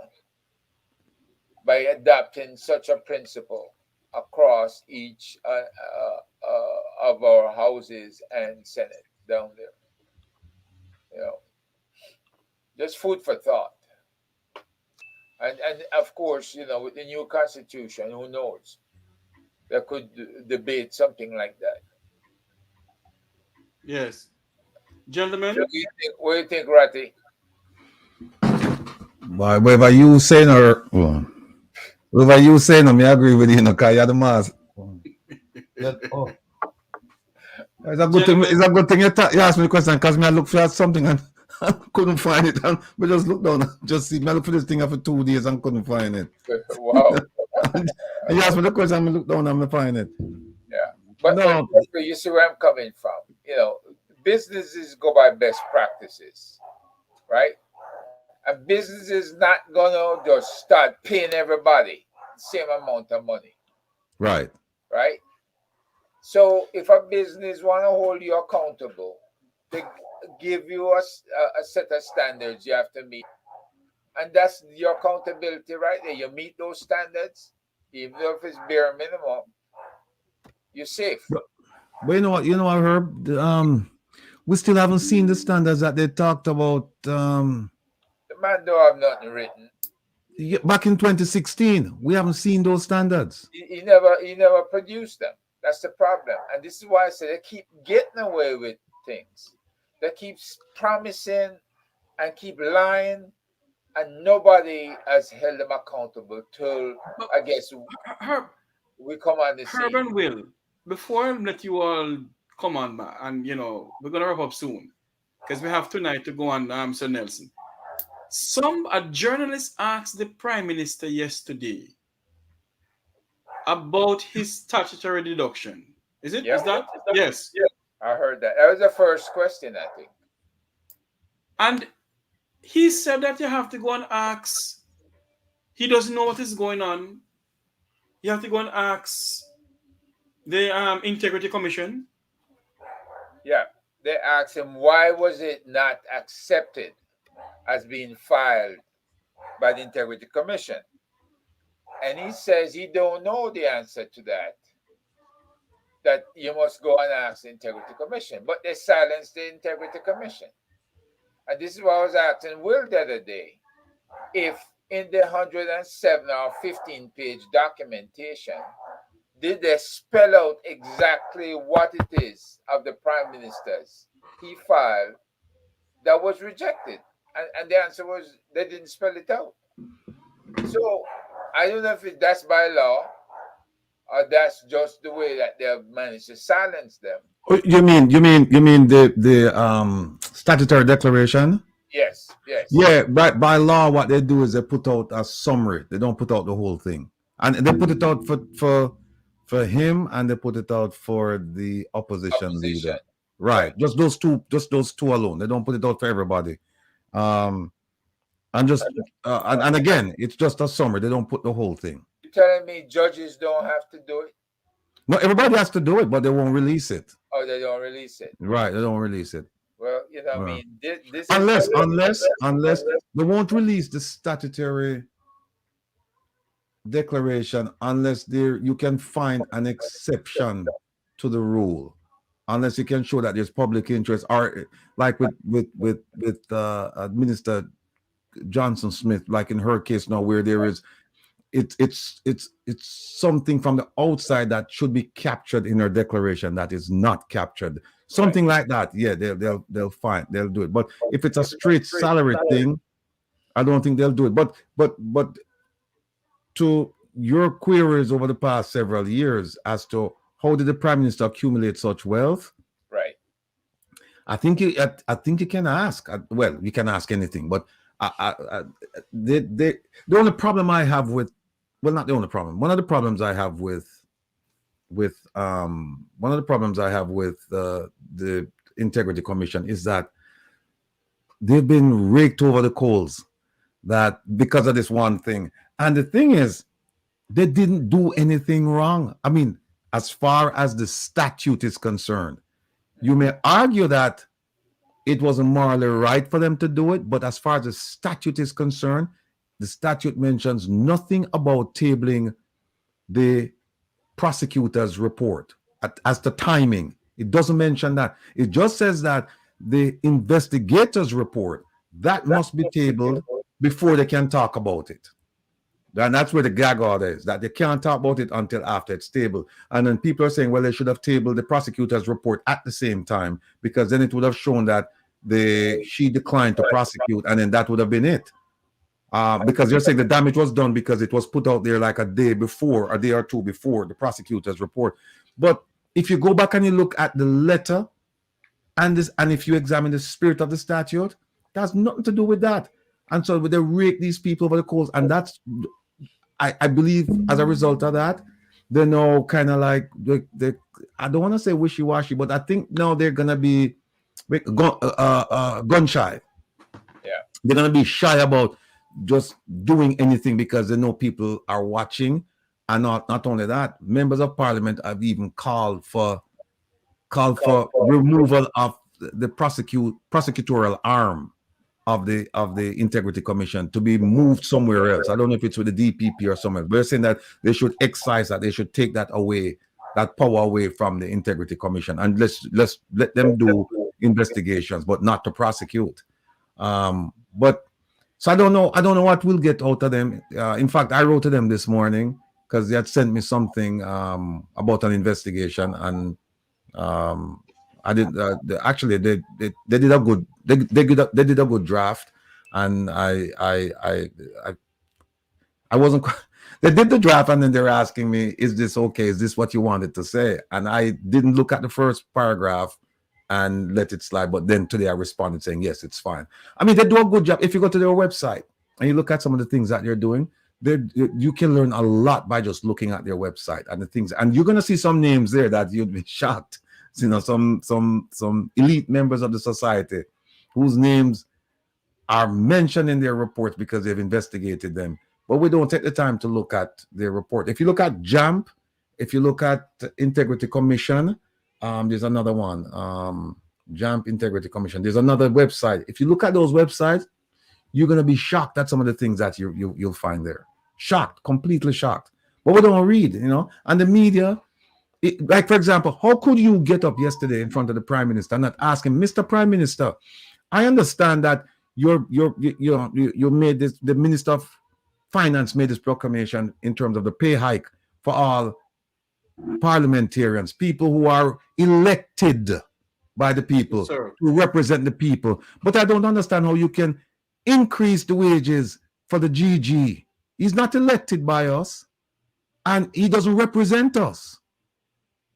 by adopting such a principle across each of our houses and Senate down there. Just food for thought. And of course, with the new constitution, who knows? They could debate something like that. Yes. Gentlemen? What do you think, Ratty? Whatever you saying whatever you saying, I agree with you, because you're the mass. It's a good thing. It's a good thing you asked me the question because I look for something and I couldn't find it. And we just look down, just see. I look for this thing for 2 days and couldn't find it. Wow. You asked me the question, I look down and I find it. Yeah, but you see where I'm coming from. You know, businesses go by best practices, right? And businesses not gonna just start paying everybody the same amount of money. Right. Right. So if a business want to hold you accountable, they give you a set of standards you have to meet, and that's your accountability right there. You meet those standards, even though if it's bare minimum, you're safe. But you know what, Herb, we still haven't seen the standards that they talked about. The man don't have nothing written. Back in 2016, we haven't seen those standards. He never produced them. That's the problem. And this is why I say they keep getting away with things. They keep promising and keep lying, and nobody has held them accountable till, I guess, we come on the scene. Herb and Will, before I let you all come on, and we're going to wrap up soon, because we have tonight to go on Sir Nelson. A journalist asked the Prime Minister yesterday about his statutory deduction. Is it? Yeah. Is that? Yes. Yeah. I heard that. That was the first question, I think. And he said that you have to go and ask. He doesn't know what is going on. You have to go and ask the Integrity Commission. Yeah. They asked him, why was it not accepted as being filed by the Integrity Commission? And he says he don't know the answer to that you must go and ask the Integrity Commission. But they silenced the Integrity Commission. And this is what I was asking Will the other day. If in the 107 or 15-page documentation, did they spell out exactly what it is of the Prime Minister's he filed that was rejected? And the answer was they didn't spell it out. So I don't know if that's by law or that's just the way that they have managed to silence them. You mean the statutory declaration? Yes. Yeah, by law, what they do is they put out a summary. They don't put out the whole thing, and they put it out for him, and they put it out for the opposition leader. Right, just those two alone. They don't put it out for everybody. And again, it's just a summary. They don't put the whole thing. You're telling me judges don't have to do it? No, everybody has to do it, but they won't release it. Oh, they don't release it. Right, they don't release it. Well, I mean, this unless they won't release the statutory declaration unless you can find an exception to the rule. Unless you can show that there's public interest, or like with Minister Johnson Smith, like in her case now, where there is, it's something from the outside that should be captured in her declaration that is not captured. Something like that, yeah, they'll do it. But if it's a straight salary thing, I don't think they'll do it. But to your queries over the past several years as to how did the Prime Minister accumulate such wealth? Right. I think you can ask. Well, you can ask anything, but the only problem I have with, well, not the only problem. One of the problems I have with the Integrity Commission is that they've been raked over the coals that because of this one thing. And the thing is, they didn't do anything wrong. I mean, as far as the statute is concerned, you may argue that it wasn't morally right for them to do it, but as far as the statute is concerned, the statute mentions nothing about tabling the prosecutor's report as to timing. It doesn't mention that. It just says that the investigator's report, that must be tabled before they can talk about it. And that's where the gag order is, that they can't talk about it until after it's tabled. And then people are saying, well, they should have tabled the prosecutor's report at the same time, because then it would have shown that she declined to prosecute, and then that would have been it. Because you're saying the damage was done because it was put out there like a day before, a day or two before the prosecutor's report. But if you go back and you look at the letter and if you examine the spirit of the statute, that has nothing to do with that. And so they rake these people over the coals, and that's, I believe, as a result of that, they're now kind of like I don't want to say wishy-washy, but I think now they're gonna be gun shy. Yeah, they're gonna be shy about just doing anything because they know people are watching. And not only that, members of parliament have even called for removal of the prosecutorial arm of the Integrity Commission to be moved somewhere else. I don't know if it's with the DPP or somewhere. They're saying that they should excise that, they should take that away, that power away from the Integrity Commission, and let's let them do investigations, but not to prosecute. But so I don't know what we'll get out of them. In fact, I wrote to them this morning because they had sent me something about an investigation, and I did actually they did a good they did a good draft, and I wasn't. They did the draft, and then they're asking me, "Is this okay? Is this what you wanted to say?" And I didn't look at the first paragraph and let it slide. But then today I responded saying, "Yes, it's fine." I mean, they do a good job. If you go to their website and you look at some of the things that they're doing, you can learn a lot by just looking at their website and the things. And you're gonna see some names there that you'd be shocked. You know, some elite members of the society whose names are mentioned in their reports because they've investigated them. But we don't take the time to look at their report. If you look at JAMP, if you look at Integrity Commission, there's another one, JAMP Integrity Commission. There's another website. If you look at those websites, you're going to be shocked at some of the things that you'll find there. Shocked, completely shocked. But we don't read, you know. And the media, like, for example, how could you get up yesterday in front of the Prime Minister and not ask him, Mr. Prime Minister, I understand that you made this, the Minister of Finance made this proclamation in terms of the pay hike for all parliamentarians, people who are elected by the people, to represent the people. But I don't understand how you can increase the wages for the GG. He's not elected by us, and he doesn't represent us.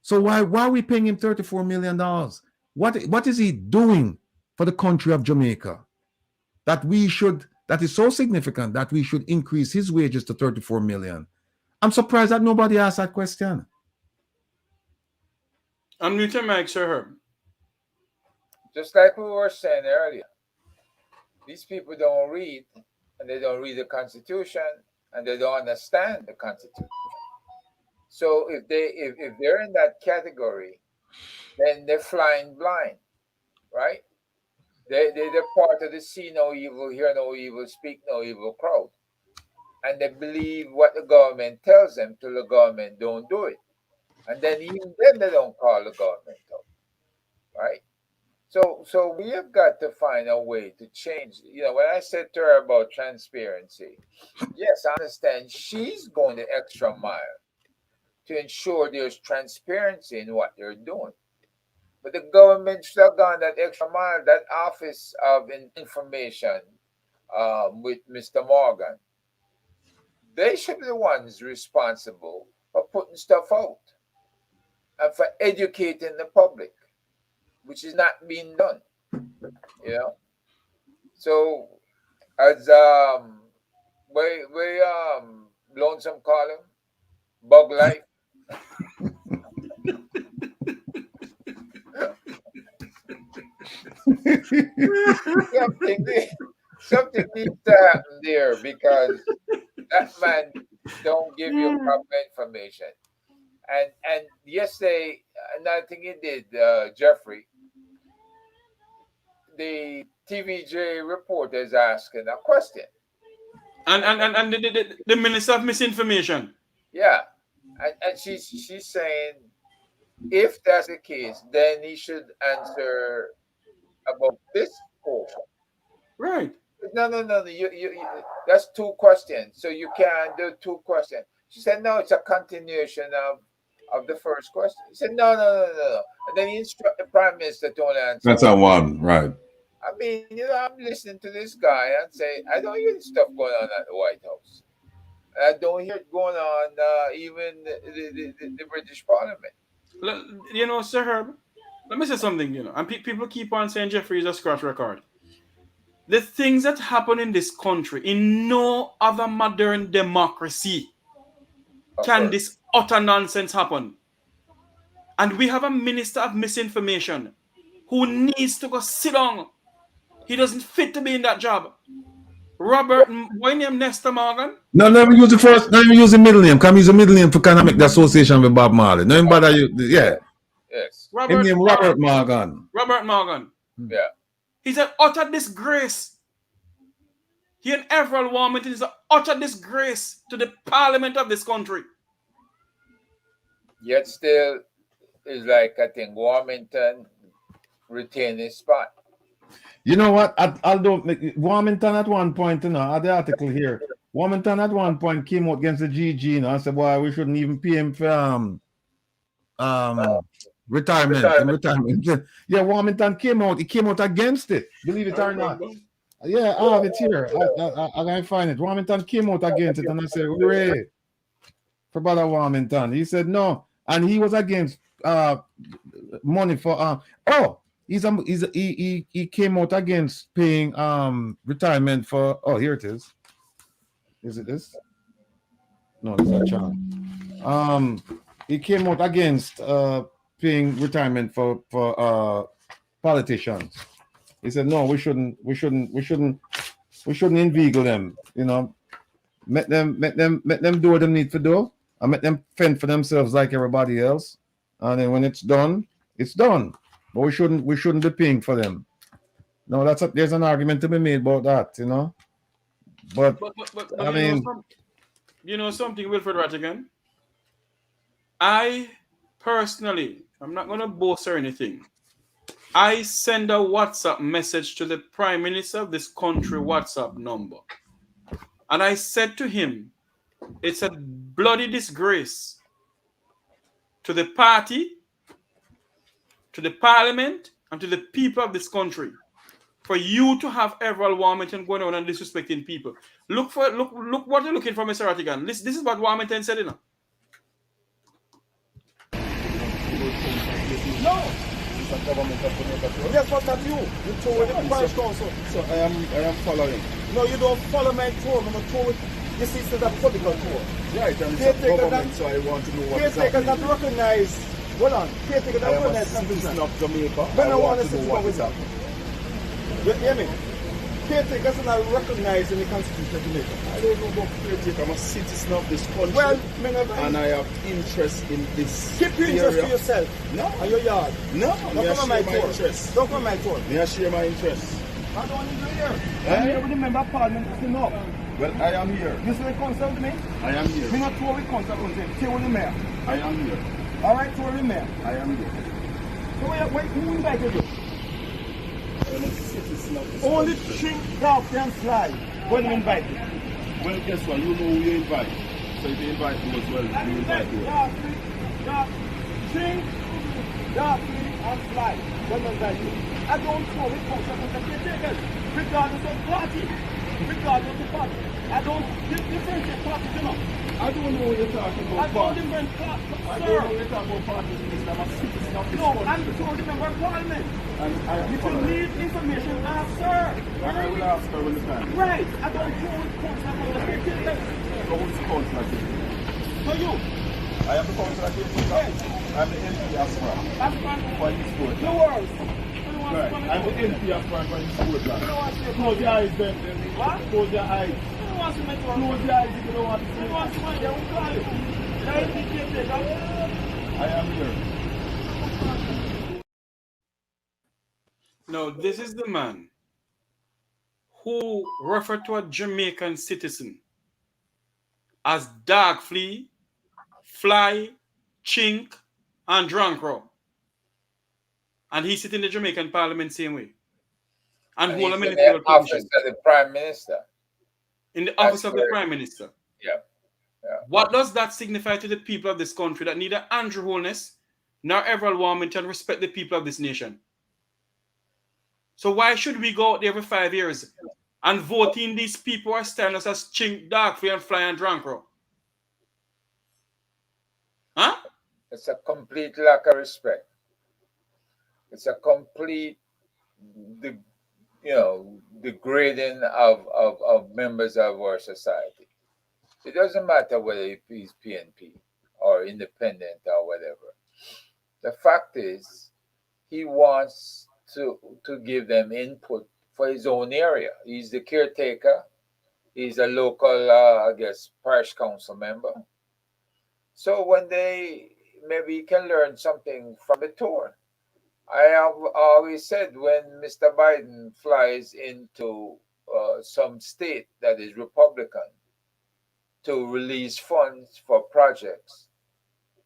So why are we paying him $34 million? What is he doing for the country of Jamaica that is so significant that we should increase his wages to 34 million? I'm surprised that nobody asked that question. Unmute your mic, Sir Herb. Just like we were saying earlier, these people don't read, and they don't read the Constitution, and they don't understand the Constitution. So if they're in that category, then they're flying blind, right? They're part of the see no evil, hear no evil, speak no evil crowd. And they believe what the government tells them till the government don't do it. And then even then they don't call the government up, right? So we have got to find a way to change. You know, when I said to her about transparency, yes, I understand she's going the extra mile to ensure there's transparency in what they're doing. But the government should have gone that extra mile. That Office of Information with Mr. Morgan, they should be the ones responsible for putting stuff out and for educating the public, which is not being done. You know? So as we Lonesome call him, Bug Life. something needs to happen there, because that man don't give you proper information. And yesterday, another thing he did, Jeffrey, the TVJ reporter is asking a question. And the Minister of Misinformation. Yeah. And she's saying, if that's the case, then he should answer about this portion. Right. No. You that's two questions. So you can't do two questions. She said, no, it's a continuation of the first question. He said, no. And then he instructed the Prime Minister to only answer. That's a one, right? I mean, you know, I'm listening to this guy and say, I don't hear stuff going on at the White House. I don't hear it going on even the British Parliament. You know, Sir Herb, let me say something, you know, and people keep on saying Jeffrey is a scratch record. The things that happen in this country, in no other modern democracy, can this utter nonsense happen. And we have a minister of misinformation who needs to go sit down. He doesn't fit to be in that job. Robert, why name Nestor Morgan? No, never use the first, not even use the middle name. Come use the middle name to kind of make the association with Bob Marley. No, bother you. Yeah. Yes. Robert Morgan. Robert Morgan. Yeah. He's an utter disgrace. He and Everett Warmington is an utter disgrace to the parliament of this country. Yet still, is like, I think Warmington retained his spot. You know what? Although Warmington at one point, you know, at the article here, Warmington at one point came out against the GG, you know, and said, boy, we shouldn't even pay him for retirement. Yeah, Warmington came out. He came out against it, believe it or not. Yeah, I have it here. I can find it. Warmington came out against it, and I said, hooray for Brother Warmington. He said no, and he was against money for he came out against paying retirement for. Oh, here it is. Is it this? No, this is a channel. He came out against paying retirement for politicians. He said no, we shouldn't inveigle them. You know, make them do what they need to do, and make them fend for themselves like everybody else. And then when it's done, it's done. But we shouldn't be paying for them. No, there's an argument to be made about that, you know. But I mean, you know something, Wilfred Rattigan. I personally, I'm not going to boast or anything. I send a WhatsApp message to the Prime Minister of this country WhatsApp number. And I said to him, it's a bloody disgrace to the party, to the parliament, and to the people of this country for you to have Everett Warmington going on and disrespecting people. Look what you're looking for, Mr. Rattigan. This is what Warmington said, you know. No. Yes, but not you. You told the parish council. So I am following. No, you don't follow my tour. I'm tour. You see, it's a political tour. Right, and it's a government, so I want to know what is happening. Caretakers not recognize. Hold on. Caretakers not recognize. I am a citizen of Jamaica. I want to know what is happening. You hear me? Caretakers are not recognized in the Constitution of Jamaica. I don't know about caretaker. I'm a citizen of this country. Well, and I have interest in this. Keep your interest to yourself. No. And your yard. No. Don't come on my tour. Don't come on my tour. May I share my interest? I don't want to be here. I'm here with the member of parliament. Enough. Well, I am here. You see the concern with me? I am here. Me not tour with concern with him. Tour with the mayor. I am here. All right, tour with the mayor. I am here. So wait, who invited you? Only chink, coffee and fly when you invite me. Well, guess what? You know who you invite. So if you invite me as well, you invite me. Chink, coffee and fly when you invite me. I don't know which function of the caretakers, regardless of party. Regardless of the party. I don't differentiate parties, you know. I don't know what you're talking about. I don't different parties. I don't know what you're talking about parties. I'm a citizen of this country. I'm told the member of parliament. If you need information, ask her. I will ask her when the time. Right. I don't know what council of the caretakers. So who's the council of the caretakers? So you. I am the council of the caretakers. I'm the MP aspirant. Aspirant? For this board. No worries. Right. I'm the MP aspirant for this board. Close your eyes then. What? Close your eyes. Close your eyes if you don't want to see. They won't call you. I am here. Now, this is the man who referred to a Jamaican citizen as Dark Flea, Fly, Chink, and Drunkrow. And he's sitting in the Jamaican parliament same way. And hold a minute. In the office of the Prime Minister. In the office of the Prime Minister. Yeah. What does that signify to the people of this country that neither Andrew Holness nor Everett Warmington respect the people of this nation? So why should we go out there every 5 years and vote in these people who are standing us as Chink, Dark Flea, and Fly and Drunkrow? Huh? It's a complete lack of respect. It's a complete, degrading of members of our society. It doesn't matter whether he's PNP or independent or whatever. The fact is, he wants to give them input for his own area. He's the caretaker. He's a local, parish council member. So when maybe he can learn something from the tour. I have always said when Mr. Biden flies into some state that is Republican to release funds for projects,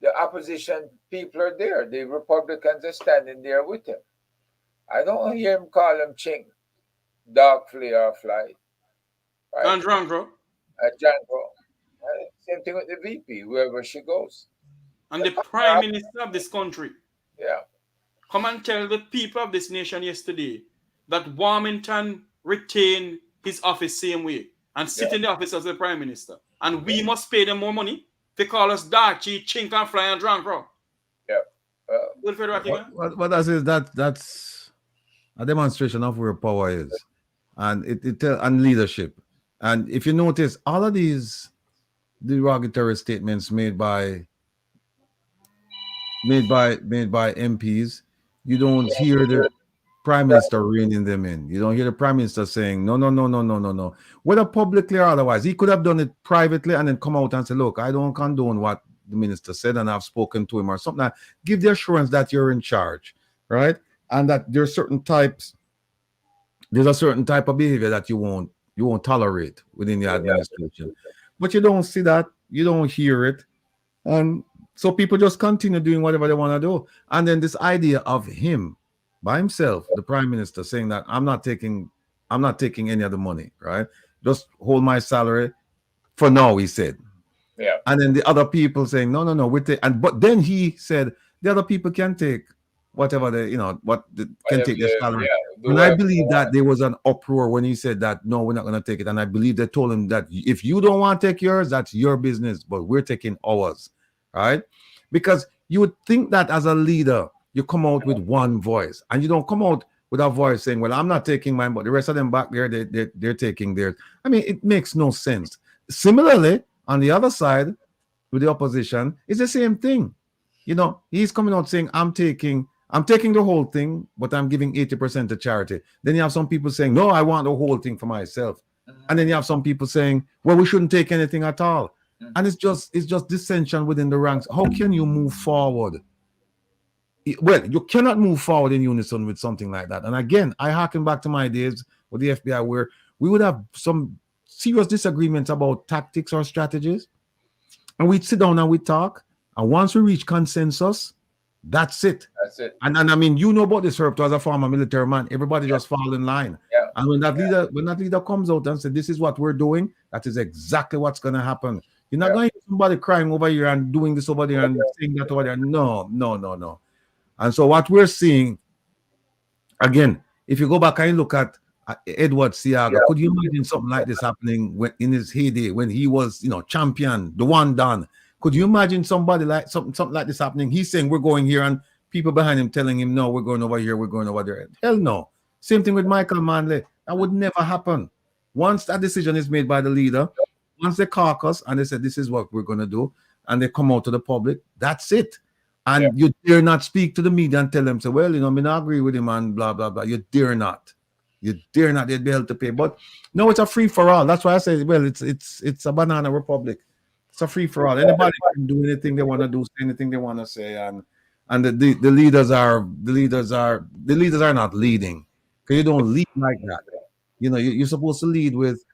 the opposition people are there. The Republicans are standing there with him. I don't hear him call him chink, dog, flea, or fly. Right? And Janko. Same thing with the VP, wherever she goes. And the Prime Minister of this country. Yeah. Come and tell the people of this nation yesterday that Warmington retained his office same way and sit in the office as the Prime Minister. And we must pay them more money to call us Darchi, Chink, and Fly, and Drankro. Yeah. Wilfred Rattigan. What that's a demonstration of where power is. And and leadership. And if you notice, all of these derogatory statements made by MPs, you don't hear the Prime Minister reining them in. You don't hear the Prime Minister saying, no. Whether publicly or otherwise, he could have done it privately and then come out and say, look, I don't condone what the minister said and I've spoken to him or something. Give the assurance that you're in charge, right? And that there's a certain type of behavior that you won't tolerate within the administration. But you don't see that, you don't hear it. And so people just continue doing whatever they want to do. And then this idea of him by himself, the Prime Minister, saying that I'm not taking any of the money, right? Just hold my salary for now, he said. Yeah. And then the other people saying, no, but then he said the other people can take whatever can take their salary. Yeah, and I believe that there was an uproar when he said that, no, we're not going to take it. And I believe they told him that if you don't want to take yours, that's your business, but we're taking ours, right? Because you would think that as a leader, you come out with one voice and you don't come out with a voice saying, well, I'm not taking mine, but the rest of them back there, they're taking theirs. I mean, it makes no sense. Similarly, on the other side, with the opposition, it's the same thing. He's coming out saying, I'm taking the whole thing, but I'm giving 80% to charity. Then you have some people saying, no, I want the whole thing for myself. And then you have some people saying, well, we shouldn't take anything at all. And it's just dissension within the ranks. How can you move forward? Well, you cannot move forward in unison with something like that. And again, I harken back to my days with the FBI where we would have some serious disagreements about tactics or strategies. And we'd sit down and we'd talk. And once we reach consensus, that's it. And I mean, about this, Herb, as a former military man, everybody just fall in line. Yeah. And when that leader comes out and says, this is what we're doing, that is exactly what's going to happen. You're not going to hear somebody crying over here and doing this over there and saying that over there. No. And so what we're seeing, again, if you go back and look at Edward Seaga, could you imagine something like this happening in his heyday when he was, champion, the one done? Could you imagine somebody like something like this happening? He's saying we're going here and people behind him telling him, no, we're going over here, we're going over there. Hell no. Same thing with Michael Manley. That would never happen. Once that decision is made by the leader, once they caucus and they said this is what we're going to do, and they come out to the public, that's it. And you dare not speak to the media and tell them, say, well, I mean, I agree with him and blah, blah, blah. You dare not. They'd be held to pay. But no, it's a free-for-all. That's why I say, well, it's a banana republic. It's a free-for-all. Anybody can do anything they want to do, say anything they want to say. And the leaders are not leading. Because you don't lead like that. You're supposed to lead with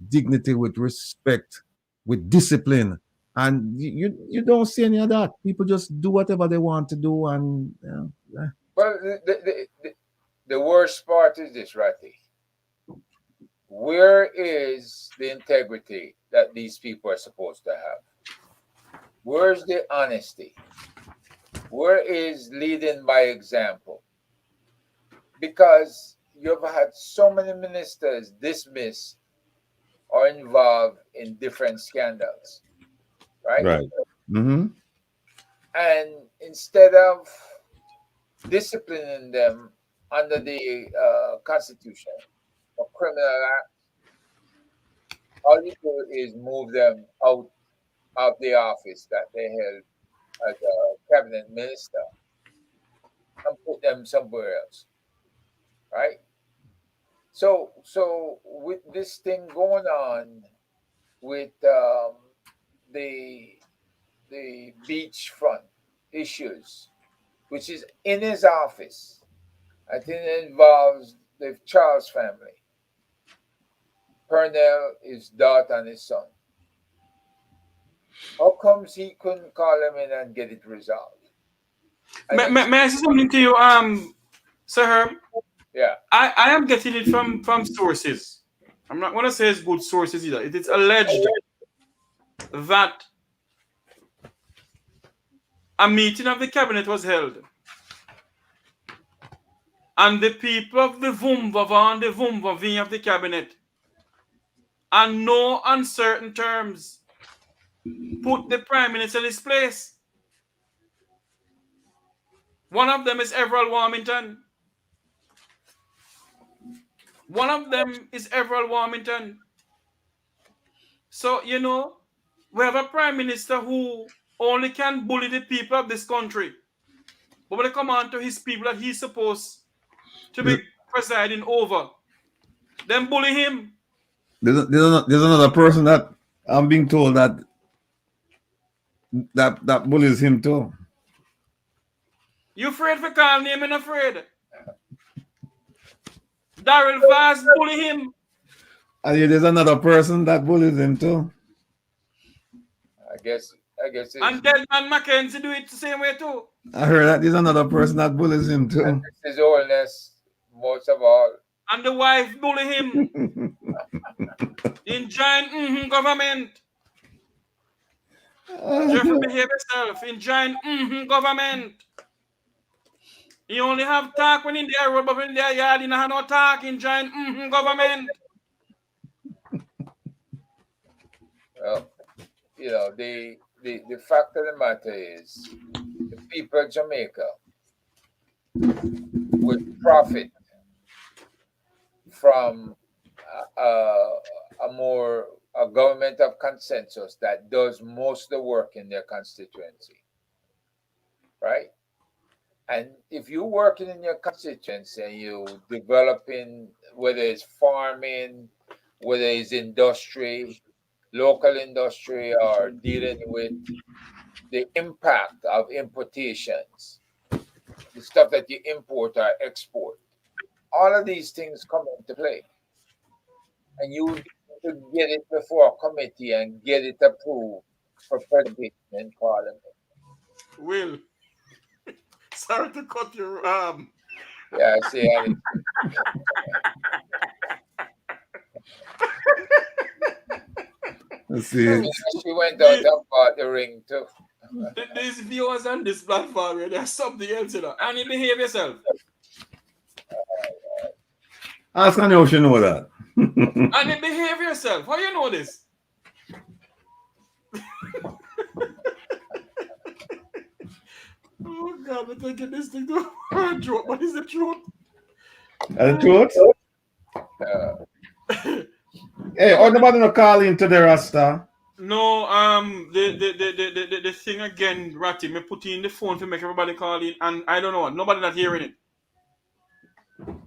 dignity, with respect, with discipline. And you don't see any of that. People just do whatever they want to do. And well, the worst part is this, Ratty. Where is the integrity that these people are supposed to have? Where's the honesty? Where is leading by example? Because you've had so many ministers dismissed or involved in different scandals. Right. Mm-hmm. And instead of disciplining them under the Constitution or criminal act, all you do is move them out of the office that they held as a cabinet minister and put them somewhere else, right? So with this thing going on with the beachfront issues, which is in his office, I think it involves the Charles family, Purnell, his daughter, and his son. How comes he couldn't call him in and get it resolved? May I say something to you, Sir Herb? Yeah. I am getting it from sources. I'm not going to say it's good sources either. It is alleged that a meeting of the cabinet was held, and the people of the Vumvava and the Vumvavi of the cabinet, on no uncertain terms, put the Prime Minister in his place. One of them is Everald Warmington. One of them is Everald Warmington. So, you know, we have a Prime Minister who only can bully the people of this country. But when it comes on to his people that he's supposed to be presiding over, then bully him. There's another person that I'm being told that bullies him too. You afraid for call name and afraid? Daryl Vaz bully him. And there's another person that bullies him too. I guess it's... And Deadman Mackenzie do it the same way too. I heard that there's another person that bullies him too. And His Holness, most of all. And the wife bully him. In giant government. Jeffrey behave yourself. In giant government. You only have talk when in their road, but when they're yard, you don't have no talk in giant government. Well, you know, the fact of the matter is the people of Jamaica would profit from a government of consensus that does most of the work in their constituency, right? And if you're working in your constituency and you developing, whether it's farming, whether it's industry, local industry, or dealing with the impact of importations, the stuff that you import or export, all of these things come into play. And you need to get it before a committee and get it approved for presentation in Parliament. Will, sorry to cut your Yeah, I see. Let's see. She went out and bought the ring too. These viewers on this platform, there's something else, you know. And you behave yourself. Ask Annie if you know that. And you behave yourself. How you know this? Oh God, I'm taking this thing to a joke. What is the truth? The truth? Hey, or nobody no call into the Rasta? No, the thing again, Ratty, me put in the phone to make everybody call in, and I don't know what, nobody not hearing it.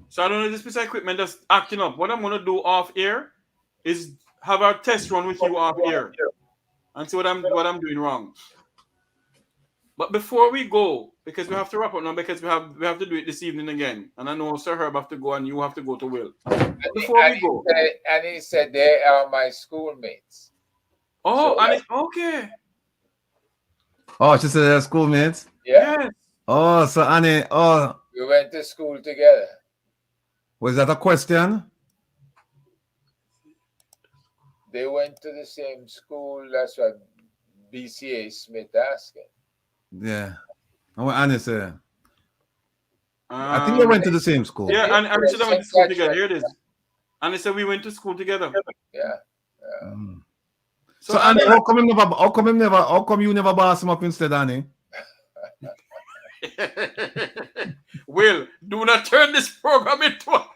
So I don't know if this piece of equipment that's acting up. What I'm gonna do off air is have our test run with you off air and see what I'm doing wrong. But before we go, because we have to wrap up now, because we have to do it this evening again, and I know Sir Herb have to go and you have to go to Will. Before we go, and he said they are my schoolmates. Oh, so, and okay. Oh, she said they're schoolmates? Yeah. Yes. Oh, so Annie, we went to school together. Was that a question? They went to the same school. That's what BCA Smith asking. Yeah. And what Annie said? I think they went to the same school. Yeah, and we said they went to school together. Here it is. And they said we went to school together. Yeah. So Annie, how come you never boss him up instead, Annie? Will, do not turn this program into a...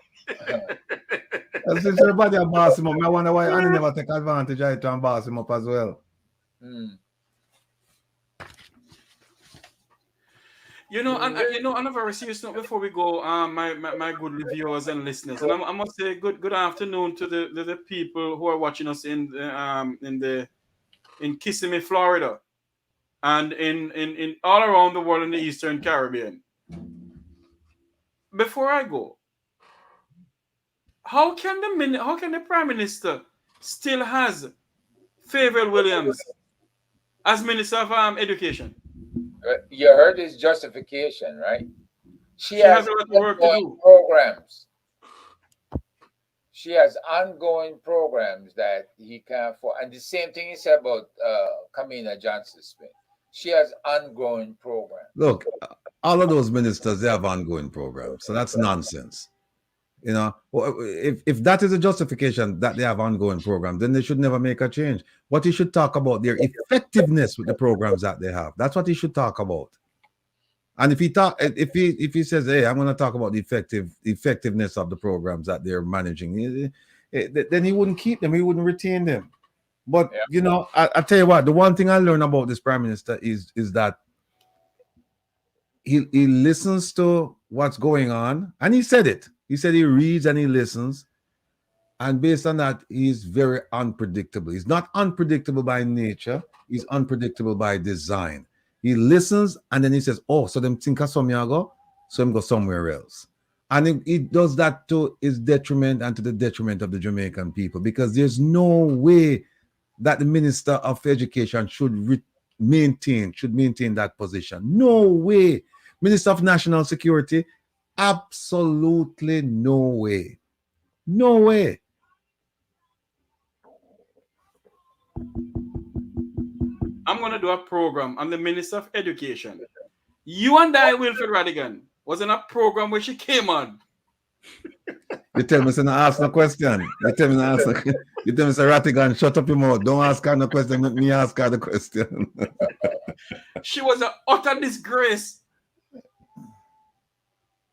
Since everybody a boss him up, I wonder why Annie never take advantage of it and boss him up as well. You know, and on a very serious note, before we go, my good viewers and listeners, and I must say good afternoon to the people who are watching us in Kissimmee, Florida, and in all around the world in the Eastern Caribbean. Before I go, how can the Prime Minister still has Favour Williams as Minister of Education? You heard his justification, right? She has a lot of work to do. Programs. She has ongoing programs that he can afford. And the same thing he said about Kamina Johnson-Smith. She has ongoing programs. Look, all of those ministers, they have ongoing programs. So that's nonsense. You know, if that is a justification that they have ongoing programs, then they should never make a change. What he should talk about their effectiveness with the programs that they have. That's what he should talk about. And if he says, "Hey, I'm going to talk about the effectiveness of the programs that they're managing," then he wouldn't keep them. He wouldn't retain them. But you know, I tell you what, the one thing I learned about this Prime Minister is that he listens to what's going on, and he said it. He said he reads and he listens, and based on that, he's very unpredictable. He's not unpredictable by nature. He's unpredictable by design. He listens and then he says, "Oh, so them think of somewhere I go, so him go somewhere else." And he does that to his detriment and to the detriment of the Jamaican people, because there's no way that the Minister of Education should maintain that position. No way. Minister of National Security, absolutely no way. No way. I'm going to do a program on the Minister of Education. You and I, Wilfred Rattigan, was in a program where she came on. You tell me to ask no question. You tell me to ask. You tell me, Sir Rattigan, shut up your mouth. Don't ask her no question. Let me ask her the question. She was an utter disgrace.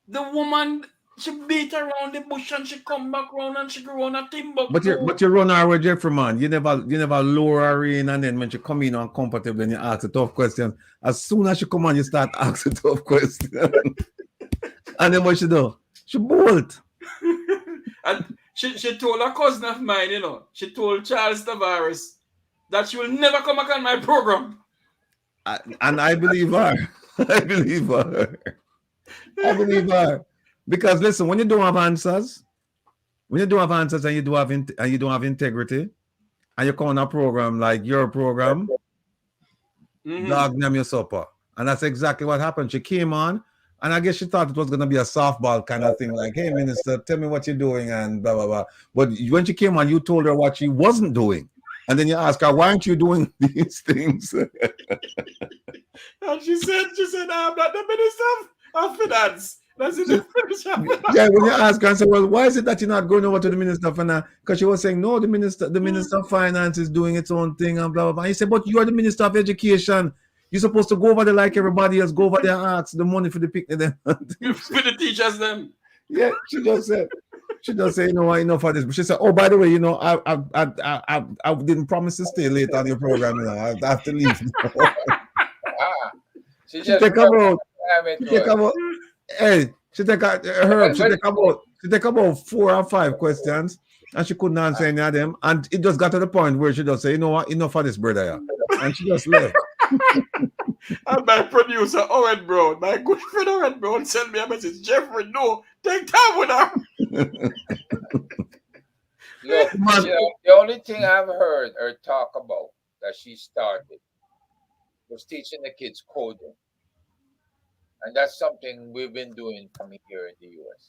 The woman, she beat around the bush and she come back round and she grew on a Timbuktu. But you run her with Jeffrey, man. You never lure her in, and then when she come in uncomfortable, then you ask a tough question. As soon as she come on, you start asking tough question. And then what she do? She bolt. And she told a cousin of mine, you know, she told Charles Tavares that she will never come back on my program. And I believe her. I believe her. I believe her. Because listen, when you don't have answers, and you don't have integrity, and you come on a program like your program, dog name your supper. And that's exactly what happened. She came on, and I guess she thought it was going to be a softball kind of thing, like, "Hey, Minister, tell me what you're doing," and blah, blah, blah. But when she came on, you told her what she wasn't doing. And then you ask her, "Why aren't you doing these things?" And she said, "I'm not the Minister of Finance." That's it. Yeah, when you ask her and say, "Well, why is it that you're not going over to the Minister of Finance?" Because she was saying, "No, the Minister of Finance is doing its own thing," and blah, blah, blah. And he said, "But you are the Minister of Education. You're supposed to go over there like everybody else, go over there and ask the money for the picnic." For the teachers them. Yeah, she just said, "You know what, enough of this." But she said, "Oh, by the way, you know, I didn't promise to stay late on your program, you know. I have to leave." She take about 4 or 5 questions, and she couldn't answer any of them. And it just got to the point where she just said, "You know what, enough of this, brother." And she just left. And my producer, Owen Brown, my good friend Owen Brown, sent me a message. "Jeffrey, no, take time with her." Look, the only thing I've heard her talk about that she started was teaching the kids coding. And that's something we've been doing from here in the U.S.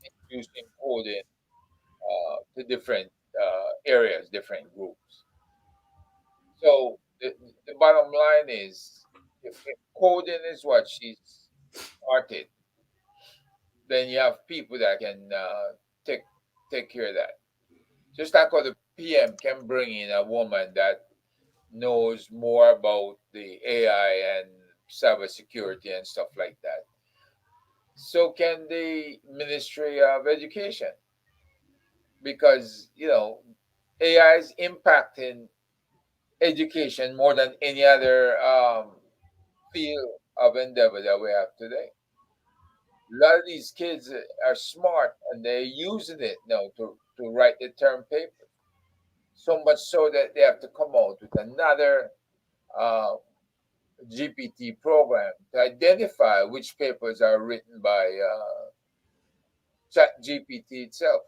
Introducing coding to different areas, different groups. So the bottom line is, if coding is what she's started, then you have people that can take care of that. Just like how the PM can bring in a woman that knows more about the AI and cybersecurity and stuff like that. So can the Ministry of Education, because AI is impacting education more than any other field of endeavor that we have today. A lot of these kids are smart and they're using it now to write the term paper. So much so that they have to come out with another GPT program to identify which papers are written by Chat GPT itself.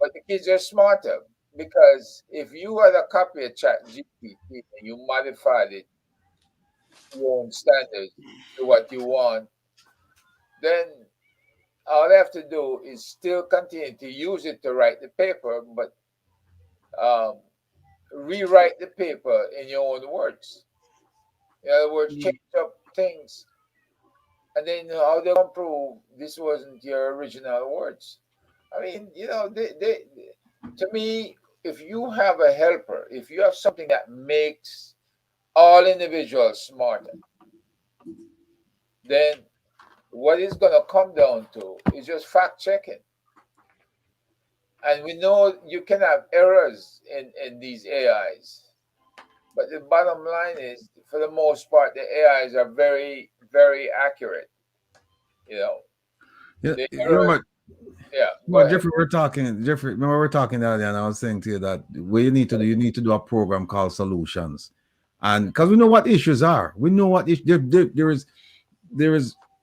But the kids are smarter, because if you had a copy of Chat GPT and you modified it to your own standards to what you want, then all they have to do is still continue to use it to write the paper, but rewrite the paper in your own words. In other words, change up things. And then how they can prove this wasn't your original words? I mean, to me, if you have a helper, if you have something that makes all individuals smarter, then what it's going to come down to is just fact checking. And we know you can have errors in these AIs. But the bottom line is, for the most part, the AIs are very, very accurate. Yeah. Yeah. Well, Jeffrey, remember we're talking earlier, and I was saying to you that what you need to do a program called Solutions. And because we know what issues are. We know what there is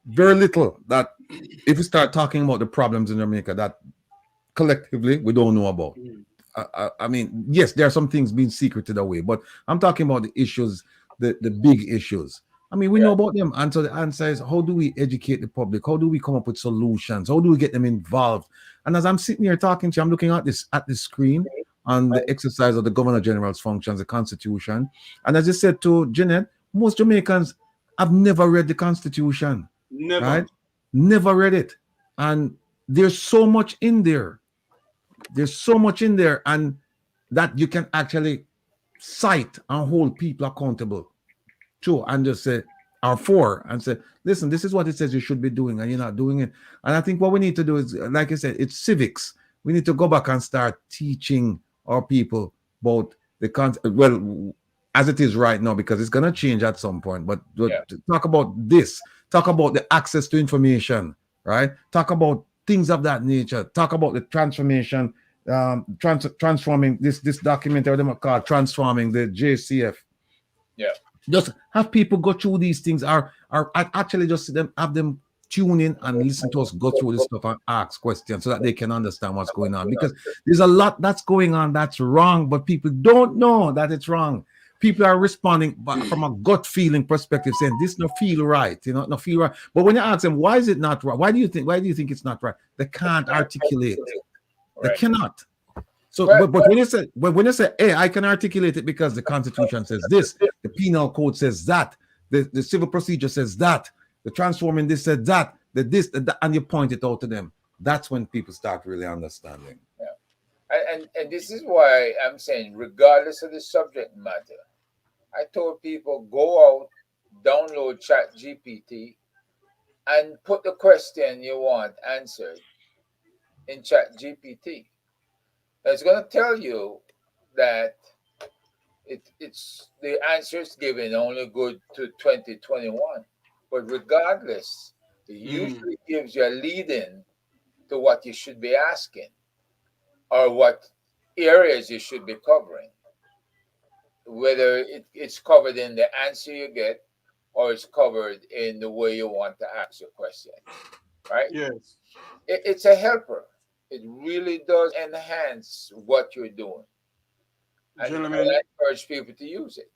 very little that, if we start talking about the problems in Jamaica, that collectively we don't know about. I mean, yes, there are some things being secreted away, but I'm talking about the issues, the big issues. I mean, we know about them. And so the answer is, how do we educate the public? How do we come up with solutions? How do we get them involved? And as I'm sitting here talking to you, I'm looking at this screen on the exercise of the Governor General's functions, the Constitution. And as I said to Jeanette, most Jamaicans have never read the Constitution. Never. Right? Never read it. And there's so much in there. There's so much in there, and that you can actually cite and hold people accountable to, and just say, or for, and say, listen, this is what it says you should be doing, and you're not doing it. And I think what we need to do is, like I said, it's civics. We need to go back and start teaching our people about the concept, well, as it is right now, because it's going to change at some point. But talk about this. Talk about the access to information, right? Talk about things of that nature. Talk about the transformation, transforming this document, or them called transforming the JCF. Yeah. Just have people go through these things, or actually just have them tune in and listen to us go through this stuff and ask questions, so that they can understand what's going on. Because there's a lot that's going on that's wrong, but people don't know that it's wrong. People are responding from a gut feeling perspective, saying this no feel right, no feel right. But when you ask them, why is it not right? Why do you think it's not right? They can't articulate. They cannot. So, but when you say, hey, I can articulate it because the Constitution says this, the Penal Code says that, the Civil Procedure says that, the transforming this said that, that, and you point it out to them. That's when people start really understanding. Yeah. And this is why I'm saying, regardless of the subject matter, I told people, go out, download Chat GPT, and put the question you want answered in Chat GPT. It's going to tell you that it's the answers given only good to 2021. But regardless, it usually gives you a lead-in to what you should be asking, or what areas you should be covering. Whether it's covered in the answer you get, or it's covered in the way you want to ask your question, right? Yes. It's a helper. It really does enhance what you're doing. And Gentlemen, I encourage people to use it.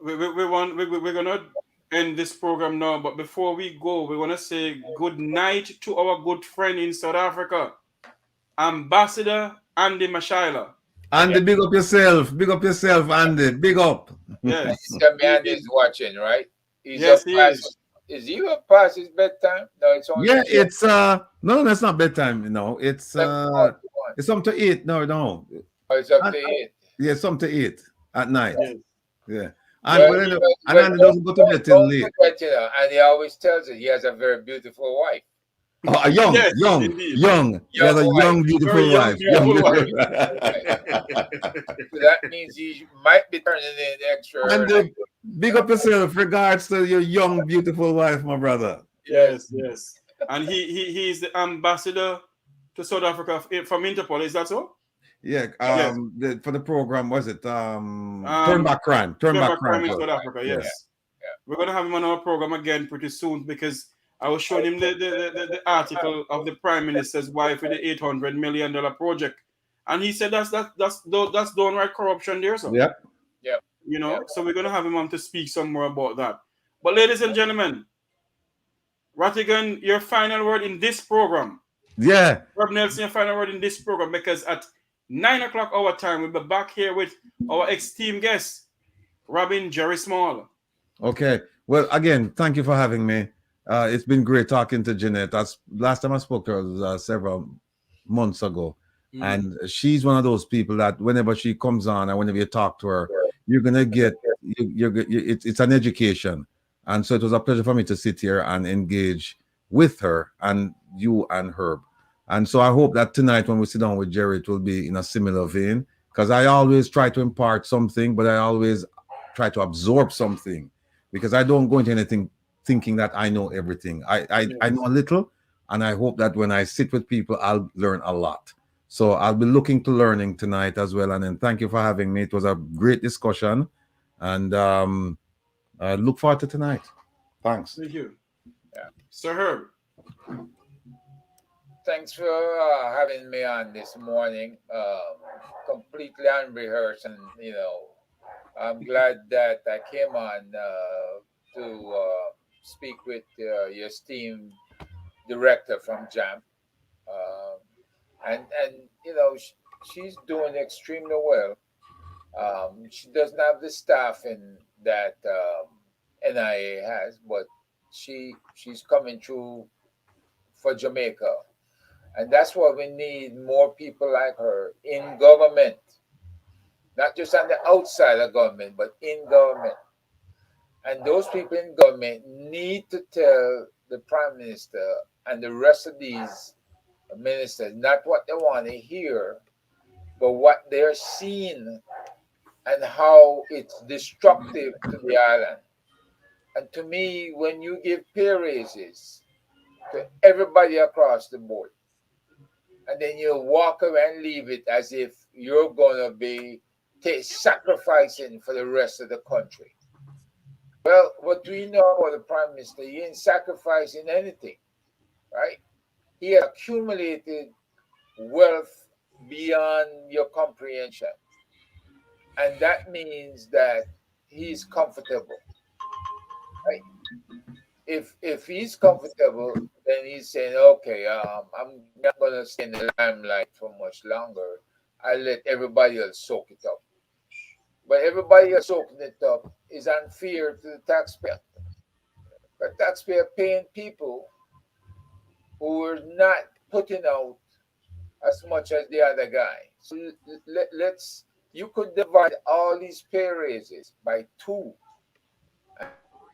We're gonna end this program now, but before we go, we want to say good night to our good friend in South Africa, Ambassador Andy Mashaila. Andy, big up yourself, Andy, big up. Yes, Andy's watching, right? Yes, he is. Is he up past his bedtime? No, it's only. Yeah, it's no, that's not bedtime. No, it's something to eat. No. Oh, it's up to 8. Yeah, something to eat at night. Yes. Yeah. And Andy doesn't go to bed till late. Forget, and he always tells it he has a very beautiful wife. Oh, young. He has a young, beautiful wife. That means he might be turning in extra. And big up yourself, regards to your young, beautiful wife, my brother. Yes. And he is the ambassador to South Africa from Interpol. Is that so? Yeah. For the program, was it Turn Back Crime? Turn Back Crime in South Africa. Yes. Yeah. We're gonna have him on our program again pretty soon because I was showing him the article of the Prime Minister's wife with the $800 million project, and he said that's downright corruption there. So yeah. So we're gonna have him on to speak some more about that. But ladies and gentlemen, Rattigan, your final word in this program. Yeah. Rob Nelson, your final word in this program, because at 9 o'clock our time we'll be back here with our ex-team guest, Robin Jerry Small. Okay. Well, again, thank you for having me. It's been great talking to Jeanette. Last time I spoke to her was several months ago. And she's one of those people that whenever she comes on and whenever you talk to her, you're going to get, it's an education. And so it was a pleasure for me to sit here and engage with her and you and Herb. And so I hope that tonight when we sit down with Jerry, it will be in a similar vein, because I always try to impart something, but I always try to absorb something, because I don't go into anything thinking that I know everything. I know a little, and I hope that when I sit with people, I'll learn a lot. So I'll be looking to learning tonight as well. And then thank you for having me. It was a great discussion, and I look forward to tonight. Thanks. Thank you. Yeah. Sir Herb. Thanks for having me on this morning. Completely unrehearsed, and I'm glad that I came on to speak with your esteemed director from JAMP, and she's doing extremely well. She doesn't have the staff in that NIA has, but she's coming through for Jamaica, and that's why we need more people like her in government, not just on the outside of government, but in government. And those people in government need to tell the Prime Minister and the rest of these ministers not what they want to hear, but what they're seeing and how it's destructive to the island. And to me, when you give pay raises to everybody across the board, and then you walk away and leave it as if you're going to be sacrificing for the rest of the country. Well, what do we know about the Prime Minister? He ain't sacrificing anything, right? He accumulated wealth beyond your comprehension. And that means that he's comfortable, right? If he's comfortable, then he's saying, okay, I'm not going to stay in the limelight for much longer. I'll let everybody else soak it up. But everybody else soaking it up is unfair to the taxpayer. The taxpayer paying people who are not putting out as much as the other guy. So you could divide all these pay raises by 2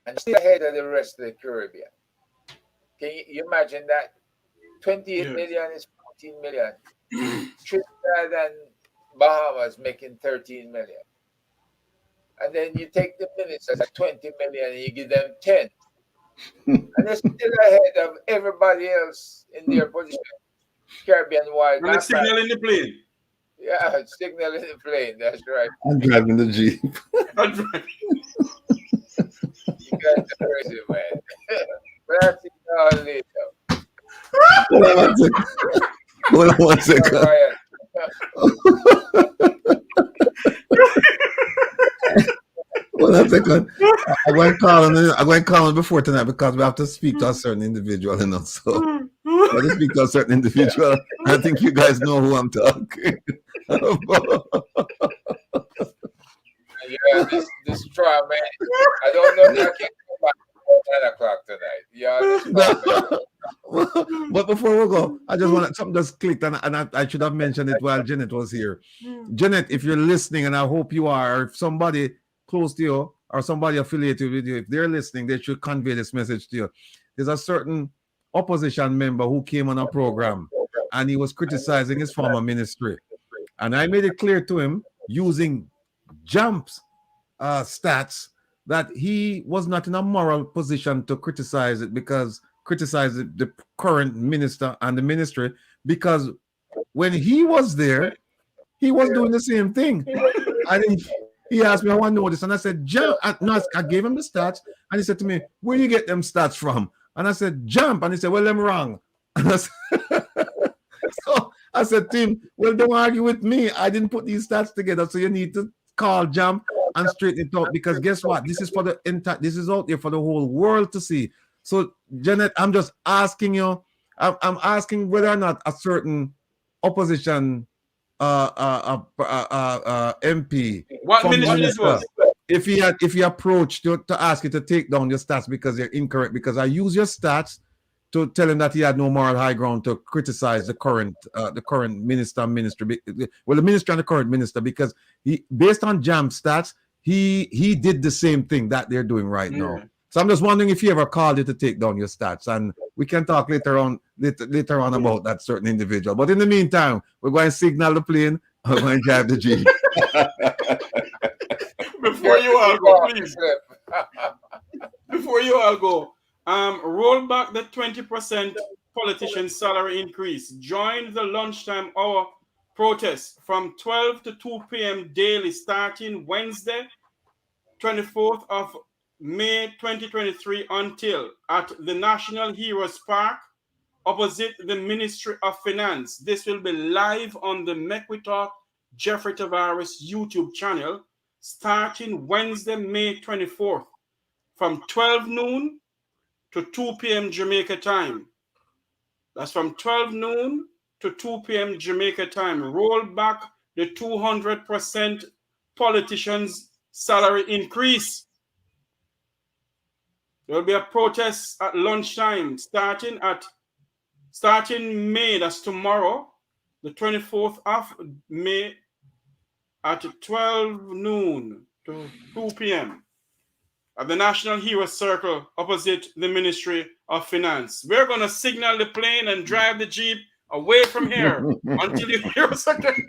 and stay ahead of the rest of the Caribbean. Can you imagine that? 28 million is 14 million. Trinidad and Bahamas making 13 million. And then you take the ministers at 20 million and you give them 10. And they're still ahead of everybody else in their position. Caribbean-wide. And it's signal in the plane. Yeah, signal in the plane. That's right. I'm driving the Jeep. I'm driving. You guys are crazy, man. But I'll see you all later. Hold on one second. Hold on a second. I went calling before tonight because we have to speak to a certain individual, So I have to speak to a certain individual. I think you guys know who I'm talking about. Yeah, this trial, man. I don't know if I can come back at 9 o'clock tonight. Yeah, but before we go, I just want something just clicked, and I should have mentioned it while Jeanette was here. Jeanette, if you're listening, and I hope you are, if somebody close to you or somebody affiliated with you, if they're listening, they should convey this message to you. There's a certain opposition member who came on a program and he was criticizing his former ministry. And I made it clear to him using JAMP's stats that he was not in a moral position to criticize the current minister and the ministry, because when he was there, he was doing the same thing. And he asked me, I want to know this. And I said, JAMP. I gave him the stats. And he said to me, where do you get them stats from? And I said, JAMP. And he said, well, I'm wrong. And I said, so I said to him, well, don't argue with me. I didn't put these stats together. So you need to call JAMP and straighten it out. Because guess what? This is for the entire, this is out there for the whole world to see. So, Jeanette, I'm just asking you, I'm asking whether or not a certain opposition MP, what ministry this was, if he approached to ask you to take down your stats because they're incorrect, because I use your stats to tell him that he had no moral high ground to criticize the current ministry, well, the minister and the current minister, because he, based on JAMP stats, he did the same thing that they're doing right now. So I'm just wondering if he ever called you to take down your stats, and we can talk later on about that certain individual. But in the meantime, we're going to signal the plane. We're going to drive the Jeep. Before you all go, please. Before you all go, roll back the 20% politician salary increase. Join the lunchtime hour protest from 12 to 2 p.m. daily, starting Wednesday, 24th of May 2023 until at the National Heroes Park opposite the Ministry of Finance. This will be live on the Make We Talk Jeffrey Tavares YouTube channel starting Wednesday, May 24th from 12 noon to 2 p.m. Jamaica time. That's from 12 noon to 2 p.m. Jamaica time. Roll back the 200% politicians' salary increase. There will be a protest at lunchtime starting May, that's tomorrow, the 24th of May at 12 noon to 2 p.m. at the National Heroes Circle opposite the Ministry of Finance. We're going to signal the plane and drive the Jeep away from here until you hear us again.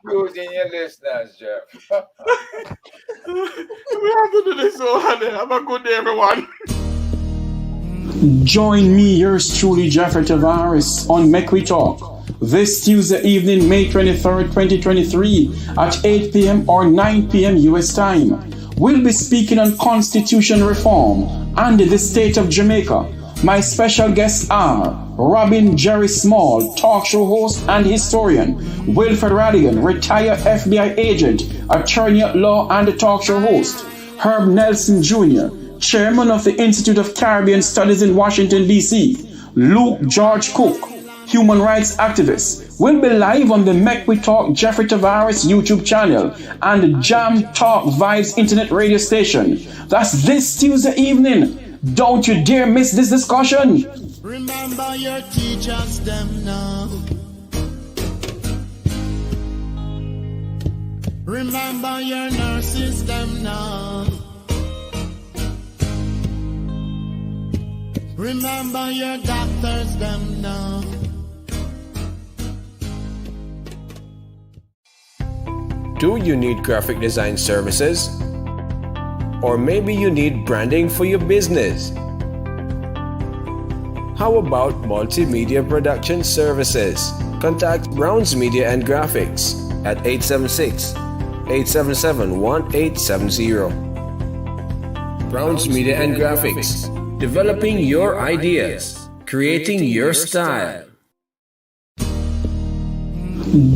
Confusing your listeners, Jeff. We have to do this so hard. Have a good day, everyone. Join me, yours truly, Jeffrey Tavares, on Make We Talk this Tuesday evening, May 23rd, 2023 at 8 p.m. or 9 p.m. U.S. time. We'll be speaking on constitution reform and the state of Jamaica. My special guests are Robin Jerry Small, talk show host and historian; Wilfred Rattigan, retired FBI agent, attorney at law and talk show host; Herb Nelson Jr., chairman of the Institute of Caribbean Studies in Washington, D.C.; Luke George Cook, human rights activist. We'll be live on the Make We Talk Jeffrey Tavares YouTube channel and JAMP Talk Vibes internet radio station. That's this Tuesday evening. Don't you dare miss this discussion. Remember your teachers, them now. Remember your nurses, them now. Remember your doctors, them now. Do you need graphic design services? Or maybe you need branding for your business? How about multimedia production services? Contact Browns Media and Graphics at 876-877-1870. Browns Media and Graphics, developing your ideas, creating your style.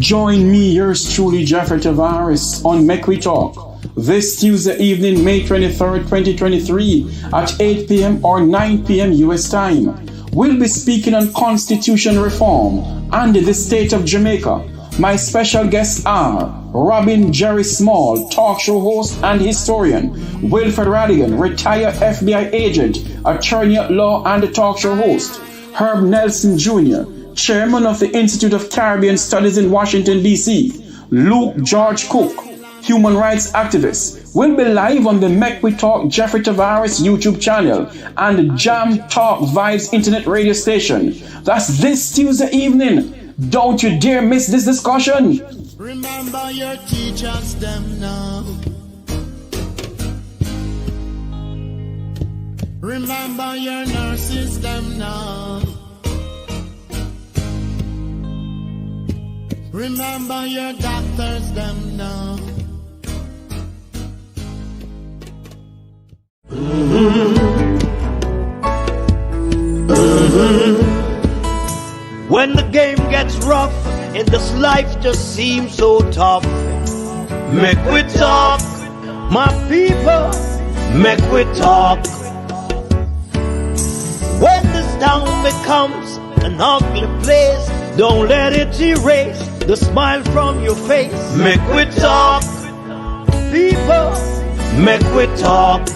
Join me, yours truly, Jeffrey Tavares, on Make We Talk this Tuesday evening, May 23rd, 2023 at 8 p.m. or 9 p.m. U.S. time. We'll be speaking on constitution reform and the state of Jamaica. My special guests are Robin Jerry Small, talk show host and historian; Wilfred Rattigan, retired FBI agent, attorney at law and talk show host; Herb Nelson Jr., Chairman of the Institute of Caribbean Studies in Washington, D.C., Luke George Cook, human rights activist, will be live on the Make We Talk Jeffrey Tavares YouTube channel and the JAMP Talk Vibes internet radio station. That's this Tuesday evening. Don't you dare miss this discussion. Remember your teachers, them now. Remember your nurses, them now. Remember your doctors, them now. When the game gets rough and this life just seems so tough, make we talk, my people, make we talk. When this town becomes an ugly place, don't let it erase the smile from your face. Make we talk, people, make we talk.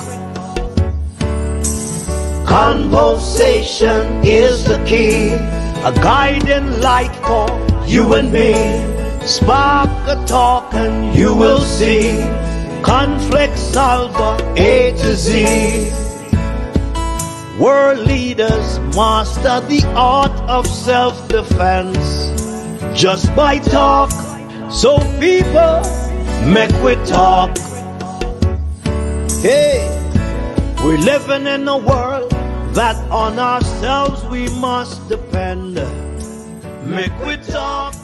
Conversation is the key, a guiding light for you and me. Spark a talk and you will see. Conflict solver A to Z. World leaders master the art of self-defense just by talk. So people, make we talk. Hey, we're living in a world that on ourselves we must depend. Make we talk.